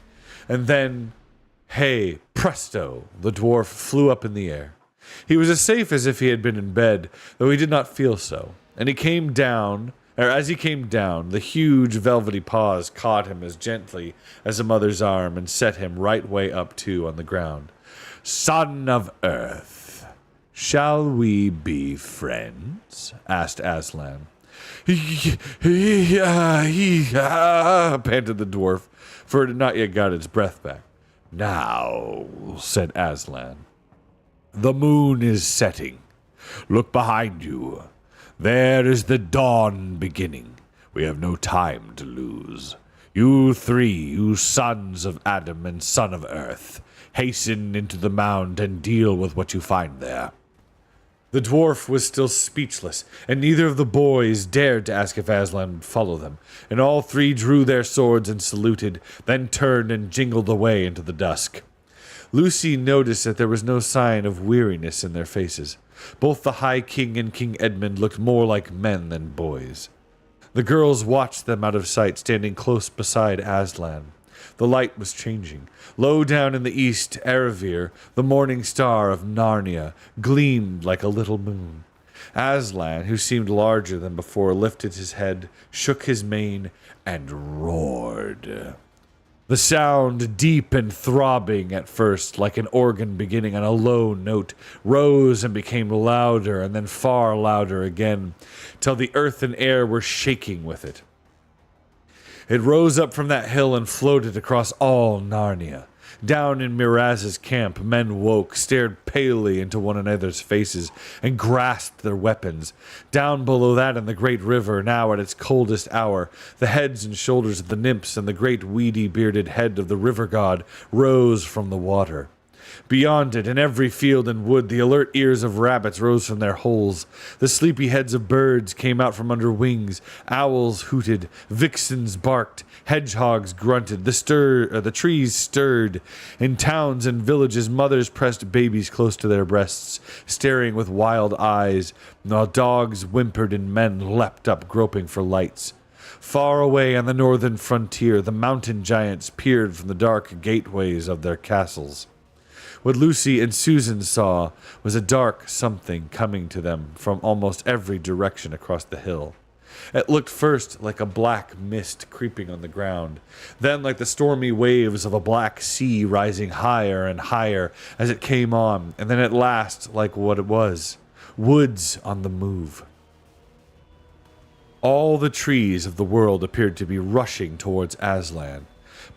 And then, hey, presto, the dwarf flew up in the air. He was as safe as if he had been in bed, though he did not feel so. And as he came down, the huge velvety paws caught him as gently as a mother's arm and set him right way up on the ground. Son of Earth, shall we be friends? Asked Aslan. Panted the dwarf, for it had not yet got its breath back. Now, said Aslan, the moon is setting. Look behind you. There is the dawn beginning. We have no time to lose. You three, you sons of Adam and son of Earth, hasten into the mound and deal with what you find there. The dwarf was still speechless, and neither of the boys dared to ask if Aslan would follow them, and all three drew their swords and saluted, then turned and jingled away into the dusk. Lucy noticed that there was no sign of weariness in their faces. Both the High King and King Edmund looked more like men than boys. The girls watched them out of sight, standing close beside Aslan. The light was changing. Low down in the east, Erebir, the morning star of Narnia, gleamed like a little moon. Aslan, who seemed larger than before, lifted his head, shook his mane, and roared. The sound, deep and throbbing at first, like an organ beginning on a low note, rose and became louder and then far louder again, till the earth and air were shaking with it. It rose up from that hill and floated across all Narnia. Down in Miraz's camp, men woke, stared palely into one another's faces, and grasped their weapons. Down below that in the great river, now at its coldest hour, the heads and shoulders of the nymphs and the great weedy bearded head of the river god rose from the water. Beyond it, in every field and wood, the alert ears of rabbits rose from their holes. The sleepy heads of birds came out from under wings. Owls hooted. Vixens barked. Hedgehogs grunted. The trees stirred. In towns and villages, mothers pressed babies close to their breasts, staring with wild eyes, while dogs whimpered and men leapt up, groping for lights. Far away on the northern frontier, the mountain giants peered from the dark gateways of their castles. What Lucy and Susan saw was a dark something coming to them from almost every direction across the hill. It looked first like a black mist creeping on the ground, then like the stormy waves of a black sea rising higher and higher as it came on, and then at last like what it was, woods on the move. All the trees of the world appeared to be rushing towards Aslan,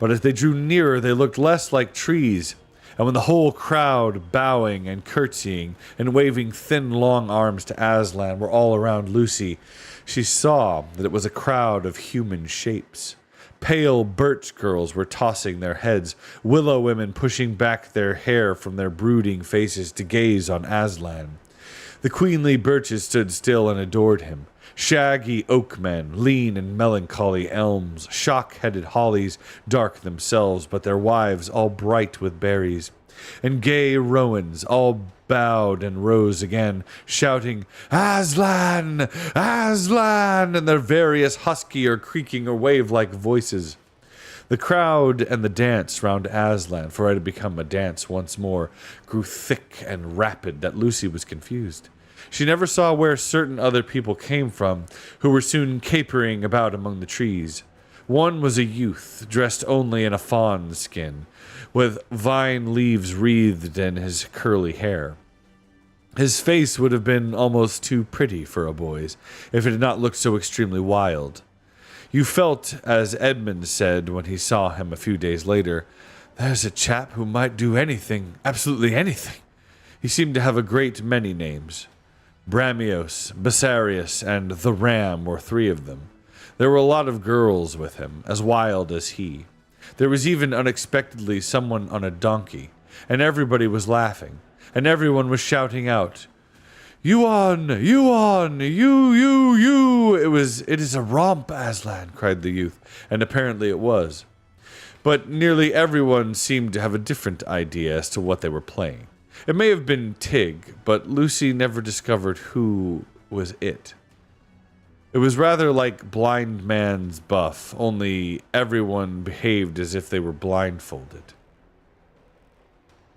but as they drew nearer they looked less like trees. And when the whole crowd, bowing and curtsying and waving thin, long arms to Aslan, were all around Lucy, she saw that it was a crowd of human shapes. Pale birch girls were tossing their heads, willow women pushing back their hair from their brooding faces to gaze on Aslan. The queenly birches stood still and adored him. Shaggy oak men, lean and melancholy elms, shock-headed hollies, dark themselves, but their wives all bright with berries, and gay rowans all bowed and rose again, shouting, "Aslan! Aslan!" in their various husky or creaking or wave-like voices. The crowd and the dance round Aslan, for it had become a dance once more, grew thick and rapid that Lucy was confused. She never saw where certain other people came from, who were soon capering about among the trees. One was a youth, dressed only in a fawn skin, with vine leaves wreathed in his curly hair. His face would have been almost too pretty for a boy's, if it had not looked so extremely wild. You felt, as Edmund said when he saw him a few days later, "There's a chap who might do anything, absolutely anything." He seemed to have a great many names. Bramios, Bessarius, and the Ram were three of them. There were a lot of girls with him, as wild as he. There was even unexpectedly someone on a donkey, and everybody was laughing, and everyone was shouting out, "You on! You on! You! It is a romp, Aslan," cried the youth, and apparently it was. But nearly everyone seemed to have a different idea as to what they were playing. It may have been Tig, but Lucy never discovered who was it. It was rather like Blind Man's Buff, only everyone behaved as if they were blindfolded.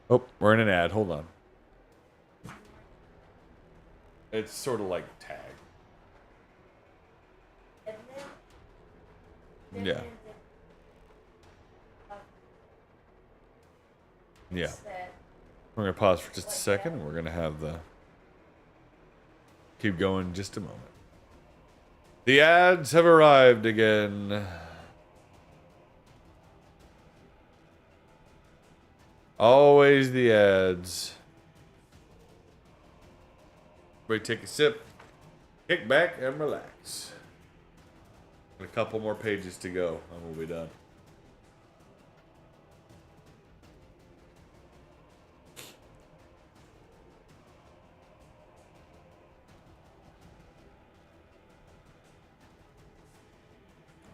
Oh, we're in an ad. Hold on. It's sort of like tag. Yeah. Yeah. We're going to pause for just a second, and we're going to have the... keep going just a moment. The ads have arrived again. Always the ads. Everybody take a sip, kick back, and relax. A couple more pages to go, and we'll be done.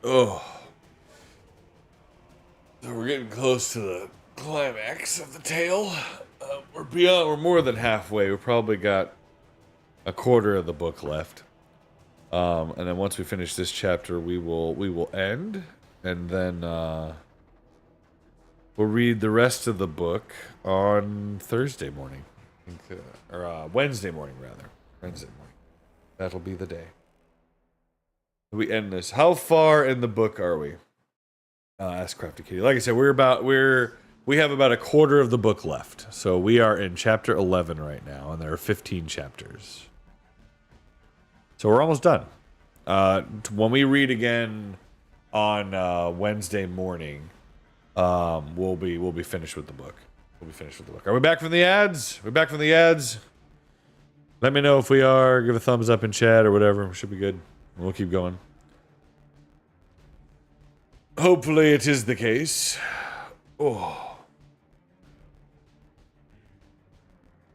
Oh. So we're getting close to the climax of the tale. We're more than halfway. We probably got a quarter of the book left. And then once we finish this chapter, we will end, and then we'll read the rest of the book on Thursday morning, or Wednesday morning rather. Wednesday morning. That'll be the day. We end this. How far in the book are we? Ask Crafty Kitty. Like I said, we have about a quarter of the book left. So we are in chapter 11 right now, and there are 15 chapters. So we're almost done. When we read again on Wednesday morning, we'll be finished with the book. Are we back from the ads? We're back from the ads. Let me know if we are. Give a thumbs up in chat or whatever. We should be good. We'll keep going. Hopefully it is the case. Oh.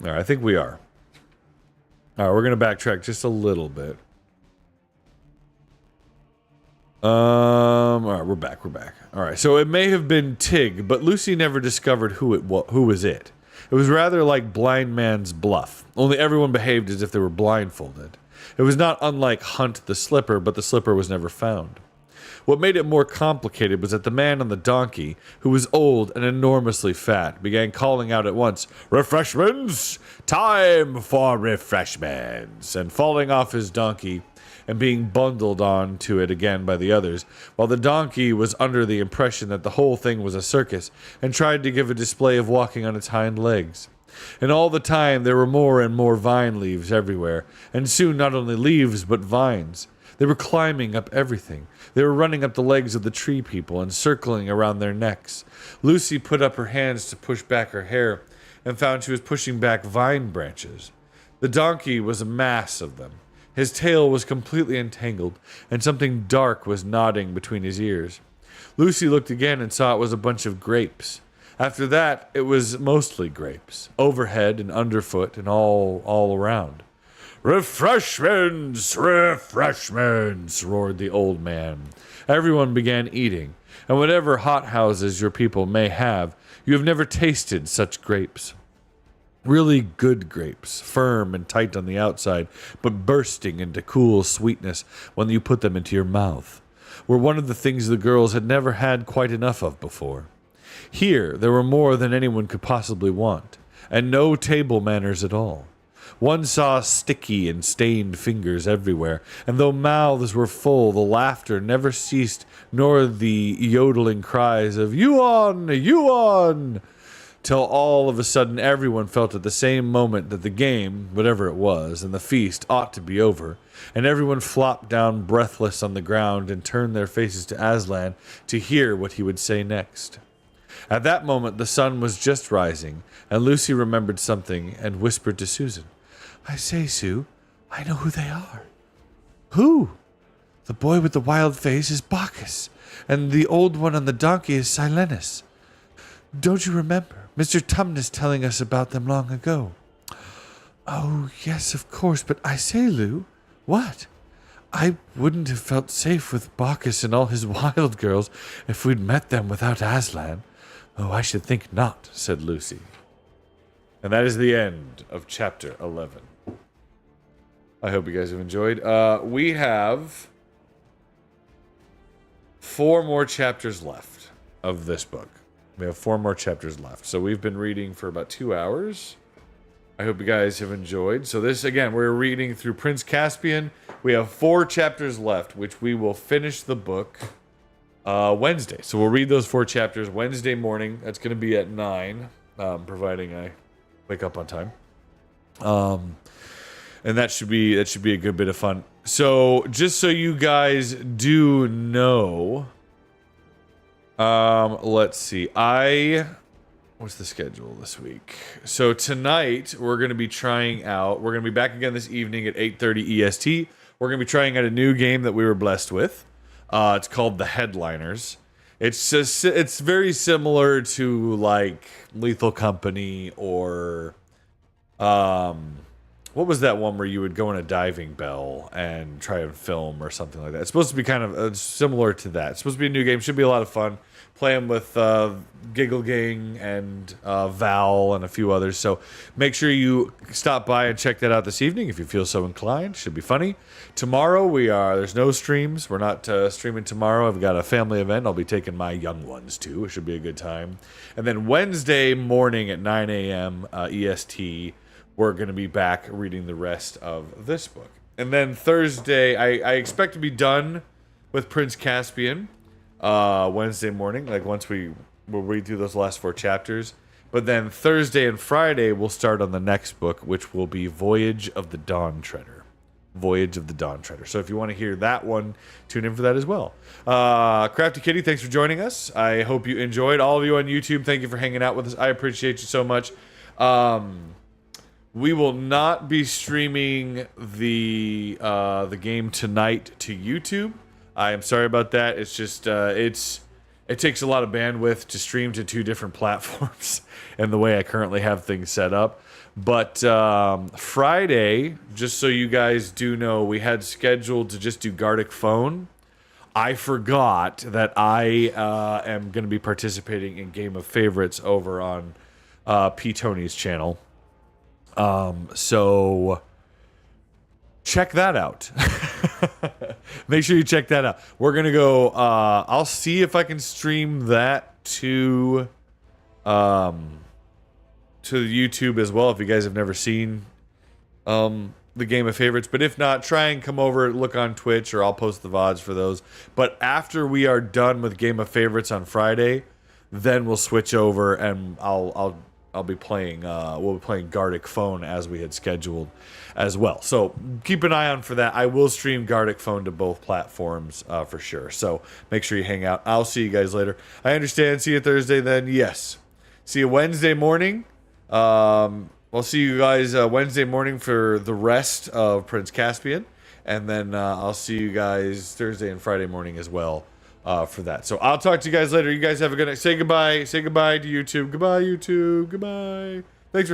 Alright, I think we are. Alright, we're going to backtrack just a little bit. Alright, we're back. Alright, so it may have been Tig, but Lucy never discovered who was it. It was rather like blind man's bluff, only everyone behaved as if they were blindfolded. It was not unlike Hunt the Slipper, but the slipper was never found. What made it more complicated was that the man on the donkey, who was old and enormously fat, began calling out at once, "Refreshments! Time for refreshments!" and falling off his donkey and being bundled onto it again by the others, while the donkey was under the impression that the whole thing was a circus and tried to give a display of walking on its hind legs. And all the time there were more and more vine leaves everywhere, and soon not only leaves but vines. They were climbing up everything. They were running up the legs of the tree people and circling around their necks. Lucy put up her hands to push back her hair and found she was pushing back vine branches. The donkey was a mass of them. His tail was completely entangled, and something dark was nodding between his ears. Lucy looked again and saw it was a bunch of grapes. After that, it was mostly grapes, overhead and underfoot and all around. "Refreshments! Refreshments!" roared the old man. Everyone began eating, and whatever hothouses your people may have, you have never tasted such grapes. Really good grapes, firm and tight on the outside, but bursting into cool sweetness when you put them into your mouth, were one of the things the girls had never had quite enough of before. Here, there were more than anyone could possibly want, and no table manners at all. One saw sticky and stained fingers everywhere, and though mouths were full, the laughter never ceased, nor the yodeling cries of "You on! You on!" till all of a sudden everyone felt at the same moment that the game, whatever it was, and the feast ought to be over, and everyone flopped down breathless on the ground and turned their faces to Aslan to hear what he would say next. At that moment the sun was just rising, and Lucy remembered something and whispered to Susan, "I say, Sue, I know who they are." "Who?" "The boy with the wild face is Bacchus, and the old one on the donkey is Silenus. Don't you remember? Mr. Tumnus telling us about them long ago." "Oh, yes, of course, but I say, Lou, what? I wouldn't have felt safe with Bacchus and all his wild girls if we'd met them without Aslan." "Oh, I should think not," said Lucy. And that is the end of chapter 11. I hope you guys have enjoyed. We have 4 more chapters left of this book. We have 4 more chapters left. So we've been reading for about 2 hours. I hope you guys have enjoyed. So this, again, we're reading through Prince Caspian. We have 4 chapters left, which we will finish the book Wednesday. So we'll read those 4 chapters Wednesday morning. That's going to be at 9, providing I wake up on time. And that should be a good bit of fun. So just so you guys do know, let's see. What's the schedule this week? So tonight we're going to be we're going to be back again this evening at 8:30 EST. We're going to be trying out a new game that we were blessed with. It's called The Headliners. It's very similar to like Lethal Company or what was that one where you would go in a diving bell and try and film or something like that? It's supposed to be kind of similar to that. It's supposed to be a new game. Should be a lot of fun. Playing with Giggle Gang and Val and a few others. So make sure you stop by and check that out this evening if you feel so inclined. Should be funny. Tomorrow there's no streams. We're not streaming tomorrow. I've got a family event. I'll be taking my young ones too. It should be a good time. And then Wednesday morning at 9 a.m. EST, we're going to be back reading the rest of this book. And then Thursday, I expect to be done with Prince Caspian Wednesday morning, like once we'll read through those last 4 chapters. But then Thursday and Friday, we'll start on the next book, which will be Voyage of the Dawn Treader. Voyage of the Dawn Treader. So if you want to hear that one, tune in for that as well. Crafty Kitty, thanks for joining us. I hope you enjoyed. All of you on YouTube, thank you for hanging out with us. I appreciate you so much. We will not be streaming the game tonight to YouTube. I am sorry about that. It's just it takes a lot of bandwidth to stream to 2 different platforms and the way I currently have things set up. But Friday, just so you guys do know, we had scheduled to just do Gardic Phone. I forgot that I am going to be participating in Game of Favorites over on P. Tony's channel. So check that out. Make sure you check that out. We're going to go, I'll see if I can stream that to YouTube as well, if you guys have never seen the Game of Favorites. But if not, try and come over, look on Twitch, or I'll post the VODs for those. But after we are done with Game of Favorites on Friday, then we'll switch over and I'll be playing we'll be playing Gardic Phone as we had scheduled as well. So keep an eye on for that. I will stream Gardic Phone to both platforms for sure. So make sure you hang out. I'll see you guys later. I understand. See you Thursday then. Yes. See you Wednesday morning. I'll see you guys Wednesday morning for the rest of Prince Caspian. And then I'll see you guys Thursday and Friday morning as well for that. So I'll talk to you guys later. You guys have a good night. Say goodbye. Say goodbye to YouTube. Goodbye, YouTube. Goodbye. Thanks for